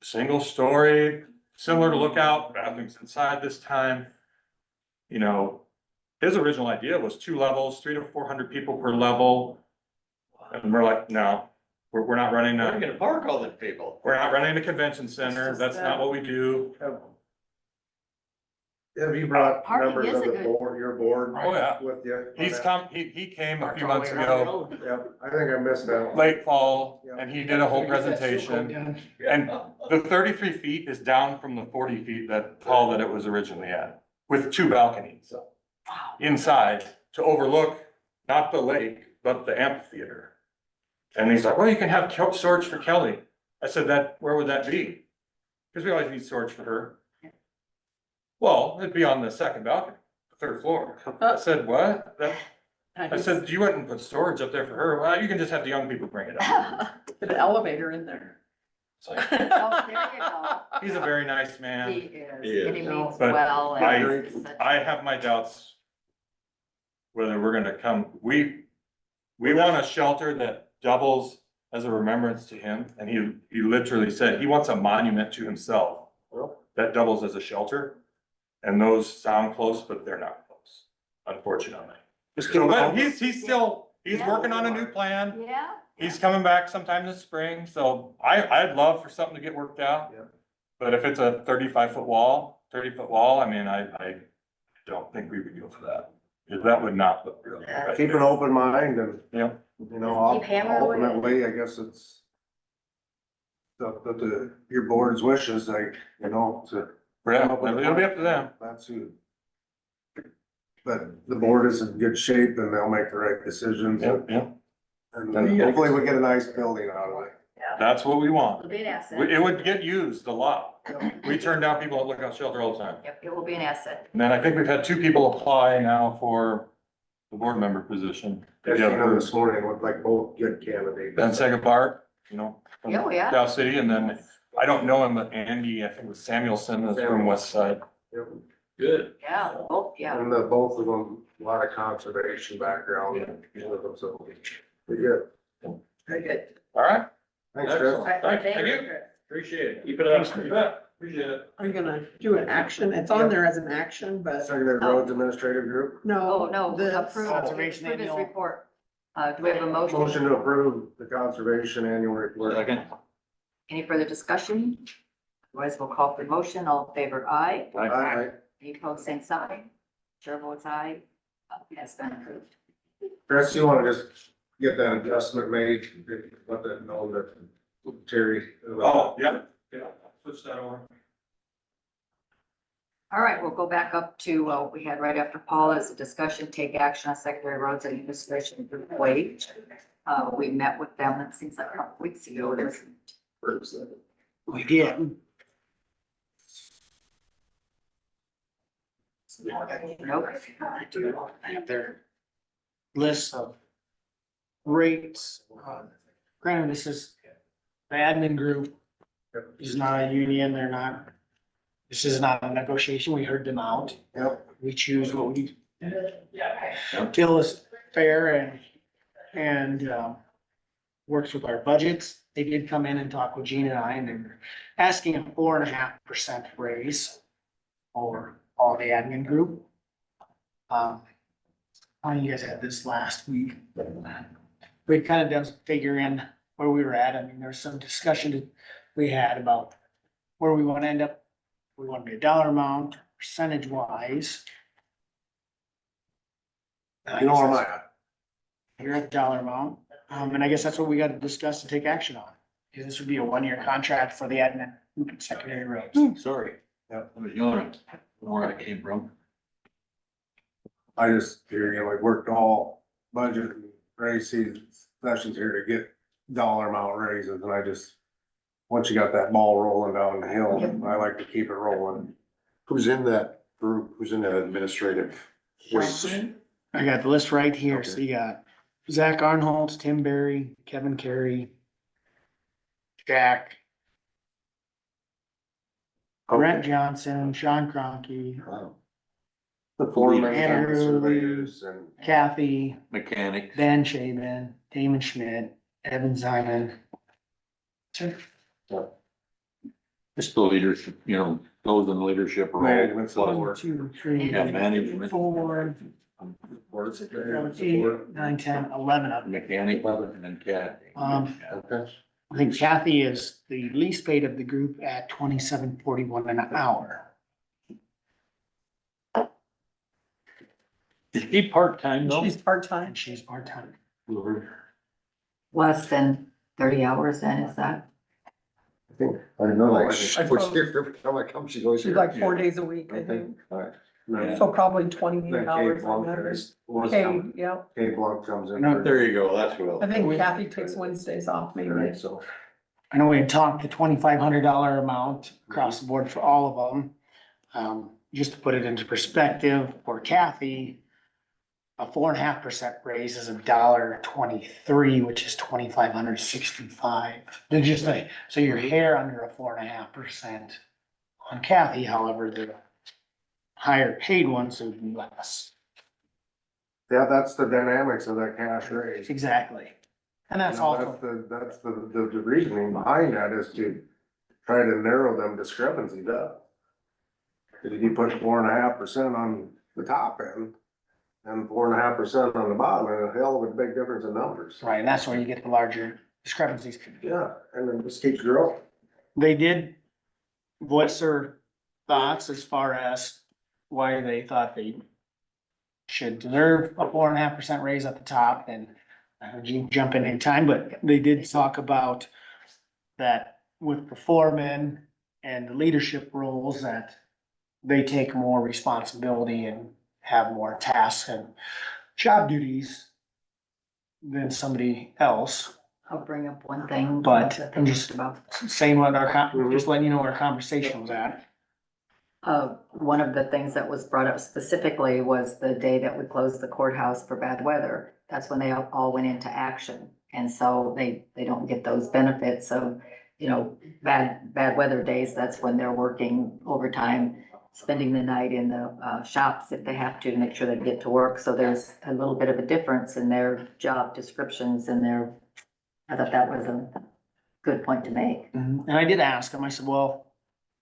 J: single story, similar to Lookout, bathrooms inside this time. You know, his original idea was 2 levels, 300 to 400 people per level. And we're like, no, we're not running
I: We're
J: a,
I: gonna park all the people.
J: we're not running a convention center. That's not what we do.
C: Have you brought
D: Parking
C: members
D: is
C: of
D: a
C: the
D: good-
C: board, your board?
J: Oh, yeah.
C: With you? on
J: He's
C: that?
J: come, he came a
E: Parked
J: few
E: all the
J: months
E: way around the
J: ago,
E: road.
C: Yep, I think I missed that.
J: late fall, and he did a whole
E: Get that circle
J: presentation.
E: down.
J: And the 33 feet is down from the 40 feet that tall that it was originally at, with 2 balconies inside to overlook not the lake, but the amphitheater. And he's like, well, you can have storage for Kelly. I said, where would that be? Because we always need storage for her. Well, it'd be on the second balcony, the 3rd floor. I said, what? I said, you wouldn't put storage up there for her. Well, you can just have the young people bring it up.
A: Put an elevator in there.
J: It's like,
D: Oh, there you go.
J: he's a very nice
D: He
J: man.
D: is, and he means
J: But
D: well. and
J: I-
D: he's such-
J: I have my doubts whether we're gonna come, we want a shelter that doubles as a remembrance to him, and he literally said he wants a monument to himself that doubles as a shelter, and those sound close, but they're not close, unfortunately. So, but he's still, he's working on a new plan,
D: Yeah.
J: he's coming back sometime this spring, so I'd love for something to get worked out.
C: Yeah.
J: But if it's a 30-foot wall, I mean, I don't think we would go for that. That would not look good. right
C: Keep an
J: there.
C: open mind and,
J: Yeah.
C: you know,
D: Keep hammering away.
C: ultimately, I guess it's up to your board's wishes, like, you know, to.
J: Yeah,
C: come up with a
J: it'll be up to
C: plan.
J: them.
C: That's who. But the board is in good shape and they'll make the right decisions.
J: Yep, yep.
C: And hopefully we get a nice building out of it.
J: That's what we want.
D: It'll be an asset.
J: It would get used a lot. We turn down people at Lookout Shelter all the time.
D: Yep, it will be an asset.
J: And then I think we've had 2 people apply now for the board member position.
C: I seen them this morning looked like both good candidates.
J: Ben Segapart, you know, from
D: Oh, yeah.
J: Dow City, and then I don't know him, but Andy, I think it was Samuelson, is from West Side.
C: Yep.
I: Good.
D: Yeah, both, yeah.
C: And both of them, a lot of conservation background with them, so. Pretty good.
D: Very good.
J: All right.
C: Thanks, Chris.
D: All right,
J: Thank you.
I: Appreciate it. Keep it up.
J: Appreciate it.
A: Are you gonna do an action? It's on there as an action, but
C: Secondary Roads Administrative Group,
A: no.
D: Oh, no,
A: this-
D: approve
E: Conservation
D: approve his
E: annual.
D: report. Do we have a motion?
C: motion to approve the conservation annual report.
D: Any further discussion? Otherwise, we'll call for the motion. All in favor, aye.
C: Aye.
D: Any opposed, same sign. Chair votes aye. Has been approved.
C: Chris, you wanna just get that adjustment made, let that know that Terry.
J: Oh, yeah, switch that over.
D: All right, we'll go back up to what we had right after Paul as a discussion, take action on secondary roads and administration group wage. We met with them, it seems like a couple weeks ago.
E: We did.
D: Nope.
E: I have their list of rates. Granted, this is the admin group. Is not a union, they're not, this is not a negotiation. We heard them out.
C: Yep.
E: We choose what we feel is fair and works with our budgets. they did come in and talk with Gene and I, and they were asking a 4.5% raise for all the admin group. You guys had this last week. We kind of done figuring where we were at. I mean, there's some discussion that we had about where we want to end up. We want to be a dollar amount, percentage wise.
C: You know where I'm at?
E: You're at the dollar amount, and I guess that's what we gotta discuss and take action on. Because this would be a 1-year contract for the admin secondary roads.
I: Sorry. Yep. I was yawning, where that came from.
C: I just, here, you know, we worked all budget and raise sessions here to get dollar amount raises, and I just, once you got that ball rolling down the hill, I like to keep it rolling.
F: Who's in that group? Who's in that administrative?
E: I got the list right here, so you got Zach Arnholtz, Tim Berry, Kevin Carey, Jack, Brent Johnson, Sean Cronky,
F: Wow.
C: The foreman and the
E: Andrew,
C: surveyors and.
E: Kathy,
I: Mechanics.
E: Ben Shaban, Damon Schmidt, Evan Ziman. Sure.
I: Just the leadership, you know, those in leadership role.
C: Management.
I: plus-
E: 1, 2, 3,
I: Yeah, management.
E: 4, 8, 9, 10, 11 of them.
I: Mechanic, and then Kathy.
F: Okay.
E: I think Kathy is the least paid of the group at $27.41 an hour.
I: Is she part-time though?
A: She's part-time.
E: And she's part-time.
D: Less than 30 hours then, is that?
F: I think, I don't know,
C: I
F: like,
C: think-
F: what's here, every time I come, she goes
A: She's
F: here.
A: like 4 days a week, I
F: Okay,
A: think.
F: all right.
C: No,
A: So probably 28
C: then
A: hours
C: Kate
A: on
C: Blunt
A: that.
C: is-
A: Okay, yeah.
C: Kate Blunt comes in.
E: No,
B: There you go, that's who
A: I
B: else.
A: think Kathy takes Wednesdays off maybe.
C: Right, so.
E: I know we had talked the $2,500 amount across the board for all of them. Just to put it into perspective, for Kathy, a 4.5% raise is $1.23, which is $2,565. They're just like, so your hair under a 4.5% on Kathy, however, the higher paid ones would be less.
C: Yeah, that's the dynamics of that cash raise.
E: Exactly. And that's
C: You know,
E: also,
C: That's the reasoning behind that is to try to narrow them discrepancies up. If you put 4.5% on the top end and 4.5% on the bottom, and a hell of a big difference in numbers.
E: right, and that's where you get the larger discrepancies.
C: Yeah, and then just keeps growing.
E: They did voice their thoughts as far as why they thought they should deserve a 4.5% raise at the top, and you can jump in anytime, but they did talk about that with the foremen and the leadership roles, that they take more responsibility and have more tasks and job duties than somebody else.
D: I'll bring up one thing.
E: But
D: that
E: I'm
D: they
E: just-
D: talked about.
E: Saying what just letting you know where our conversation was at.
D: One of the things that was brought up specifically was the day that we closed the courthouse for bad weather. That's when they all went into action. And so they don't get those benefits of, you know, bad weather days. That's when they're working overtime, spending the night in the shops if they have to make sure they get to work. So there's a little bit of a difference in their job descriptions and I thought that was a good point to make.
E: And I did ask him, I said, well,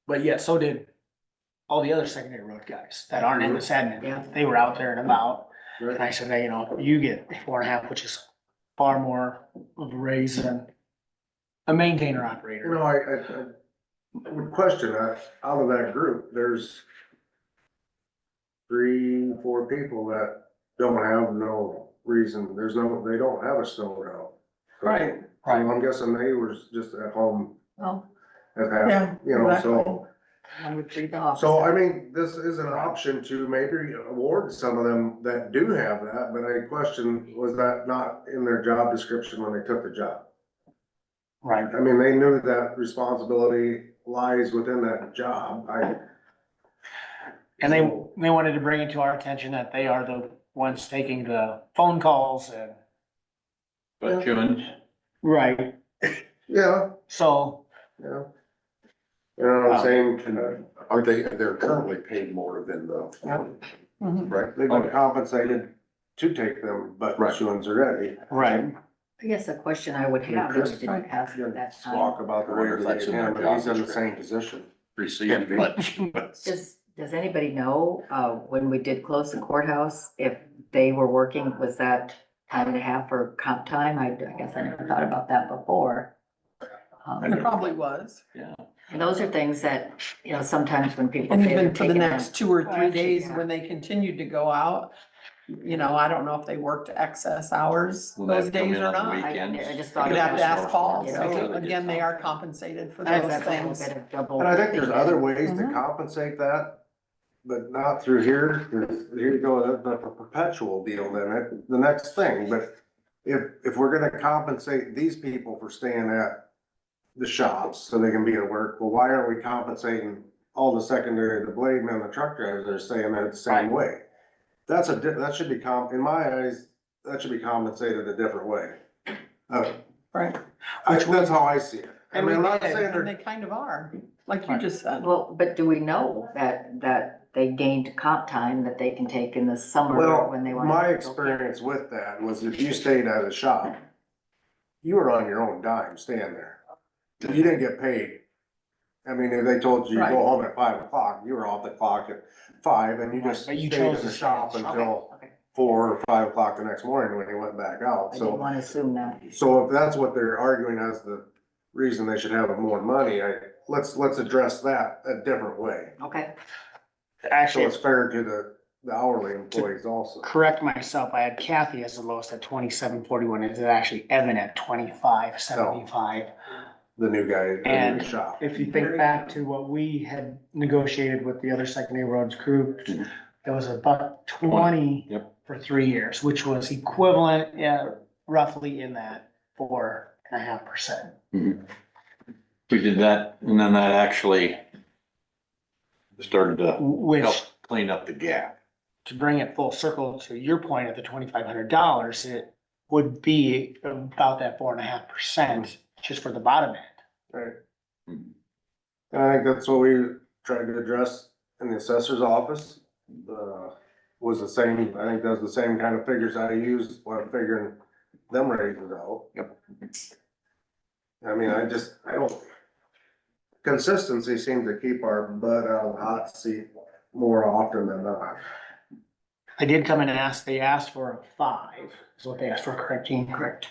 E: but yet so did all the other secondary road guys that aren't in this
D: Yeah.
E: admin. They were out there and about. And I said, hey, you know, you get 4.5, which is far more of a raise than a maintainer
C: You
E: operator.
C: know, I would question that, out of that group, there's 3, 4 people that don't have no reason, they don't have a snow route.
A: Right.
C: So I'm guessing they were just at home
D: Well,
C: at
A: Yeah,
C: half, you know, so.
A: exactly.
D: I would read the office.
C: So, I mean, this is an option to maybe award some of them that do have that, but I question, was that not in their job description when they took the job?
E: Right.
C: I mean, they knew that responsibility lies within that job,
E: And they wanted to bring it to our attention that they are the ones taking the phone calls and.
I: But June,
E: Right.
C: yeah,
E: So,
C: yeah. You know what I'm saying?
F: They're currently paid more than the,
A: Mhm.
F: right?
C: They've been compensated to take them, but
F: Right.
C: insurance already.
E: right.
D: I guess a question I would have, that I didn't ask at that time,
C: Talk about the way
H: Wonder if that's
C: they
H: in their
C: can,
H: job
C: he's in the
H: description.
C: same position.
I: Received much.
D: does anybody know, when we did close the courthouse, if they were working, was that time and a half for comp time? I guess I never thought about that before.
A: It probably was.
D: And those are things that, you know, sometimes when people
A: And
D: say they're
A: even for the
D: taking
A: next 2 or 3 days
D: Yeah.
A: when they continued to go out, you know, I don't know if they worked excess hours
I: Will they
A: those
I: have to come
A: days
I: in
A: or
I: on the
A: not.
I: weekends?
D: I just thought.
A: You'd have to ask Paul,
D: You
A: so
D: know,
A: again, they are compensated for
D: I-
A: those
D: that's a little
A: things.
D: bit of double
C: And I think there's other ways to
A: Mhm.
C: compensate that, but not through here, 'cause here you go, that's a perpetual deal then, the next thing, but if we're gonna compensate these people for staying at the shops so they can be at work, well, why aren't we compensating all the secondary, the blade men, the truck drivers that are staying there the same way? That should be in my eyes, that should be compensated a different way.
A: Right.
C: That's how I see it. I
A: And
C: mean,
A: we
C: I'm not
A: did,
C: saying
A: and
C: they're.
A: they kind of are, like you just said.
D: Well, but do we know that they gained comp time that they can take in the summer
C: Well,
D: when they want?
C: my experience with that was if you stayed at a shop, you were on your own dime staying there. You didn't get paid. I mean, if they told you you
A: Right.
C: go home at 5 o'clock, you were off the clock at 5 and you just
E: But you
C: stayed
E: chose
C: in
E: to
C: the
E: stay
C: shop
E: in the shop.
C: until
D: Okay,
C: 4 or 5 o'clock the next morning when you went back out,
D: I didn't
C: so.
D: wanna assume that.
C: So if that's what they're arguing as the reason they should have more money, let's address that a different way.
D: Okay,
C: So
E: Actually,
C: it's fair to the hourly employees also.
E: correct myself, I had Kathy as the lowest at 27.41, it's actually Evan at 25.75.
C: The new guy in the
E: And
C: shop.
E: if you think back to what we had negotiated with the other secondary roads crew, it was $1.20
I: Yep.
E: for 3 years, which was equivalent, yeah, roughly in that 4.5%.
I: We did that, and then that actually started to help
E: Which,
I: clean up the gap.
E: to bring it full circle to your point at the $2,500, it would be about that 4.5% just for the bottom end.
C: Right. And I think that's what we tried to address in the assessor's office. Was the same, I think that's the same kind of figures I used when figuring them raises out.
I: Yep.
C: I mean, I don't, consistency seems to keep our butt out of the hot seat more often than not.
E: I did come in and ask, they asked for a 5, is what they asked for, correct, Gene? Correct.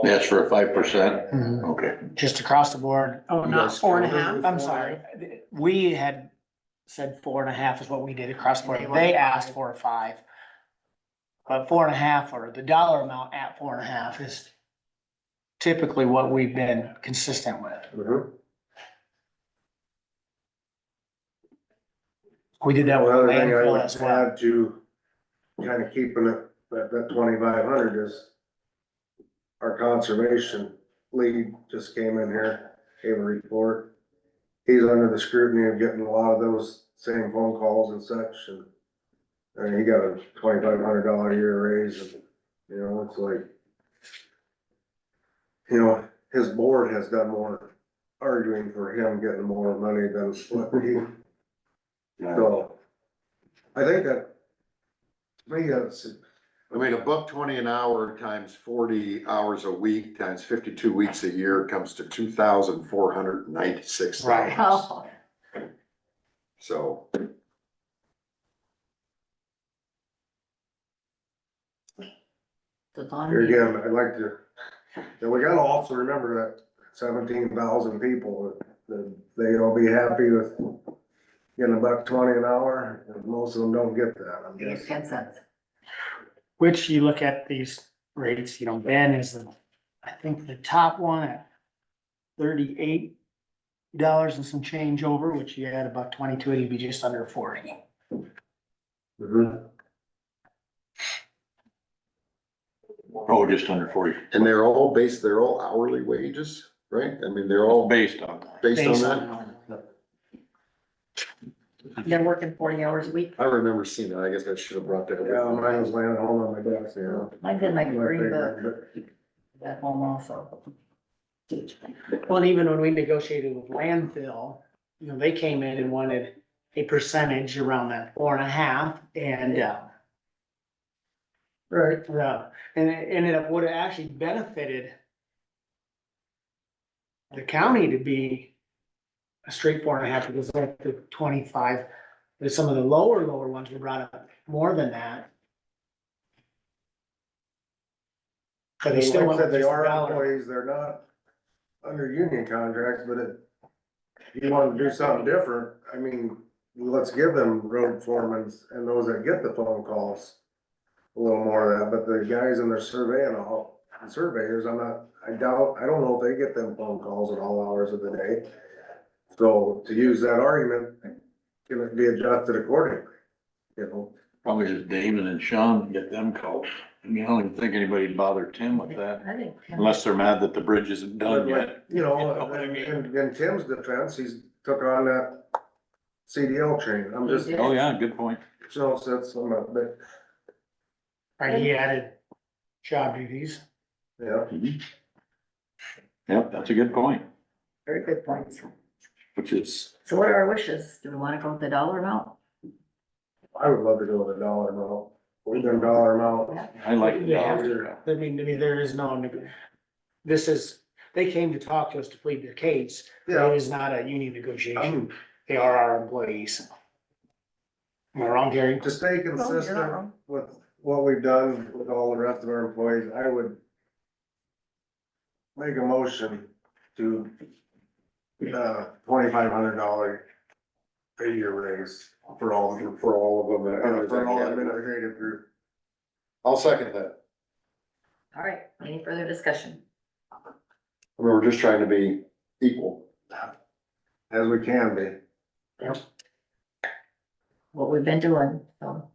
I: That's for a 5%? Okay.
E: Just across the board.
A: Oh,
C: You
A: not
C: guys
A: 4.5?
E: I'm sorry. We had said 4.5 is what we did across the board. They asked for a 5. But 4.5 or the dollar amount at 4.5 is typically what we've been consistent with.
C: Mhm.
E: We did that with
C: Another thing I
E: landfill
C: would
E: as well.
C: add to kind of keeping it, that 2,500 is our conservation lead just came in here, gave a report. He's under the scrutiny of getting a lot of those same phone calls and such, and he got a $2,500 a year raise, and, you know, it's like, you know, his board has done more arguing for him getting more money than what he. So, I think that, maybe that's,
F: I mean, $1.20 an hour times 40 hours a week times 52 weeks a year comes to $2,496.
E: Right.
D: oh,
F: So,
D: it's on
C: here
D: you.
C: again, I'd like to, and we gotta also remember that 17,000 people, that they'll be happy with getting $1.20 an hour, and most of them don't get that, I'm
D: You get
C: guessing.
D: 10 cents.
E: Which you look at these rates, you know, Ben is I think the top one at $38 and some change over, which you add $1.20 to it, you'd be just under 40.
C: Mhm.
I: Oh, just under 40.
F: and they're all hourly wages, right? I mean, they're all
I: Based on that.
F: based on
E: Based
F: that?
E: on-
D: They're working 40 hours a week.
F: I rember seeing that, I guess I should have brought that
C: Yeah,
F: with me.
C: mine was laying at home on my desk, you know.
D: Mine did my green book
C: But
D: at home also.
E: Well, and even when we negotiated with landfill, you know, they came in and wanted a percentage around that 4.5 and,
C: Right.
E: Yeah, and it ended up, would have actually benefited the county to be a straight 4.5, because like the 25, there's some of the lower ones were brought up more than that. But they still
C: Like I
E: went
C: said,
E: with
C: they
E: just the
C: are
E: dollar.
C: employees, they're not under union contracts, but if you want to do something different, I mean, let's give them road foremen and those that get the phone calls a little more of that, but the guys in their surveying, all the surveyors, I don't know if they get them phone calls at all hours of the day. So to use that argument, can it be adjusted accordingly, you know?
I: Probably just Damon and Sean get them calls. I mean, I don't even think anybody'd bother Tim with that,
D: I think.
I: unless they're mad that the bridge isn't done yet.
C: You know,
I: You know what I mean?
C: in Tim's defense, he's took on that CDL training, I'm just,
I: Oh, yeah, good point.
C: so that's some of it,
E: Right, he added job duties.
C: yeah.
I: Yep, that's a good point,
D: Very good points.
I: which is,
D: So what are our wishes? Do we wanna go with the dollar amount?
C: I would love to go with a dollar amount, we've done dollar amount.
I: I like the
E: They have
I: dollar.
E: to. I mean, there is no, this is, they came to talk to us to plead their case.
C: Yeah.
E: It is not a union negotiation. They are our employees. Am I wrong, Gary?
C: To stay
A: you're not
C: consistent
A: wrong.
C: with what we've done with all the rest of our employees, I would make a motion to, $2,500 a year raise for all of them.
F: For all of them.
C: For all administrative group.
F: I'll second that.
D: All right, any further discussion?
F: We're just trying to be equal.
C: As we can be.
D: What we've been doing, so.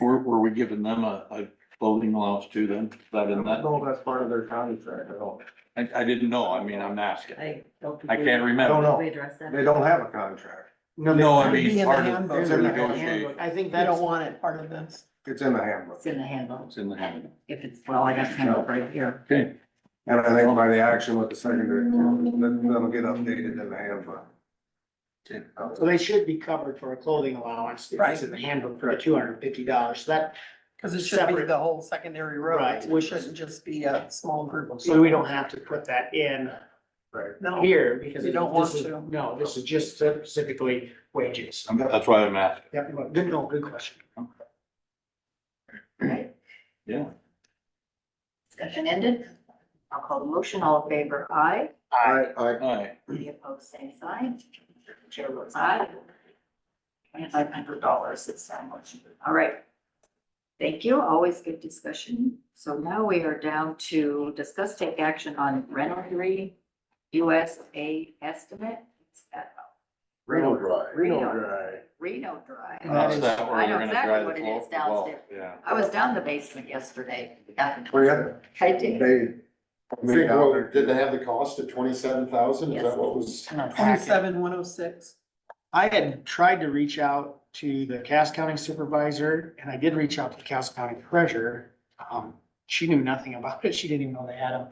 I: Were we giving them a clothing allowance too then? Is that
C: I
I: in
C: don't
I: that?
C: know if that's part of their contract at all.
I: I didn't know, I mean, I'm asking.
D: I don't.
I: I can't
C: I don't
I: remember.
C: know.
D: We addressed that.
C: They don't have a contract.
I: No, I
A: It'd be
I: mean,
A: in the
I: part of
A: handbook.
E: There's
I: their
E: a
I: negotiation.
E: I think
A: They don't
E: that's,
A: want it part of this.
C: It's in the handbook.
D: It's in the handbook.
I: It's in the handbook.
D: If it's, well, I got the handbook right here.
I: Okay,
C: And I think by the action with the secondary, that'll get updated in the handbook.
E: so they should be covered for a clothing allowance. If it's in the handbook for the $250. So that,
A: Cause it should be
E: Separate.
A: the whole secondary road.
E: Right.
A: It shouldn't just be a small group of people.
E: so we don't have to put that in
C: Right.
A: No,
E: here because
A: You
E: it-
A: don't want
E: this is-
A: to.
E: No, this is just specifically wages.
I: that's why I'm asking.
E: Yep, good, no, good question.
D: Right,
I: Yeah.
D: discussion ended. I'll call the motion. All in favor, aye.
E: I,
I: Aye.
D: Any opposed, same sign. Chair votes aye. $2,500 is that motion. All right. Thank you. Always good discussion. So now we are down to discuss, take action on rental USA estimate. It's at
F: Reno Drive.
C: Reno Drive.
D: Reno Drive.
E: That is-
I: That where
D: I know
I: they're gonna
D: exactly
I: dry the
D: what it is
I: floor? Well,
D: downstairs.
I: yeah.
D: I was down the basement yesterday.
C: Where you at?
D: I did.
F: Did they have the cost at 27,000? Is
D: Yes.
F: that what was?
A: 27,106.
E: I had tried to reach out to the Cass County Supervisor and I did reach out to the Cass County Treasurer. She knew nothing about it. She didn't even know they had them.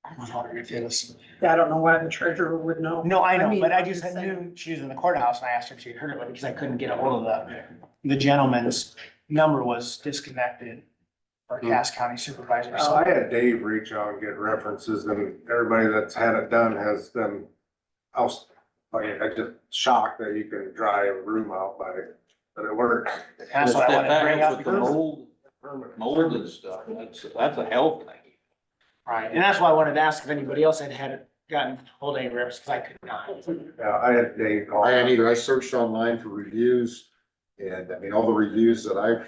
E: I was wondering if it was.
A: Yeah, I don't know why the treasurer would know.
E: No, I know,
A: mean,
E: but I
A: I'm
E: just
A: saying.
E: knew she was in the courthouse and I asked her if she had heard of it because I couldn't get a hold of the gentleman's number was disconnected for Cass County Supervisor.
C: So
E: So
C: I had Dave reach out and get references and everybody that's had it done has been, I was just shocked that you can dry a room out by it, but it works.
E: that's what I wanted to bring up
I: With the
E: because,
I: mold and stuff, that's a health thing.
E: right, and that's why I wanted to ask if anybody else had gotten hold of any reps because I could not.
C: Yeah, I had Dave call.
F: I hadn't either. I searched online for reviews and I mean, all the reviews that I've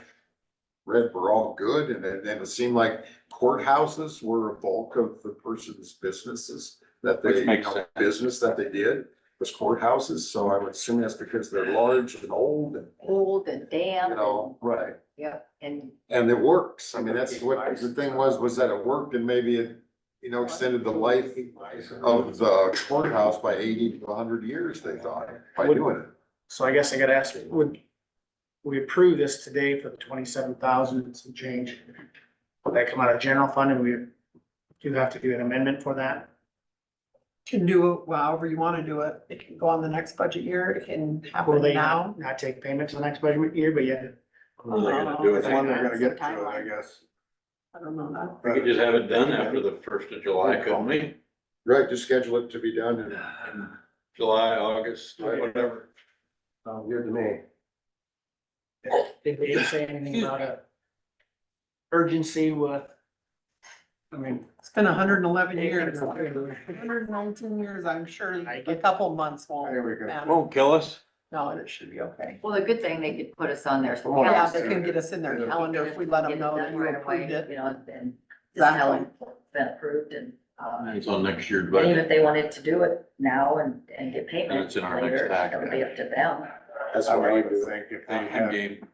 F: read were all good and it seemed like courthouses were a bulk of the person's businesses that
I: Which
F: they,
I: makes sense.
F: business that they did was courthouses. So I would assume that's because they're large and old and,
D: Old and damp
F: you know, right.
D: yep, and
F: And it works. I mean, that's what the thing was that it worked and maybe it, you know, extended the life of the courthouse by 80 to 100 years, they thought, by doing it.
E: So I guess I gotta ask, would we approve this today for the 27,000 and some change? Would that come out of general fund and we do have to do an amendment for that?
A: Can do it however you wanna do it. It can go on the next budget year. It can
E: Will
A: happen
E: they
A: now.
E: not take payment to the next budget year, but yet
I: When are they gonna do it?
C: When they're gonna get to it, I
D: Timeline.
C: guess.
A: I don't know that.
I: We could just have it done after the 1st of July, couldn't we?
F: Right, just schedule it to be done in
I: In July, August, whatever.
C: Sounds good to me.
E: Did they say anything about a urgency with, I mean,
A: It's been 111 years, 119 years, I'm sure a couple months
C: I
A: won't
C: think we can.
A: matter.
I: Won't kill us.
A: No, and it should be okay.
D: Well, the good thing, they could put us on their.
C: Well,
A: Yeah, they can get us in their
C: Yeah.
A: calendar if we let them
D: Get it
A: know that
D: done
A: you
D: right away,
A: approved it.
D: You know, and just tell them it's been approved and,
I: It's on next year's
D: and even
I: budget.
D: if they wanted to do it now and get
I: And
D: payment
I: it's in our next
D: later,
I: tax.
D: that would be up to them.
F: That's
C: I
F: what I
C: would
F: would
C: think if they
I: I'm
C: have,
I: game.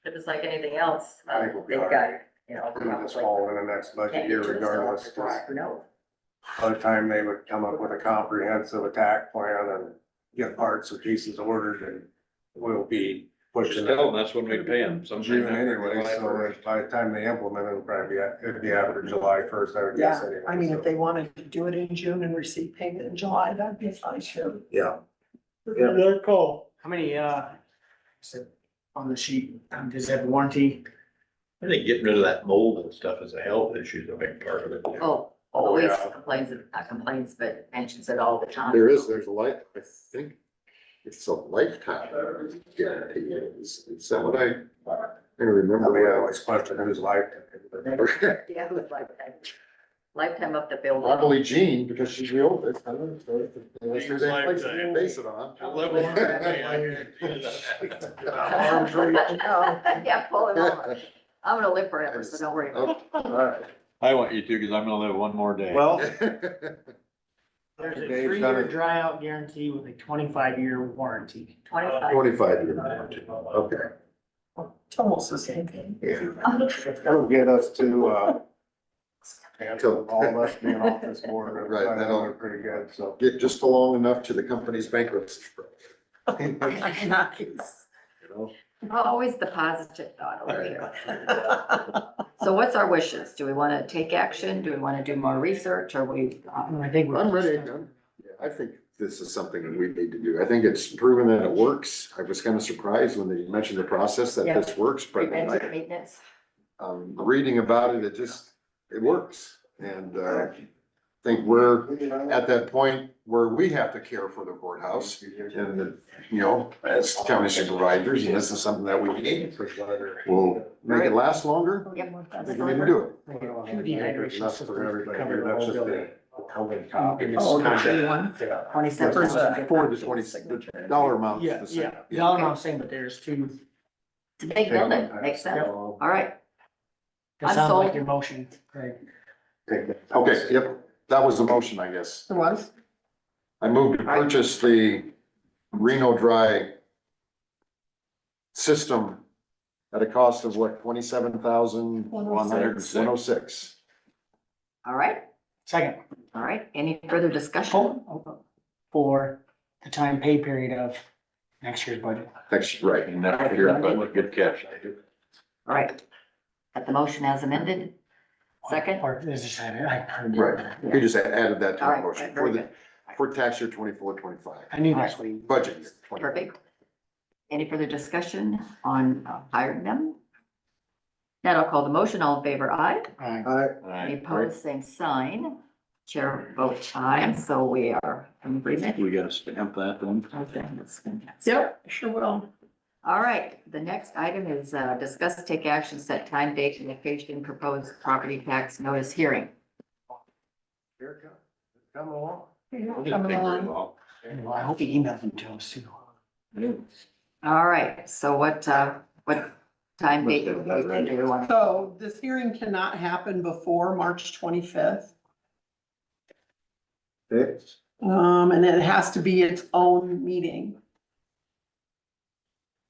D: If it's like anything else,
C: I think we'll be
D: they've
C: all
D: got,
C: right.
D: you know.
C: We're gonna just fall in the next budget
D: Can't
C: year
D: get to us till
C: regardless,
D: after
C: 'cause
D: July, no.
C: by the time they would come up with a comprehensive attack plan and get parts and pieces ordered, and we'll be
I: Just
C: pushing
I: tell
C: it
I: them that's when we pay them. sometime
C: June
I: after
C: anyway,
I: July
C: so
I: 1st.
C: that by the time they implement it, it'll probably be, it'd be after July 1st, I would guess
A: Yeah,
C: anyway.
A: I mean,
C: so.
A: if they wanted to do it in June and receive payment in July, that'd be fine too.
C: Yeah.
E: their call. How many, said on the sheet, does it have warranty?
I: I think getting rid of that mold and stuff is a health issue, is a big part of it.
D: Oh,
C: Oh,
D: Louise
C: yeah.
D: complains, not complains, but mentions it all the time.
F: there's a life, I think it's a lifetime guarantee. Is that what I remember?
C: I mean, I
F: what
C: always question whose life.
D: Yeah, it was lifetime up the building.
F: Probably Jean, because she's the oldest. I don't know. Unless there's any place to base it on.
C: Arms reach.
D: Yeah, pull it over. I'm gonna live forever, so don't worry about it.
C: Alright,
I: I want you to, cause I'm gonna live one more day.
C: well,
E: There's a
C: Dave's done
E: 3-year
C: it.
E: dry out guarantee with a 25-year warranty.
D: 25.
F: 25 years. Okay.
A: It's almost the same thing.
C: that'll get us to,
F: Till-
C: all of us being off this board.
F: Right,
C: I know
F: that'll-
C: they're pretty good, so.
F: Get just along enough to the company's bankruptcy,
A: Nice.
F: you know?
D: Always the positive thought over here. So what's our wishes? Do we wanna take action? Do we wanna do more research? Or we,
E: I think we're.
F: I'm ready. I think this is something that we need to do. I think it's proven that it works. I was kind of surprised when they mentioned the process that
D: Yeah.
F: this works, but
D: preventive maintenance?
F: reading about it, it works. And, I think we're at that point where we have to care for the courthouse and, you know, as county supervisors, and this is something that we need. We'll make it last longer.
D: Yep.
F: I think we need to do it.
E: Two dehydration
C: That's
E: systems
C: for everybody,
E: cover the
C: that's
E: whole
C: just
E: building.
C: the COVID copy.
E: In this
A: Oh, the
E: contract.
A: free one?
D: 27.
A: For the-
F: For the 20, the dollar amount.
E: Yeah,
F: is the same.
E: yeah, no, no, I'm saying, but there's two,
D: It's a big building, makes sense. All right,
E: that
D: I'm
E: sounds like
D: sold.
E: your motion, Craig.
F: Okay, yep, that was the motion, I guess.
A: It was?
F: I moved to purchase the Reno Dry system at a cost of what, 27,106.
D: all right,
E: Second,
D: all right. Any further discussion?
E: for the time pay period of next year's budget.
F: Thanks, right.
I: And that's your budget, good catch.
D: All right. Got the motion as amended? Second?
E: Or is this, I
F: Right, you just added that to
D: All
F: the
D: right,
F: motion
D: very
F: for
D: good.
F: for tax year 24-25
E: I knew that's what he.
F: budget year. 24.
D: Perfect. Any further discussion on hiring them? Now I'll call the motion. All in favor, aye. Any opposed, same sign. Chair votes aye, so we are in agreement.
I: We gotta stamp that then.
D: Okay, that's fantastic.
A: Yep, sure will.
D: All right, the next item is discuss, take action, set time, date, and location, proposed property tax notice hearing.
C: Here it comes. Come along.
A: Coming along.
E: Well, I hope he emailed them to us too.
D: All right, so what time, date, and location do we want?
A: So this hearing cannot happen before March 25th.
C: Okay.
A: And it has to be its own meeting.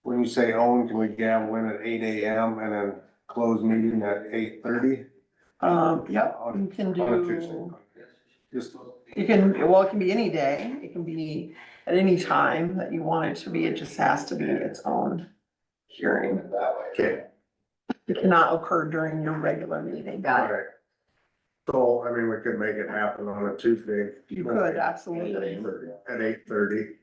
C: When you say own, can we gavel in at 8 AM and then close meeting at 8:30?
A: Yep, you can
C: On a Tuesday.
A: do,
C: Just,
A: you can, well, it can be any day. It can be at any time that you want it to be. It just has to be its own hearing.
C: okay,
A: It cannot occur during your regular meeting.
D: Got it.
C: alright. So, I mean, we could make it happen on a Tuesday.
A: You could, absolutely.
C: At 8:30,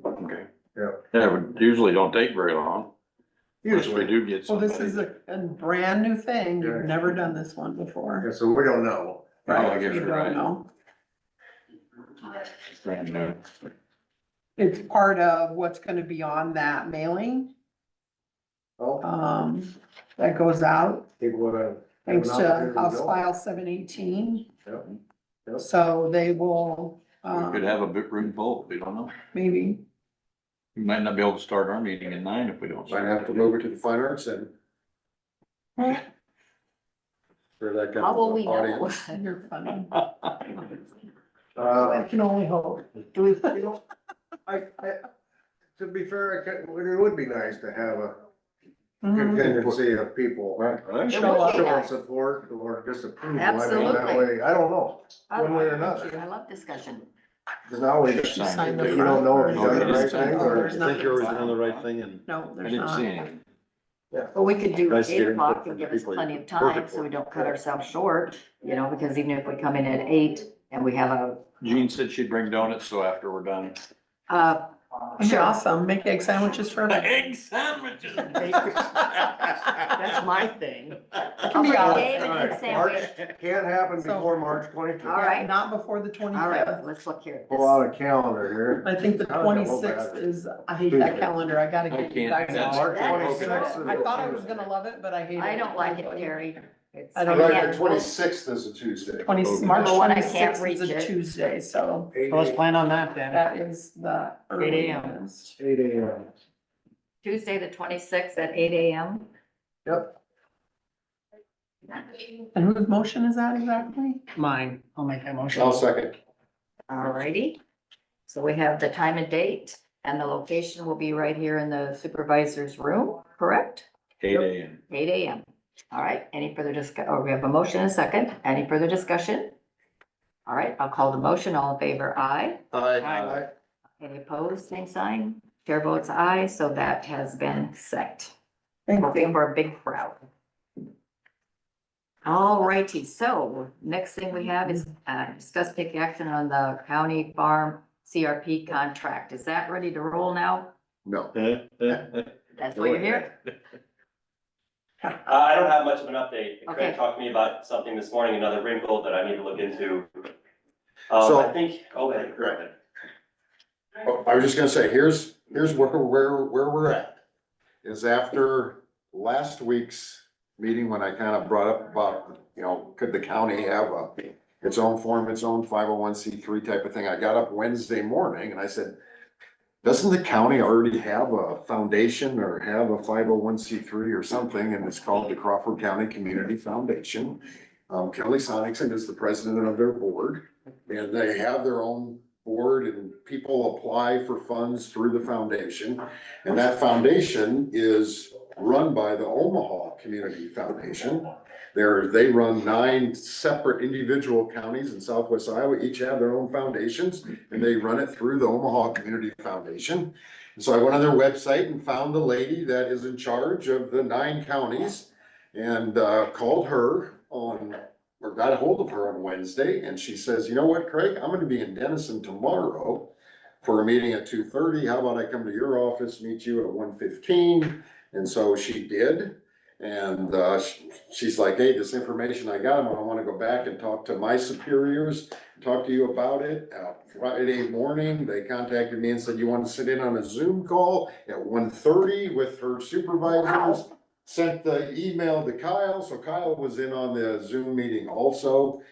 I: Okay.
C: yeah.
I: Yeah, it usually don't take very long. Unless we
C: Usually,
I: do get
A: Well,
I: somebody.
A: this is a brand new thing. You've
C: Okay.
A: never done this one before.
C: yeah, so we don't know.
I: Oh, I guess
A: You
I: you're
A: don't
I: right.
A: know.
I: Brand new.
A: It's part of what's gonna be on that mailing,
C: Oh,
A: that goes out,
C: people wanna.
A: thanks
C: have an
A: to
C: opportunity
A: House
C: go.
A: File 718.
C: Yep. Yep.
A: So they will,
I: We could have a bit room full, we don't know.
A: maybe,
I: We might not be able to start our meeting at 9 if we don't.
F: Might have to move it to the Fine Arts Center. For that kind
D: How will
F: of
D: we know?
F: audience.
A: you're funny.
C: Uh,
A: I can only hope.
C: do we, you know, to be fair, it would be nice to have a
A: Mhm.
C: contingency of people
I: Right.
A: Show up.
C: showing support or disapproval. I mean,
D: Absolutely.
C: that way, I don't know, one way or
D: Thank
C: another.
D: you. I love discussion.
C: Cause now we,
I: Just sign
A: Sign the
C: you
A: front
C: don't know
A: or
C: if you done the
I: you
C: right
I: just sign
C: thing
I: the
C: or.
A: There's nothing
B: Think you're
A: signed.
B: doing the right thing and.
A: No,
I: I
A: there's
I: didn't
A: not.
I: see anything.
D: But we could do
B: Guys, get
D: 8
B: input
D: o'clock
B: from
D: and
B: the
D: give us
B: people
D: plenty
B: you're
D: of time,
B: working
D: so we
B: for.
D: don't cut ourselves short, you know, because even if we come in at 8 and we have a,
I: Jean said she'd bring donuts, so after we're done.
A: That'd be awesome. Make egg sandwiches for them.
I: Egg sandwiches.
E: That's my thing.
D: I'll
A: Can be
D: bring
A: out.
D: Dave an egg sandwich.
C: Can't happen
A: So-
C: before March 25th.
D: All right.
A: Not before the
D: All right,
A: 25th.
D: let's look here.
C: Pull out a calendar here.
A: I think the
C: I don't know about
A: 26th
C: that.
A: is, I hate that calendar. I gotta
I: I
A: get you
I: can't.
A: guys
I: That's
A: on.
C: March
D: That is
C: 26th.
D: good.
A: I thought I was gonna love it, but I hate it.
D: I don't like it, Terry. It's,
A: I don't
F: Right,
A: either.
F: the 26th is a Tuesday.
A: March
D: Number one, I can't
A: 26th is
D: reach
A: a
D: it.
A: Tuesday, so
E: So let's plan on that then.
A: that is the
E: 8 a.m.
A: earliest.
C: 8 AM.
D: Tuesday, the 26th at 8 AM.
C: Yep.
A: And whose motion is that exactly?
E: Mine, I'll make that motion.
F: I'll second.
D: All righty. So we have the time and date, and the location will be right here in the supervisor's room, correct?
I: 8 AM.
D: 8 AM. All right, any further we have a motion and a second. Any further discussion? All right, I'll call the motion. All in favor, aye.
E: Aye.
D: Any opposed, same sign. Chair votes aye, so that has been set.
A: Thank
D: Hoping
A: you.
D: for a big crowd. All righty, so next thing we have is discuss take action on the county farm CRP contract. Is that ready to roll now?
F: No.
D: That's why you're here?
G: I don't have much of an update.
D: Okay.
G: Craig talked to me about something this morning, another wrinkle that I need to look into.
F: So-
G: I think, go ahead.
F: Oh, I was just gonna say, here's where we're at. Is after last week's meeting, when I kind of brought up about, you know, could the county have its own form, its own 501c3 type of thing? I got up Wednesday morning and I said, doesn't the county already have a foundation or have a 501c3 or something? And it's called the Crawford County Community Foundation. Kelly Sonicson is the president of their board, and they have their own board, and people apply for funds through the foundation. And that foundation is run by the Omaha Community Foundation. They run 9 separate individual counties in southwest Iowa, each have their own foundations, and they run it through the Omaha Community Foundation. And so I went on their website and found the lady that is in charge of the 9 counties, and called her or got a hold of her on Wednesday, and she says, you know what, Craig, I'm gonna be in Denison tomorrow for a meeting at 2:30. How about I come to your office, meet you at 1:15? And so she did. And she's like, hey, this information I got, I wanna go back and talk to my superiors, talk to you about it. Friday morning, they contacted me and said, you wanna sit in on a Zoom call at 1:30 with her supervisors? Sent the email to Kyle, so Kyle was in on the Zoom meeting also.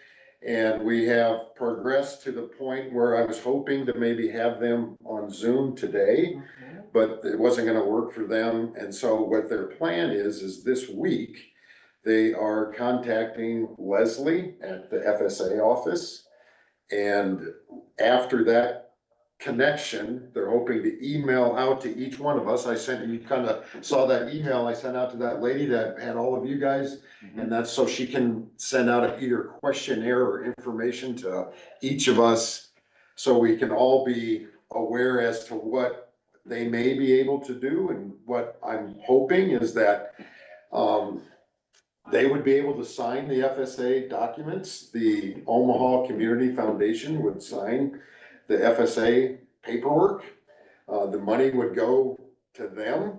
F: And we have progressed to the point where I was hoping to maybe have them on Zoom today, but it wasn't gonna work for them. And so what their plan is this week, they are contacting Leslie at the FSA office. And after that connection, they're hoping to email out to each one of us. You kind of saw that email I sent out to that lady that had all of you guys. And that's so she can send out either questionnaire or information to each of us, so we can all be aware as to what they may be able to do. And what I'm hoping is that they would be able to sign the FSA documents. The Omaha Community Foundation would sign the FSA paperwork. The money would go to them.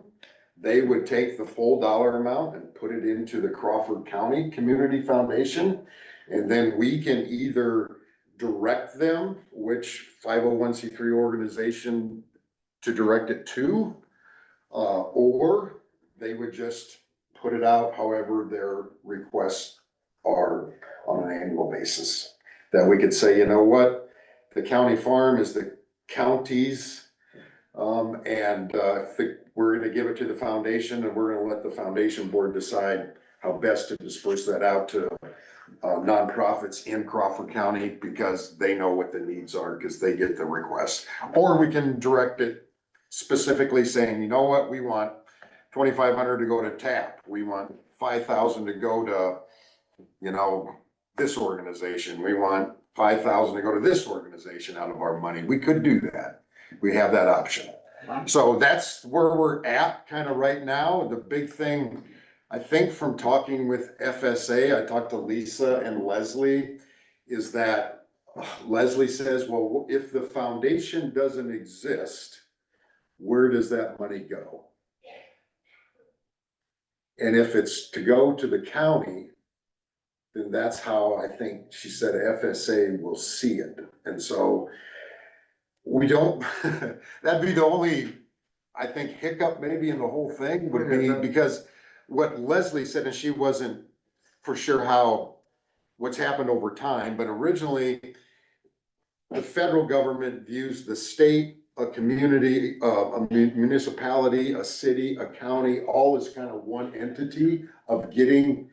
F: they would take the full dollar amount and put it into the Crawford County Community Foundation. And then we can either direct them which 501c3 organization to direct it to, or they would just put it out however their requests are on an annual basis. That we could say, you know what, the county farm is the county's, we're gonna give it to the foundation and we're gonna let the foundation board decide how best to disperse that out to nonprofits in Crawford County, because they know what the needs are, because they get the requests. Or we can direct it specifically saying, you know what, we want 2,500 to go to TAP, we want 5,000 to go to, you know, this organization, we want 5,000 to go to this organization out of our money. We could do that. We have that option. So that's where we're at kind of right now. The big thing, I think from talking with FSA, I talked to Lisa and Leslie, is that Leslie says, well, if the foundation doesn't exist, where does that money go? And if it's to go to the county, then that's how I think she said FSA will see it. And so we don't, that'd be the only, I think, hiccup maybe in the whole thing would be, because what Leslie said, and she wasn't for sure what's happened over time, but originally the federal government views the state, a community, a municipality, a city, a county, all as kind of one entity of getting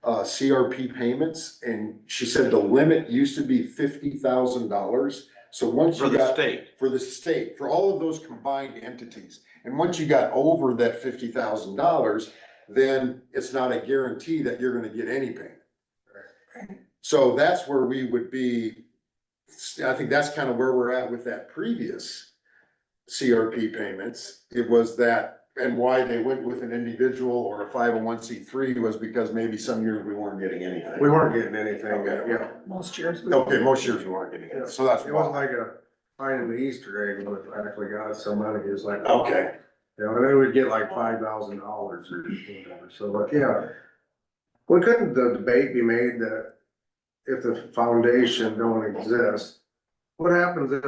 F: CRP payments. And she said the limit used to be $50,000. So once
H: For
F: you
H: the
F: got,
H: state.
F: for the state, for all of those combined entities, and once you got over that $50,000, then it's not a guarantee that you're gonna get any payment. So that's where we would be. I think that's kind of where we're at with that previous CRP payments. It was that, and why they went with an individual or a 501c3 was because maybe some years we weren't getting anything.
C: We weren't getting anything,
F: Okay.
C: yeah.
A: Most years.
F: Okay, most years we weren't getting it, so that's
C: It wasn't
F: why.
C: like a fine in the Easter egg, but actually got some money, it was like.
F: Okay,
C: You know, and then we'd get like $5,000 or whatever, so, but yeah. Well, couldn't the debate be made that if the foundation don't exist, what happens if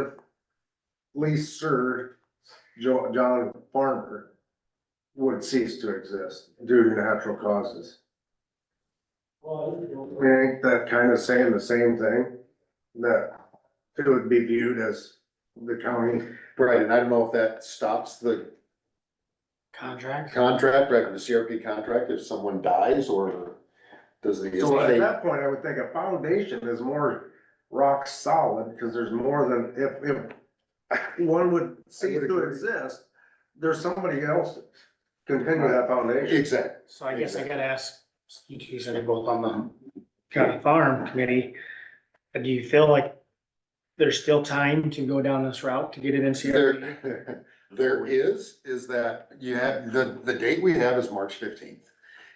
C: Lee Sir, John Farmer would cease to exist due to natural causes? Ain't that kind of saying the same thing? That it would be viewed as the county?
F: right, and I don't know if that stops the
E: Contract.
F: contract, right, the CRP contract, if someone dies, or does the
C: So at
F: estate?
C: that point, I would think a foundation is more rock solid, because there's more than, if one would cease to exist, there's somebody else to continue that foundation.
F: Exactly.
E: So I guess I gotta ask, you two said it both on the county farm committee. Do you feel like there's still time to go down this route to get it in CRP?
F: There is that you have, the date we have is March 15th.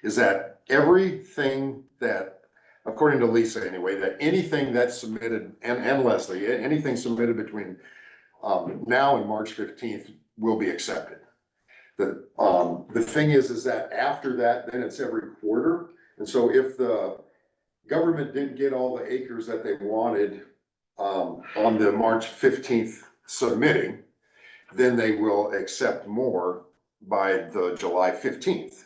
F: Is that everything that, according to Lisa anyway, that anything that's submitted, and Leslie, anything submitted between now and March 15th will be accepted. The thing is that after that, then it's every quarter. And so if the government didn't get all the acres that they wanted on the March 15th submitting, then they will accept more by the July 15th.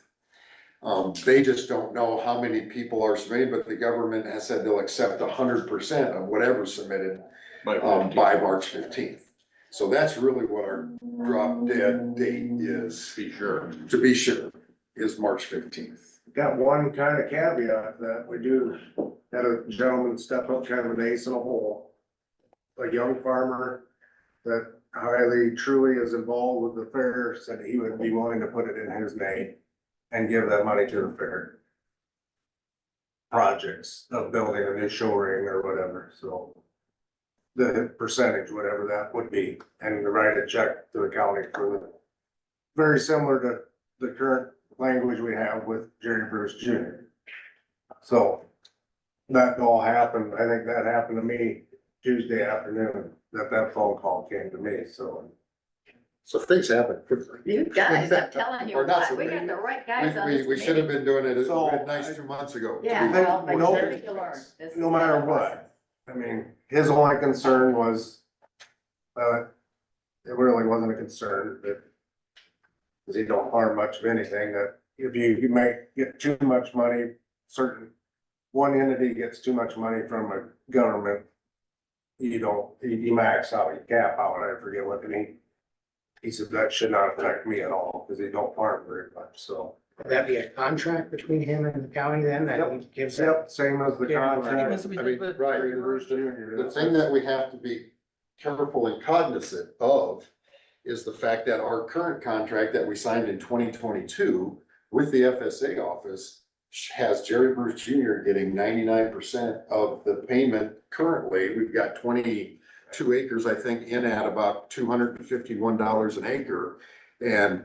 F: They just don't know how many people are submitting, but the government has said they'll accept 100% of whatever's submitted by March 15th. So that's really what our drop dead date is.
I: Be sure.
F: To be sure, is March 15th.
C: Got one kind of caveat that we do, had a gentleman step up, kind of an ace in a hole. A young farmer that highly truly is involved with the fair said he would be willing to put it in his name and give that money to the fair. Projects of building a new show ring or whatever, so. The percentage, whatever that would be, and to write a check to the county for the. Very similar to the current language we have with Jerry Bruce Jr. So. That all happened, I think that happened to me Tuesday afternoon, that phone call came to me, so.
F: So things happen quickly.
D: You guys, I'm telling you,
F: Or not so
D: we got
F: quickly.
D: the right guys on
F: We,
D: this
F: we should have
D: committee.
F: been doing it
C: So,
F: nice 2 months ago.
D: Yeah,
C: think
D: well, but
C: no-
D: you need to learn. This is
C: no matter
D: the
C: what.
D: process.
C: I mean, his only concern was, it really wasn't a concern that, cause you don't harm much of anything, that if you get too much money, one entity gets too much money from a government, you max out, you cap out, I forget what he said that should not affect me at all, cause they don't farm very much, so.
E: Would that be a contract between him and the county then that he gives them?
C: Yep, same as the
E: Yeah,
C: contract.
A: as we
F: I
A: did
F: mean,
A: with
F: right,
A: Bruce
C: Jr.
F: The thing that we have to be careful and cognizant of is the fact that our current contract that we signed in 2022 with the FSA office has Jerry Bruce Jr. getting 99% of the payment currently. We've got 22 acres, I think, in at about $251 an acre. And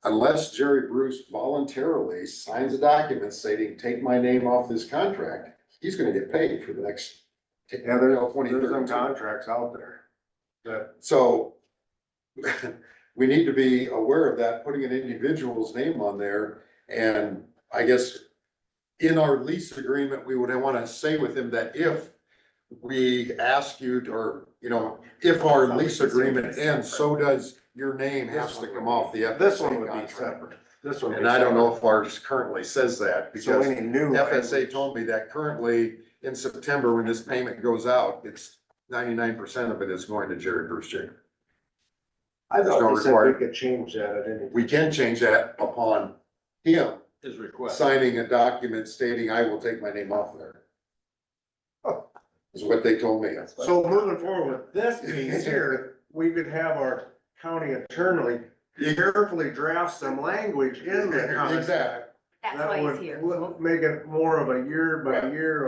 F: unless Jerry Bruce voluntarily signs a document stating, take my name off this contract, he's gonna get paid for the next.
C: Yeah, there's
F: 20,
C: some
F: 32.
C: contracts out there that,
F: So we need to be aware of that, putting an individual's name on there. And I guess in our lease agreement, we would want to say with him that if we ask you to, or, you know, if our lease agreement ends, so does your name has to come off the
C: this one
F: FSA
C: would be
F: contract.
C: separate. This one. would
F: And
C: be
F: I don't know
C: separate.
F: if ours currently says that,
C: So
F: because
C: any new.
F: FSA told me that currently in September, when this payment goes out, it's 99% of it is going to Jerry Bruce Jr.
C: I
F: There's no
C: thought they said we
F: requirement.
C: could change that at any.
F: We can change that upon him
I: His request.
F: signing a document stating I will take my name off there. Is what they told me.
C: So moving forward, this piece here, we could have our county attorney carefully draft some language in the contract.
F: Exactly.
D: That's
C: That
D: why he's
C: would
D: here.
C: Make it more of a year by year,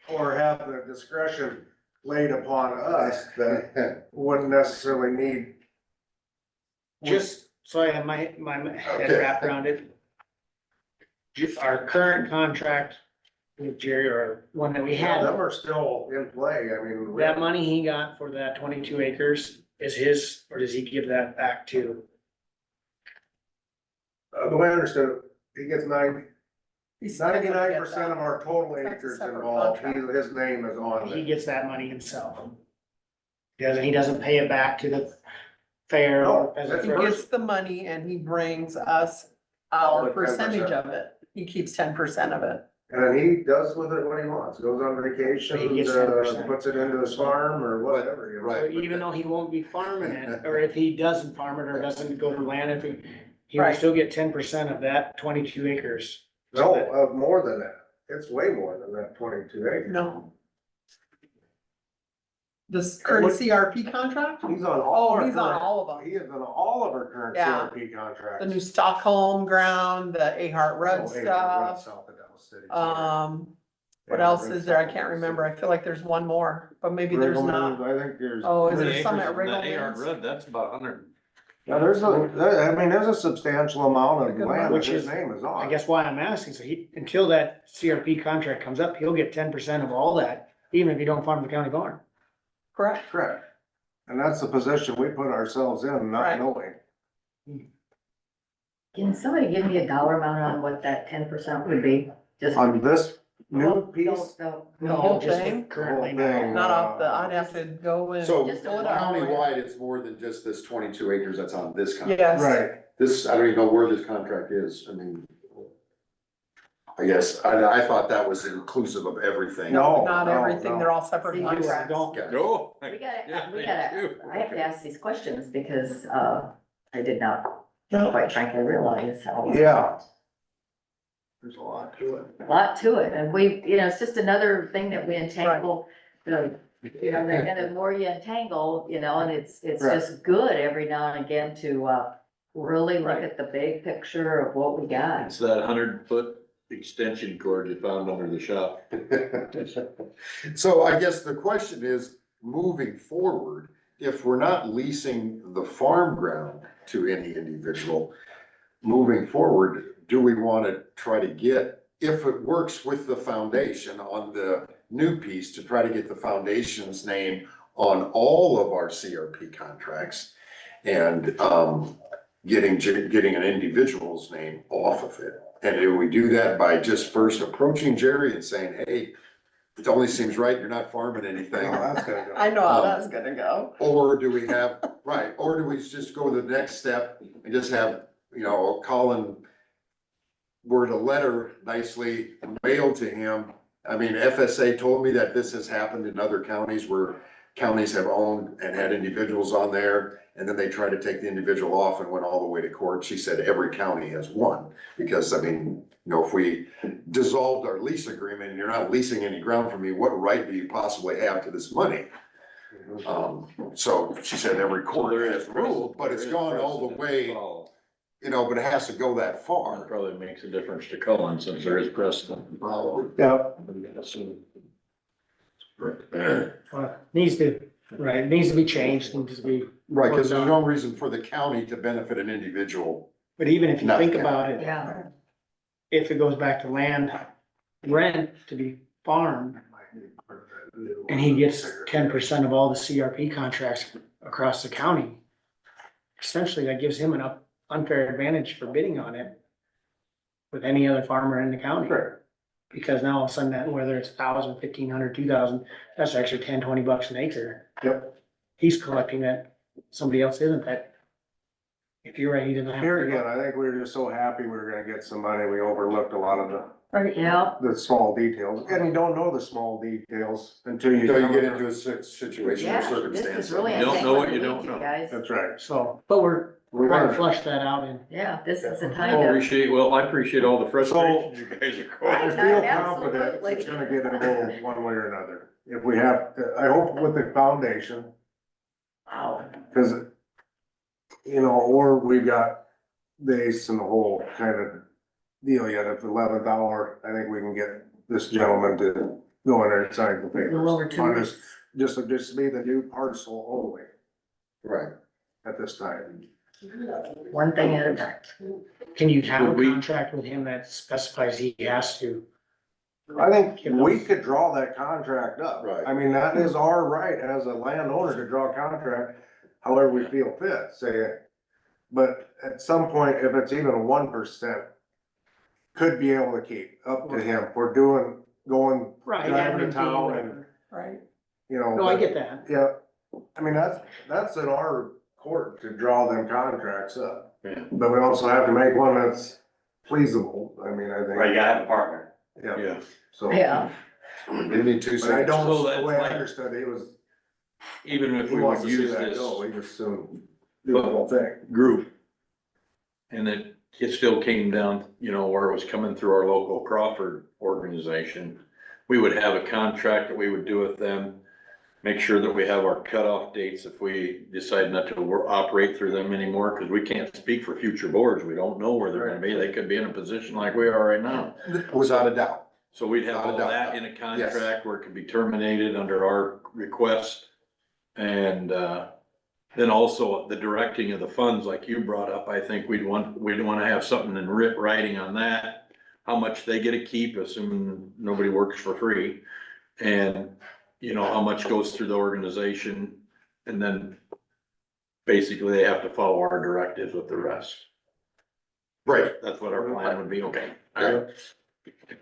C: or have the discretion laid upon us that wouldn't necessarily need.
E: Just so I have my head
F: Okay.
E: wrapped around it. Our current contract with Jerry, or one that we
C: Yeah,
E: had,
C: them are still in play, I mean.
E: that money he got for that 22 acres is his, or does he give that back to?
C: The way I understood it, he gets
A: He's still gonna get
C: 99%
A: that.
C: of our total
A: That's a
C: acres
A: separate
C: involved,
A: contract.
C: his name is on
E: He
C: it.
E: gets that money himself. He doesn't pay it back to the fair or as a
A: He
E: first.
A: gets the money and he brings us
C: All
A: our
C: the 10%.
A: percentage of it. He keeps 10% of it.
C: And then he does with it what he wants, goes on vacation,
E: He gets 10%.
C: puts it into his farm or whatever, you know.
F: Right.
E: So even though he won't be farming it, or if he doesn't farm it or doesn't go to land, if he will
A: Right.
E: still get 10% of that 22 acres.
C: No, more than that, it's way more than that 22 acres.
A: No. This current CRP contract,
C: He's on all
A: Oh,
C: our
A: he's on
C: current-
A: all of them.
C: He is on all of our current
A: Yeah.
C: CRP contracts.
A: the new Stockholm ground, the Ahart
C: Oh,
A: Road
C: hey,
A: stuff.
C: south of Dallas City.
A: What else is there? I can't remember. I feel like there's one more, but maybe there's not.
C: I think there's.
A: Oh, is
J: How
A: there
J: many
A: some
J: acres
A: at
J: in that AR
A: Riggleman's?
J: Red? That's about 100.
C: Yeah, there's a substantial amount of
A: Good
C: land that
E: Which
C: his
E: is-
C: name is on.
E: I guess why I'm asking, so until that CRP contract comes up, he'll get 10% of all that, even if you don't farm the county farm.
A: Correct.
C: Correct. And that's the position we put ourselves in, not
A: Right.
C: knowing.
D: Can somebody give me a dollar amount on what that 10% would be? Just.
C: On this new
D: Don't-
C: piece,
D: don't-
A: The whole
E: just
A: thing?
E: currently
C: The whole thing.
E: now.
A: Not off the, I'd have to go and.
F: So
D: Just a
A: pull it up.
F: countywide, it's more than just this 22 acres that's on this contract.
A: Yes.
C: right,
F: This, I don't even know where this contract is. I mean, I guess, I thought that was inclusive of everything.
C: No.
A: Not everything, they're all separate
D: See, you
A: contracts.
E: Don't,
F: Okay.
J: No.
D: We
J: Yeah,
D: gotta,
J: thank you.
D: I have to ask these questions because, I did not,
A: No.
D: quite frankly, realize how.
C: yeah. There's a lot to it.
D: A lot to it, and it's just another thing that we entangle, and the more you entangle, and it's
C: Right.
D: just good every now and again to, really look
A: Right.
D: at the big picture of what we got.
I: It's that 100-foot extension cord you found under the shop.
F: So I guess the question is, moving forward, if we're not leasing the farm ground to any individual, moving forward, do we want to try to get, if it works with the foundation on the new piece, to try to get the foundation's name on all of our CRP contracts? and, getting an individual's name off of it. And do we do that by just first approaching Jerry and saying, hey, it only seems right, you're not farming anything?
C: Oh, that's gonna go.
A: I know how that's gonna go.
F: Or do we have, right, or do we just go the next step and just have, Colin word a letter nicely mailed to him? I mean, FSA told me that this has happened in other counties where counties have owned and had individuals on there, and then they tried to take the individual off and went all the way to court. She said every county has won, because I mean, if we dissolved our lease agreement and you're not leasing any ground from me, what right do you possibly have to this money? So she said every court has ruled, but it's gone all the way, but it has to go that
I: It
F: far.
I: probably makes a difference to Cullen since there is precedent.
C: Yeah,
E: Needs to, right, it needs to be changed, needs to be,
F: Right, because there's no reason for the county to benefit an individual.
E: but even if you
F: Not
E: think
F: the
E: about it,
D: Yeah,
E: if it goes back to land rent to be farmed, and he gets 10% of all the CRP contracts across the county, essentially that gives him an unfair advantage for bidding on it with any other farmer in the county.
C: Sure.
E: Because now all of a sudden that, whether it's 1,000, 1,500, 2,000, that's actually 10, 20 bucks an acre.
C: Yep.
E: He's collecting that, somebody else isn't. That, if you're right, he doesn't have.
C: Here
E: to.
C: again, I think we were just so happy we were gonna get some money, we overlooked a lot of
D: yeah,
C: the small details, and you don't know the small details until you.
F: Until you get into a situation or
D: yeah, this
F: circumstance.
D: is really.
I: You don't
D: I think
I: know what
D: we
I: you
D: need
I: don't
D: to,
I: know.
D: Guys,
C: That's right.
E: So, but we're
C: We
E: trying to
C: learned.
E: flush that out and
D: yeah, this is the
I: I
D: time to.
I: appreciate all the frustrations you guys are
C: I
I: going.
C: feel confident
D: Absolutely.
C: it's gonna get involved one way or another. If we have, I hope with the foundation,
D: Wow.
C: cause, or we've got the ace in the hole kind of deal yet. At the 11th hour, I think we can get this gentleman to go in there and sign the papers.
D: A little over 2
C: on
D: weeks.
C: this. Just be the new parcel only
F: Right.
C: at this time.
D: One thing at a time.
E: can you have a
I: Would we-
E: contract with him that specifies he has to?
C: I think we could draw that contract up.
F: Right.
C: I mean, that is our right as a landowner to draw a contract however we feel fit, say it. But at some point, if it's even 1%, could be able to keep up to him. We're going,
E: Right.
C: driving to
E: admin fee,
C: town
E: whatever.
A: Right.
E: No, I get that.
C: Yeah, I mean, that's in our court to draw them contracts up.
I: Yeah.
C: But we also have to make one that's pleasable, I mean, I
G: Right, you
C: think,
G: gotta have a partner.
C: yeah,
I: Yeah,
C: so.
D: Yeah,
F: Give me 2
C: But I
F: seconds.
C: don't,
I: So that's
C: the way I
I: like-
C: understood it, was,
I: even if
C: he
I: we
C: wants
I: would
C: to see
I: use
C: that
I: this
C: go, we just soon do the whole thing.
I: group. And it still came down, where it was coming through our local Crawford organization. We would have a contract that we would do with them, make sure that we have our cutoff dates if we decide not to operate through them anymore, because we can't speak for future boards. We don't know where they're gonna be. They could be in a position like we are right now.
F: Without a doubt.
I: So we'd have all
F: Without a doubt.
I: that in a contract where it could be terminated under our request. And, then also the directing of the funds, like you brought up, I think we'd wanna have something in writing on that. How much they get to keep, assuming nobody works for free. And, how much goes through the organization. And then basically they have to follow our directives with the rest.
F: Right.
I: That's what our plan would be, okay?
F: Yeah.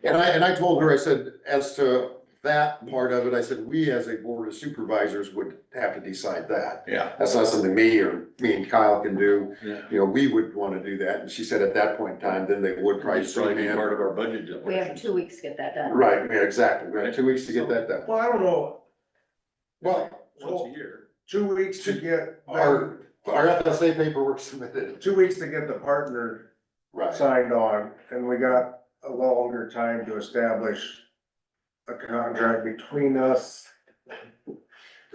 F: And I told her, I said, as to that part of it, I said, we as a board of supervisors would have to decide that.
I: Yeah.
F: That's not something me and Kyle can do.
I: Yeah.
F: We would wanna do that. And she said at that point in time, then they would probably.
I: It's probably be part of our budget.
D: we have 2 weeks to get that done.
F: Right, yeah, exactly. We have 2 weeks to get that done.
C: Well, I don't know,
F: Well,
I: Once a year.
C: 2 weeks to get,
F: our FSA paperwork submitted.
C: 2 weeks to get the partner
F: Right.
C: signed on, and we got a longer time to establish a contract between us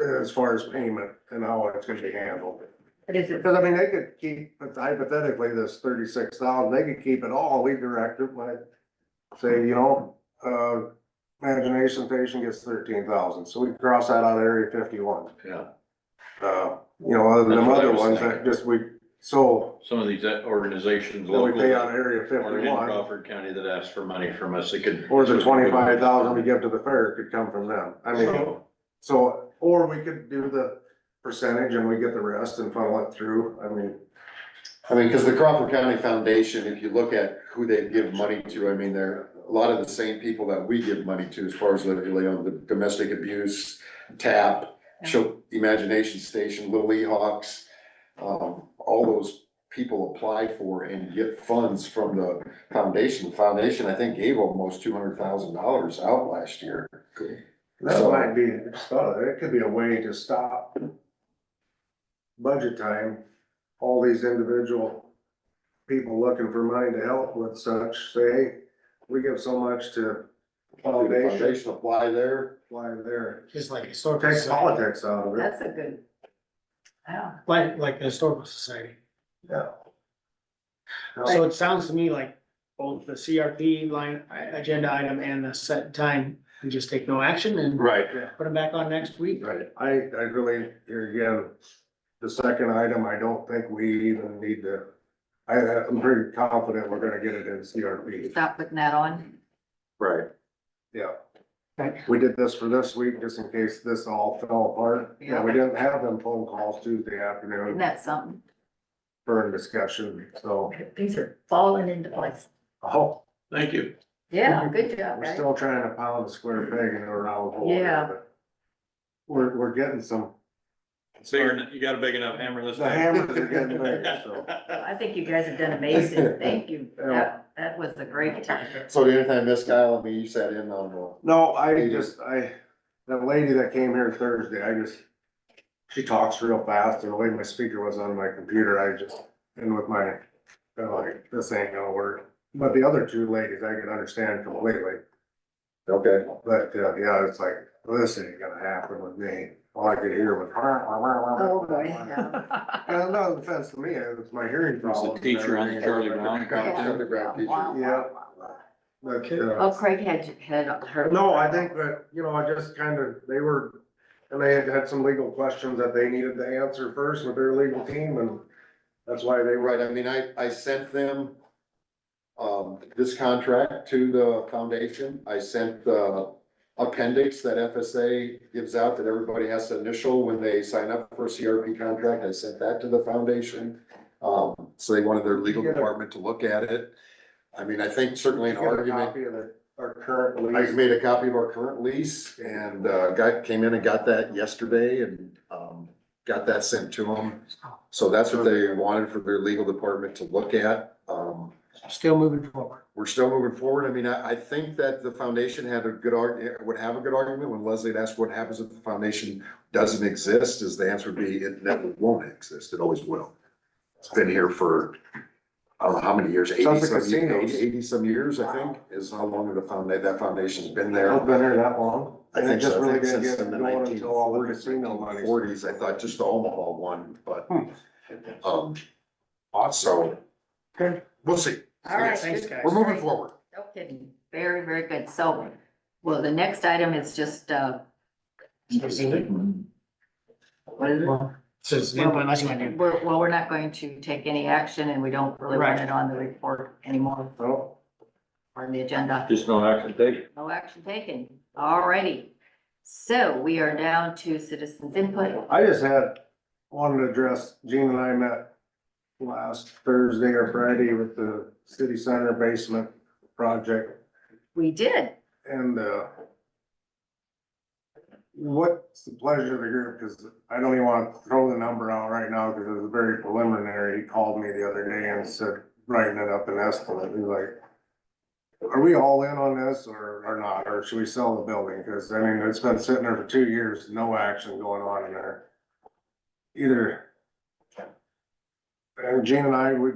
C: as far as payment and how it's gonna be handled.
D: But is it,
C: Because I mean, they could keep, hypothetically, this 36,000, they could keep it all, we direct it, like, say, Imagination Station gets 13,000, so we cross that out of Area 51.
I: Yeah.
C: Other than
I: That's
C: them
I: what I
C: other
I: was
C: ones
I: thinking.
C: that just
I: Some of these organizations
C: then we
I: local.
C: pay out of Area
I: Or in
C: 51,
I: Crawford County that ask for money from us, it could.
C: or the 25,000 we give to the fair could come from them. I mean, so, or we could do percentage and we get the rest and funnel it through.
F: I mean, cause the Crawford County Foundation, if you look at who they give money to, I mean, they're a lot of the same people that we give money to as far as the domestic abuse, TAP, Imagination Station, Little Leahawks. All those people apply for and get funds from the foundation. The foundation, I think, gave almost $200,000 out last year.
C: That
F: So-
C: might be, it could be a way to stop budget time, all these individual people looking for money to help with such, say, hey, we give so much to foundation,
F: Foundation apply there.
C: why there.
E: Just like historical
C: Takes
E: society,
C: politics out of it.
D: That's a good. Yeah.
E: like the historical society.
C: Yeah.
E: So it sounds to me like both the CRP line, agenda item and the set time, we just take no action and
B: Right.
E: put them back on next week.
C: Right, I really, here again, the second item, I don't think we even need to, I'm pretty confident we're gonna get it in CRP.
D: Stop putting that on.
F: Right.
C: Yeah.
E: Okay.
C: We did this for this week, just in case this all fell apart. Yeah, we didn't have them phone calls Tuesday
D: Isn't
C: afternoon
D: that something?
C: for a discussion, so.
D: Things are falling into place.
C: Oh,
B: Thank you.
D: Yeah, good job,
C: we're
D: guys.
C: still trying to pound a square peg into a round hole.
D: Yeah.
C: but We're getting some,
J: You got a big enough hammer this
C: the
J: time?
C: hammers are getting bigger, so.
D: I think you guys have done amazing. Thank you. That was a great time.
F: So the only time, Miss Kyle, I mean, you sat in on the.
C: No, that lady that came here Thursday, she talks real fast, and the way my speaker was on my computer, and with my, like, this ain't gonna work. But the other two ladies, I could understand completely,
F: Okay.
C: but, yeah, it's like, this ain't gonna happen with me. All I could hear was.
D: Oh, boy, yeah.
C: And no offense to me, it's my hearing
I: Was the
C: problem.
I: teacher on the Charlie Brown
F: Underground teacher.
C: Yeah. But,
D: Oh, Craig had heard.
C: no, I think that, I just kind of, and they had some legal questions that they needed to answer first with their legal team, and that's why they were.
F: Right, I mean, I sent them, this contract to the foundation. I sent the appendix that FSA gives out that everybody has to initial when they sign up for a CRP contract. I sent that to the foundation. So they wanted their legal department to look at it. I mean, I think certainly an
C: Get a
F: argument.
C: copy of our current
F: I
C: lease.
F: made a copy of our current lease and, came in and got that yesterday and, got that sent to them. So that's what they wanted for their legal department to look at.
E: Still moving forward.
F: We're still moving forward. I mean, I think that the foundation would have a good argument when Leslie had asked what happens if the foundation doesn't exist, is the answer would be it never won't exist. It always will. It's been here for, I don't know how many years,
C: Sounds like casinos.
F: 80 some years, I think, is how long that foundation's been
C: I've
F: there.
C: been here that long.
F: I
C: And it
F: think
C: just
F: so. I
C: really
F: think
C: didn't
F: since
C: get
F: in the
C: going until all the
F: 1940s,
C: casino money.
F: 1940s, I thought just the Omaha one, but, so,
C: Okay.
F: we'll see.
D: All right.
E: Thanks,
D: good.
E: guys.
F: We're moving forward.
D: No kidding. Very, very good. So, well, the next item is just, what is it?
E: Says input unless you want to do.
D: We're not going to take any action and we don't really want
E: Right.
D: it on the report anymore
C: So,
D: or on the agenda.
I: Just no action taken.
D: No action taken. Alrighty. So we are down to citizens input.
C: I just wanted to address, Gene and I met last Thursday or Friday with the city center basement project.
D: We did.
C: And, what's the pleasure of the group? Cause I don't even wanna throw the number out right now, cause it was very preliminary. He called me the other day and said, writing it up an estimate. He's like, are we all in on this or not? Or should we sell the building? Cause I mean, it's been sitting there for 2 years, no action going on in there. Either. And Gene and I, we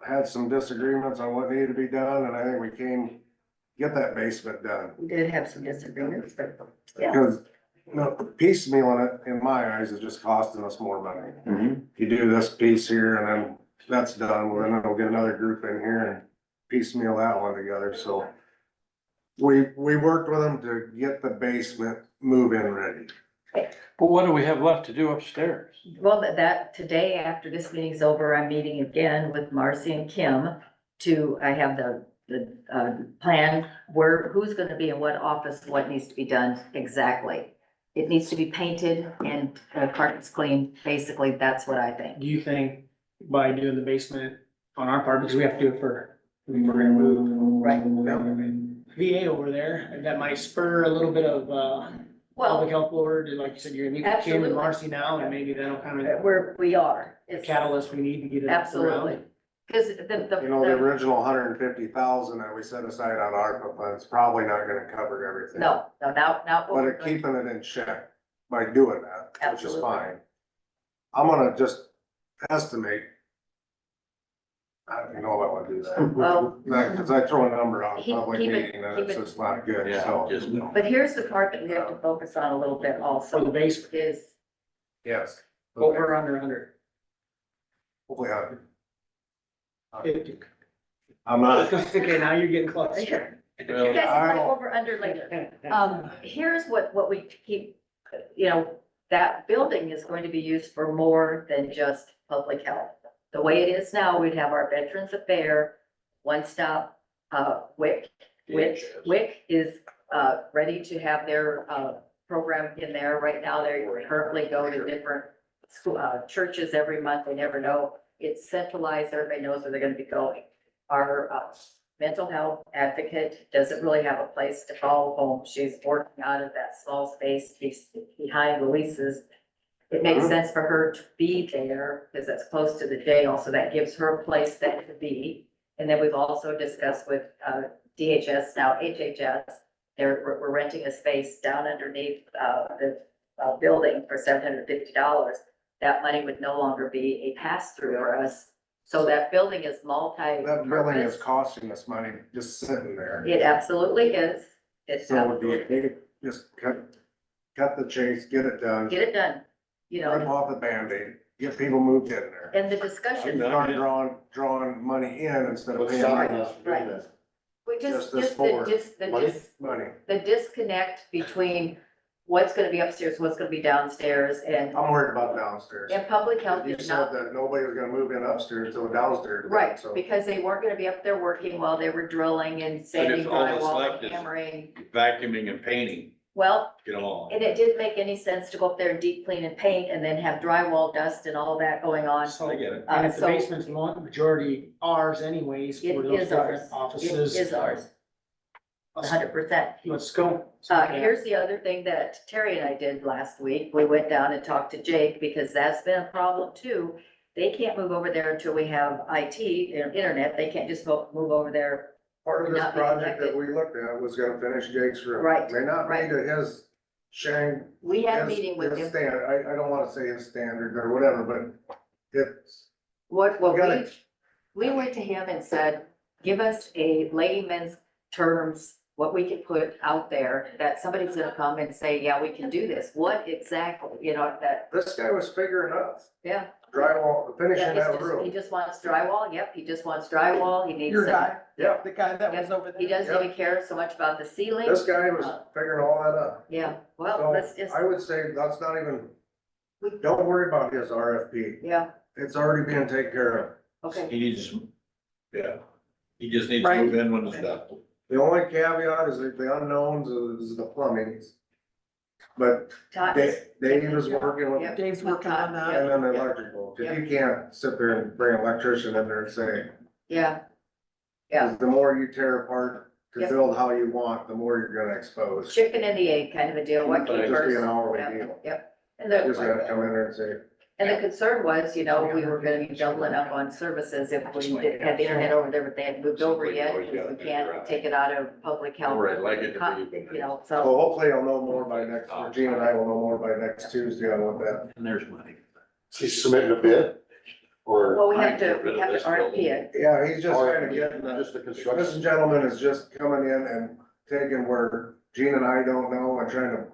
C: had some disagreements on what needed to be done, and I think we can get that basement done.
D: We did have some disagreements, but yeah.
C: Because, piecemealing it, in my eyes, is just costing us more money. You do this piece here and then that's done, well, then we'll get another group in here and piecemeal that one together, so. We worked with them to get the basement move-in ready.
I: But what do we have left to do upstairs?
D: Well, that today, after this meeting's over, I'm meeting again with Marcy and Kim I have the plan who's gonna be in what office, what needs to be done exactly. it needs to be painted and carpets cleaned. Basically, that's what I think.
E: Do you think by doing the basement on our part, because we have to do it for, we're gonna move.
D: Right.
E: VA over there, that might spur a little bit of, public
D: Well,
E: health board, and like you said, you're gonna meet with Kim and
D: Absolutely.
E: Marcy now, and maybe that'll kind of
D: we are. It's
E: catalyst we need to get it up and
D: absolutely.
E: around.
D: Because
C: You know, the original 150,000 that we set aside on ARPA funds probably not gonna cover everything.
D: no, now.
C: But it keeping it in check by doing that, which is
D: Absolutely.
C: fine. I'm gonna just estimate. I don't know if I wanna do that.
D: Well,
C: Cause I throw a number on a
D: Keep-
C: public
D: keep it-
C: meeting and
D: keep
C: it's
D: it-
C: just not good,
I: Yeah,
C: so.
I: just,
D: but here's the part that we have to focus on a little bit
E: For the
D: also,
E: basement,
D: is
C: Yes.
E: over, under.
C: Hopefully,
E: Okay,
C: I'm not,
E: now you're getting close.
D: you guys
I: well,
D: can
C: I
D: fight
C: don't-
D: over under later. Here's what we keep, that building is going to be used for more than just public health. The way it is now, we'd have our Veterans Affair, one stop, WIC. WIC is, ready to have their, program in there. Right now, they currently go to different school, churches every month. They never know. It's centralized. Everybody knows where they're gonna be going. Our, mental health advocate doesn't really have a place to call home. She's working out of that small space behind Louise's. It makes sense for her to be there because that's close to the jail, so that gives her a place that to be. And then we've also discussed with, DHS, now HHS, we're renting a space down underneath, the building for $750. That money would no longer be a pass-through for us. So that building is
C: that building is
D: multi-purpose.
C: costing us money just sitting there.
D: It absolutely is. It's
C: So it'd
D: absolutely,
C: be, just cut the chase, get it done,
D: get it done,
C: rip off the Band-Aid, get people moved in there.
D: and the discussion,
C: Start drawing money in instead of
F: What's
C: paying
F: stopping
C: money.
F: us from doing that?
D: we just
C: this forward.
F: Money?
C: Money.
D: the disconnect between what's gonna be upstairs, what's gonna be downstairs, and
C: I'm worried about downstairs.
D: public health
C: You
D: did
C: said
D: not.
C: that nobody was gonna move in upstairs, so downstairs.
D: Right,
C: So
D: because they weren't gonna be up there working while they were drilling and sanding
I: all that's
D: drywall
I: left
D: and
I: is-
D: hammering.
I: vacuuming and painting,
D: Well,
I: get along.
D: and it didn't make any sense to go up there and deep clean and paint and then have drywall dust and all that going on.
I: I get it.
E: And if the
D: So-
E: basement's majority ours anyways,
D: It
E: for those
D: is ours.
E: different
D: It
E: offices.
D: is ours, 100%.
E: Let's go.
D: Here's the other thing that Terry and I did last week. We went down and talked to Jake because that's been a problem too. They can't move over there until we have IT, internet. They can't just move over there.
C: part of this
D: Not be
C: project that
D: connected.
C: we looked at was gonna finish Jake's room.
D: Right,
C: May not be
D: right.
C: to his sharing.
D: We had a
C: his-
D: meeting with
C: his
D: him.
C: standard. I don't wanna say his standard or whatever, but it's,
D: What
C: We gotta-
D: we went to him and said, give us a layman's terms, what we could put out there, that somebody's gonna come and say, yeah, we can do this. What exactly, that,
C: this guy was figuring out
D: yeah.
C: drywall, finishing
D: Yeah,
C: that
D: he
C: room.
D: just wants drywall, yep, he just wants drywall, he needs
A: Your
D: some.
A: guy,
C: Yep.
A: the guy that
D: Yep.
A: was over there.
D: He doesn't
C: Yep.
D: even care so much about the ceiling.
C: This guy was figuring all that out.
D: Yeah, well, let's
C: So
D: just,
C: I would say that's not even, don't worry about his RFP.
D: yeah,
C: It's already being taken care of.
D: okay.
I: He needs, yeah, he just needs to
A: Right.
I: move in when it's done.
C: The only caveat is that the unknowns is the plumbing. But
D: Todd
C: Dave,
D: is-
C: Dave is working with,
D: Yep.
A: Dave's working on that.
C: and then the electrical, cause you can't sit there and bring an electrician in there and say,
D: Yeah, yeah,
C: 'cause the more you tear apart to
D: Yep.
C: build how you want, the more you're gonna expose.
D: chicken and the egg kind of a deal, what
C: But
D: came
C: it'd just be
D: first?
C: an hourly
D: Yep,
C: deal.
D: Yep, and
C: You just gotta
D: the,
C: come in there and say,
D: and the concern was, we were gonna be doubling up on services if we didn't have the internet over there, but they hadn't moved over yet, because we can't take it out of public health.
I: Where I'd like it to be, but-
C: so
D: So,
C: hopefully I'll know more by next, Gene and I will know more by next Tuesday on what that.
I: And there's money.
F: He's submitting a bid? Or
D: well, we have to RFP it.
C: Yeah, he's just kinda getting,
F: just the
C: this
F: construction?
C: gentleman is just coming in and taking where Gene and I don't know and trying to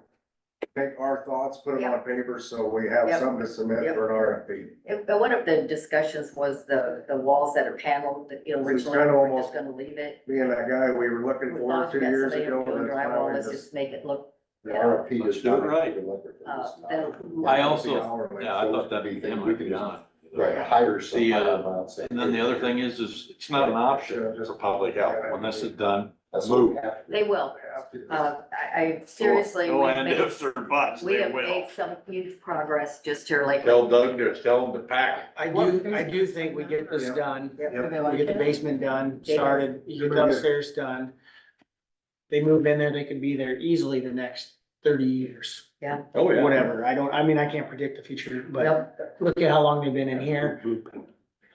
C: take our thoughts, put them on paper, so we have
D: Yep.
C: something to submit
D: Yep.
C: for an RFP.
D: And one of the discussions was the walls that are paneled, that,
C: It's
D: originally
C: kinda
D: we were
C: almost-
D: just gonna leave it.
C: Me and that guy, we were looking
D: We
C: for
D: thought
C: 2
D: that
C: years
D: somebody
C: ago,
D: would do
C: and it's
D: drywall,
C: finally
D: let's
C: just.
D: just make it look,
F: The RFP is
I: Do it
F: done.
I: right.
F: Right,
I: I also,
C: Hourly.
I: yeah, I thought that him might be on.
F: hire some.
I: The,
F: hire them out, say,
I: And then the other thing is it's not an option for public health. When this is done,
F: That's what we
I: move.
F: have to do.
D: they will, I seriously,
I: No
D: we
I: and ifs or buts,
D: we
I: they
D: have
I: will.
D: made some huge progress just here lately.
I: Tell Doug to tell him to pack.
E: I do think we get this done.
C: Yep.
E: We get the basement done, started, you get the upstairs done. They move in there, they could be there easily the next 30 years.
I: Oh, yeah.
E: Whatever, I mean, I can't predict the future, but
D: Yep,
E: look at how long they've been in here.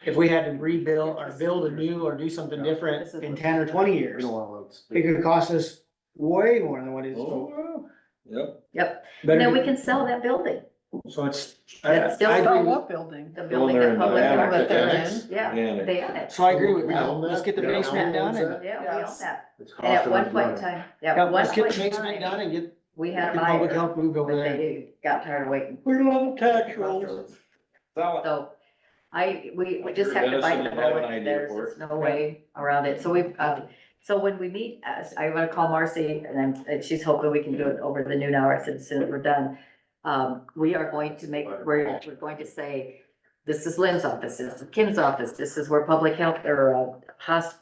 E: If we had to rebuild or build a new or do something different in 10 or 20
C: We
E: years,
C: don't wanna let
E: it could cost us way more than what it is.
I: Oh, yep.
D: yep.
E: Better
D: Then we
E: be-
D: can sell that building,
E: So it's.
D: That's still
E: I agree
A: So
E: with-
A: what building?
D: the
I: Go in
D: building
I: there
D: that
I: in the
D: public.
I: annex,
A: that they're
I: annex,
D: Yeah,
I: annex.
D: they own it.
E: So I agree with
C: We
E: you.
C: own that?
E: Let's get the
C: Yeah.
E: basement done and,
D: Yeah, we own
A: Yes.
D: that.
C: It's
D: And at
C: costing
D: one
C: us
D: point in
C: money.
D: time,
E: yeah,
D: yeah, one
E: let's get
D: point
E: the
D: in
E: basement done
D: time,
E: and get
D: we had
E: the
D: a
E: public
D: buyer,
E: health moved
D: but
E: over there.
D: they got tired of waiting.
I: We're on the tax rolls.
D: So we just have to
I: Dennis,
D: bite
I: you
D: the
I: have an
D: bullet.
I: idea
D: There's
I: for
D: just no way around it. So so when we meet, I'm gonna call Marcy and she's hoping we can do it over the noon hour as soon as we're done. We are going to we're going to say, this is Lynn's office, this is Kim's office, this is where public health or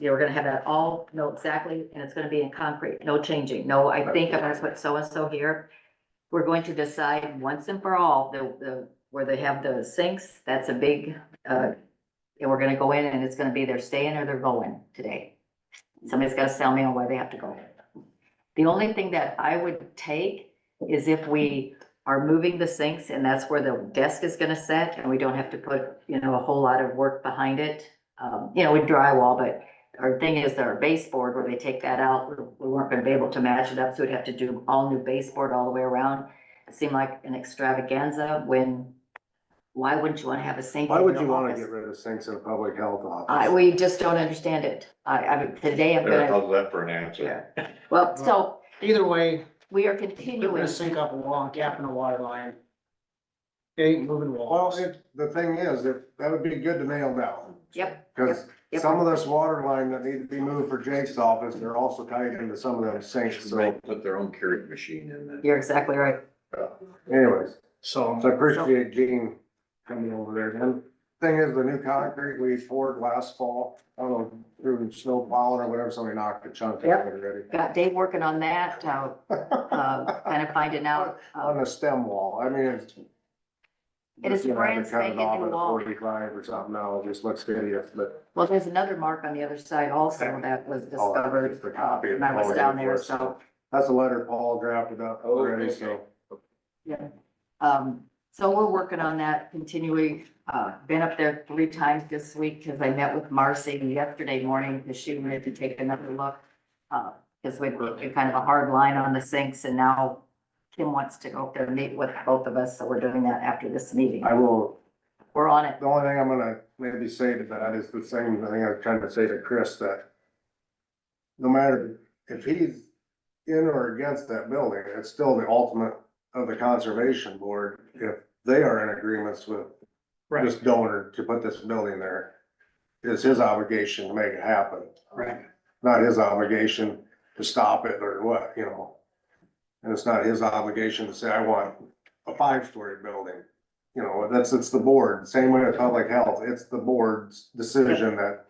D: we're gonna have that all know exactly, and it's gonna be in concrete, no changing. No, I think I'm gonna put so-and-so here. We're going to decide once and for all, where they have the sinks, that's a big, and we're gonna go in and it's gonna be they're staying or they're going today. Somebody's gotta sell me on where they have to go. The only thing that I would take is if we are moving the sinks and that's where the desk is gonna sit and we don't have to put, a whole lot of work behind it. We drywall, but our thing is our baseboard where they take that out, we weren't gonna be able to match it up, so we'd have to do all new baseboard all the way around. It seemed like an extravaganza why wouldn't you wanna have a sink?
C: Why
D: in
C: would
D: your
C: you wanna
D: office?
C: get rid of sinks in a public health office?
D: We just don't understand it. Today I'm gonna,
I: How's that for an answer?
D: well, so
E: Either way,
D: we are
E: they're
D: continuing.
E: gonna sink up a wall and capping a water line. It ain't moving
C: Well,
E: walls.
C: the thing is, that would be good to nail down.
D: Yep,
C: Cause
D: yep.
C: some of this water line that need to be moved for Jake's office, they're also tied into some of them sinks, so
I: They put their own Keurig machine in there.
D: you're exactly right.
C: anyways.
E: So,
C: So I appreciate Gene coming over there. And thing is, the new concrete we poured last fall, I don't know, through snow plowing or whatever, somebody knocked a chunk out of it already.
D: Got Dave working on that, kind of finding out.
C: On the stem wall, I mean, it's.
D: It is
C: just gonna have
D: brand
C: to cut it
D: spanking
C: off
D: new
C: at a
D: wall.
C: 45 or something now, it just looks hideous, but.
D: Well, there's another mark on the other side also that was
C: Oh,
D: discovered,
C: just a copy of
D: when I was
C: Paul
D: down
C: gave
D: there,
C: us.
D: so,
C: That's a letter Paul drafted up
I: Oh,
C: already,
I: okay.
C: so.
D: yeah. So we're working on that continually, been up there 3 times this week, cause I met with Marcy yesterday morning, cause she wanted to take another look. Cause we did kind of a hard line on the sinks, and now Kim wants to go up there and meet with both of us, so we're doing that after this meeting.
C: I will,
D: We're on it.
C: the only thing I'm gonna maybe say to that is the same thing I was trying to say to Chris, that no matter if he's in or against that building, it's still the ultimate of the conservation board. If they are in agreements with
E: right,
C: this donor to put this building there, it's his obligation to make it happen,
E: right.
C: not his obligation to stop it or what, And it's not his obligation to say, I want a 5-story building. It's the board, same way with public health, it's the board's decision that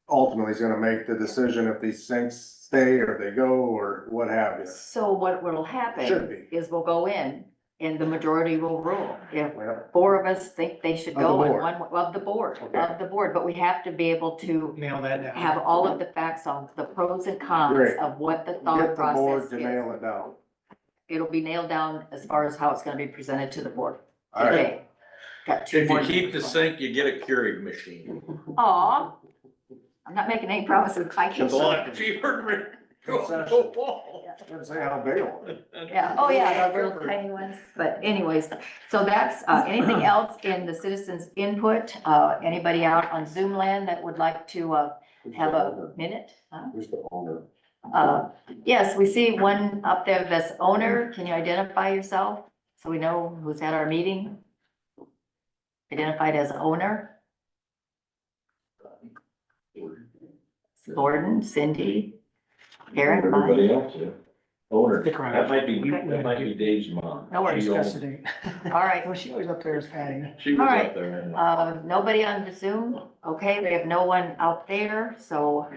C: ultimately is gonna make the decision if these sinks stay or they go or what have you.
D: So what will happen
C: Should be.
D: is we'll go in and the majority will rule. If
C: Well,
D: 4 of us think they should
C: Of the
D: go and
C: board.
D: one, of the board,
C: Okay.
D: but we have to be able to
E: Nail that down.
D: have all of the facts on the pros and cons
C: Great.
D: of what the thought
C: Get the board
D: process
C: to
D: is.
C: nail it down.
D: It'll be nailed down as far as how it's gonna be presented to the board.
C: All right.
D: Okay. Got 2
I: If
D: more.
I: you keep the sink, you get a Keurig machine.
D: Aw, I'm not making any promises. I
I: It's
D: can't.
I: a lot cheaper.
C: Concession. Didn't say how big.
D: Yeah, oh yeah, the little tiny ones, but anyways, so that's, anything else in the citizens input? Anybody out on Zoom land that would like to, have a minute? Huh?
C: Who's the owner?
D: Yes, we see one up there that's owner. Can you identify yourself? So we know who's at our meeting? Identified as owner? Gordon, Cindy, Karen, bye.
I: Everybody else, yeah. Owner,
E: Stick around.
I: that might be Dave's mom.
D: No worries.
I: She
E: Discuss
I: owns-
E: it.
D: All right.
E: Well, she was up there as Patty.
I: She was
D: All right.
I: up there.
D: Nobody on the Zoom? Okay, we have no one out there, so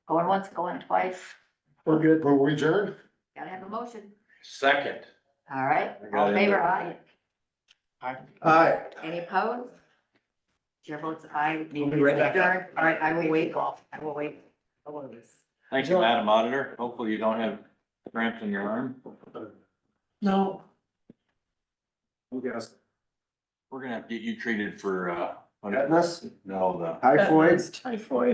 D: going once, going twice.
E: We're good.
F: Will we adjourn?
D: Gotta have a motion.
I: Second.
D: All right,
I: I got
D: all in
I: it.
D: favor, aye.
C: Aye.
D: Any opposed? Chair votes aye.
E: We'll be right back up.
D: Adjourned. All right, I will wait. I will wait.
I: Thank you, Madam Auditor. Hopefully you don't have cramps in your arm.
A: No.
C: Yes.
I: We're gonna have to get you treated for,
C: Tetanus,
I: no, the
C: typhoid.
A: Typhoid.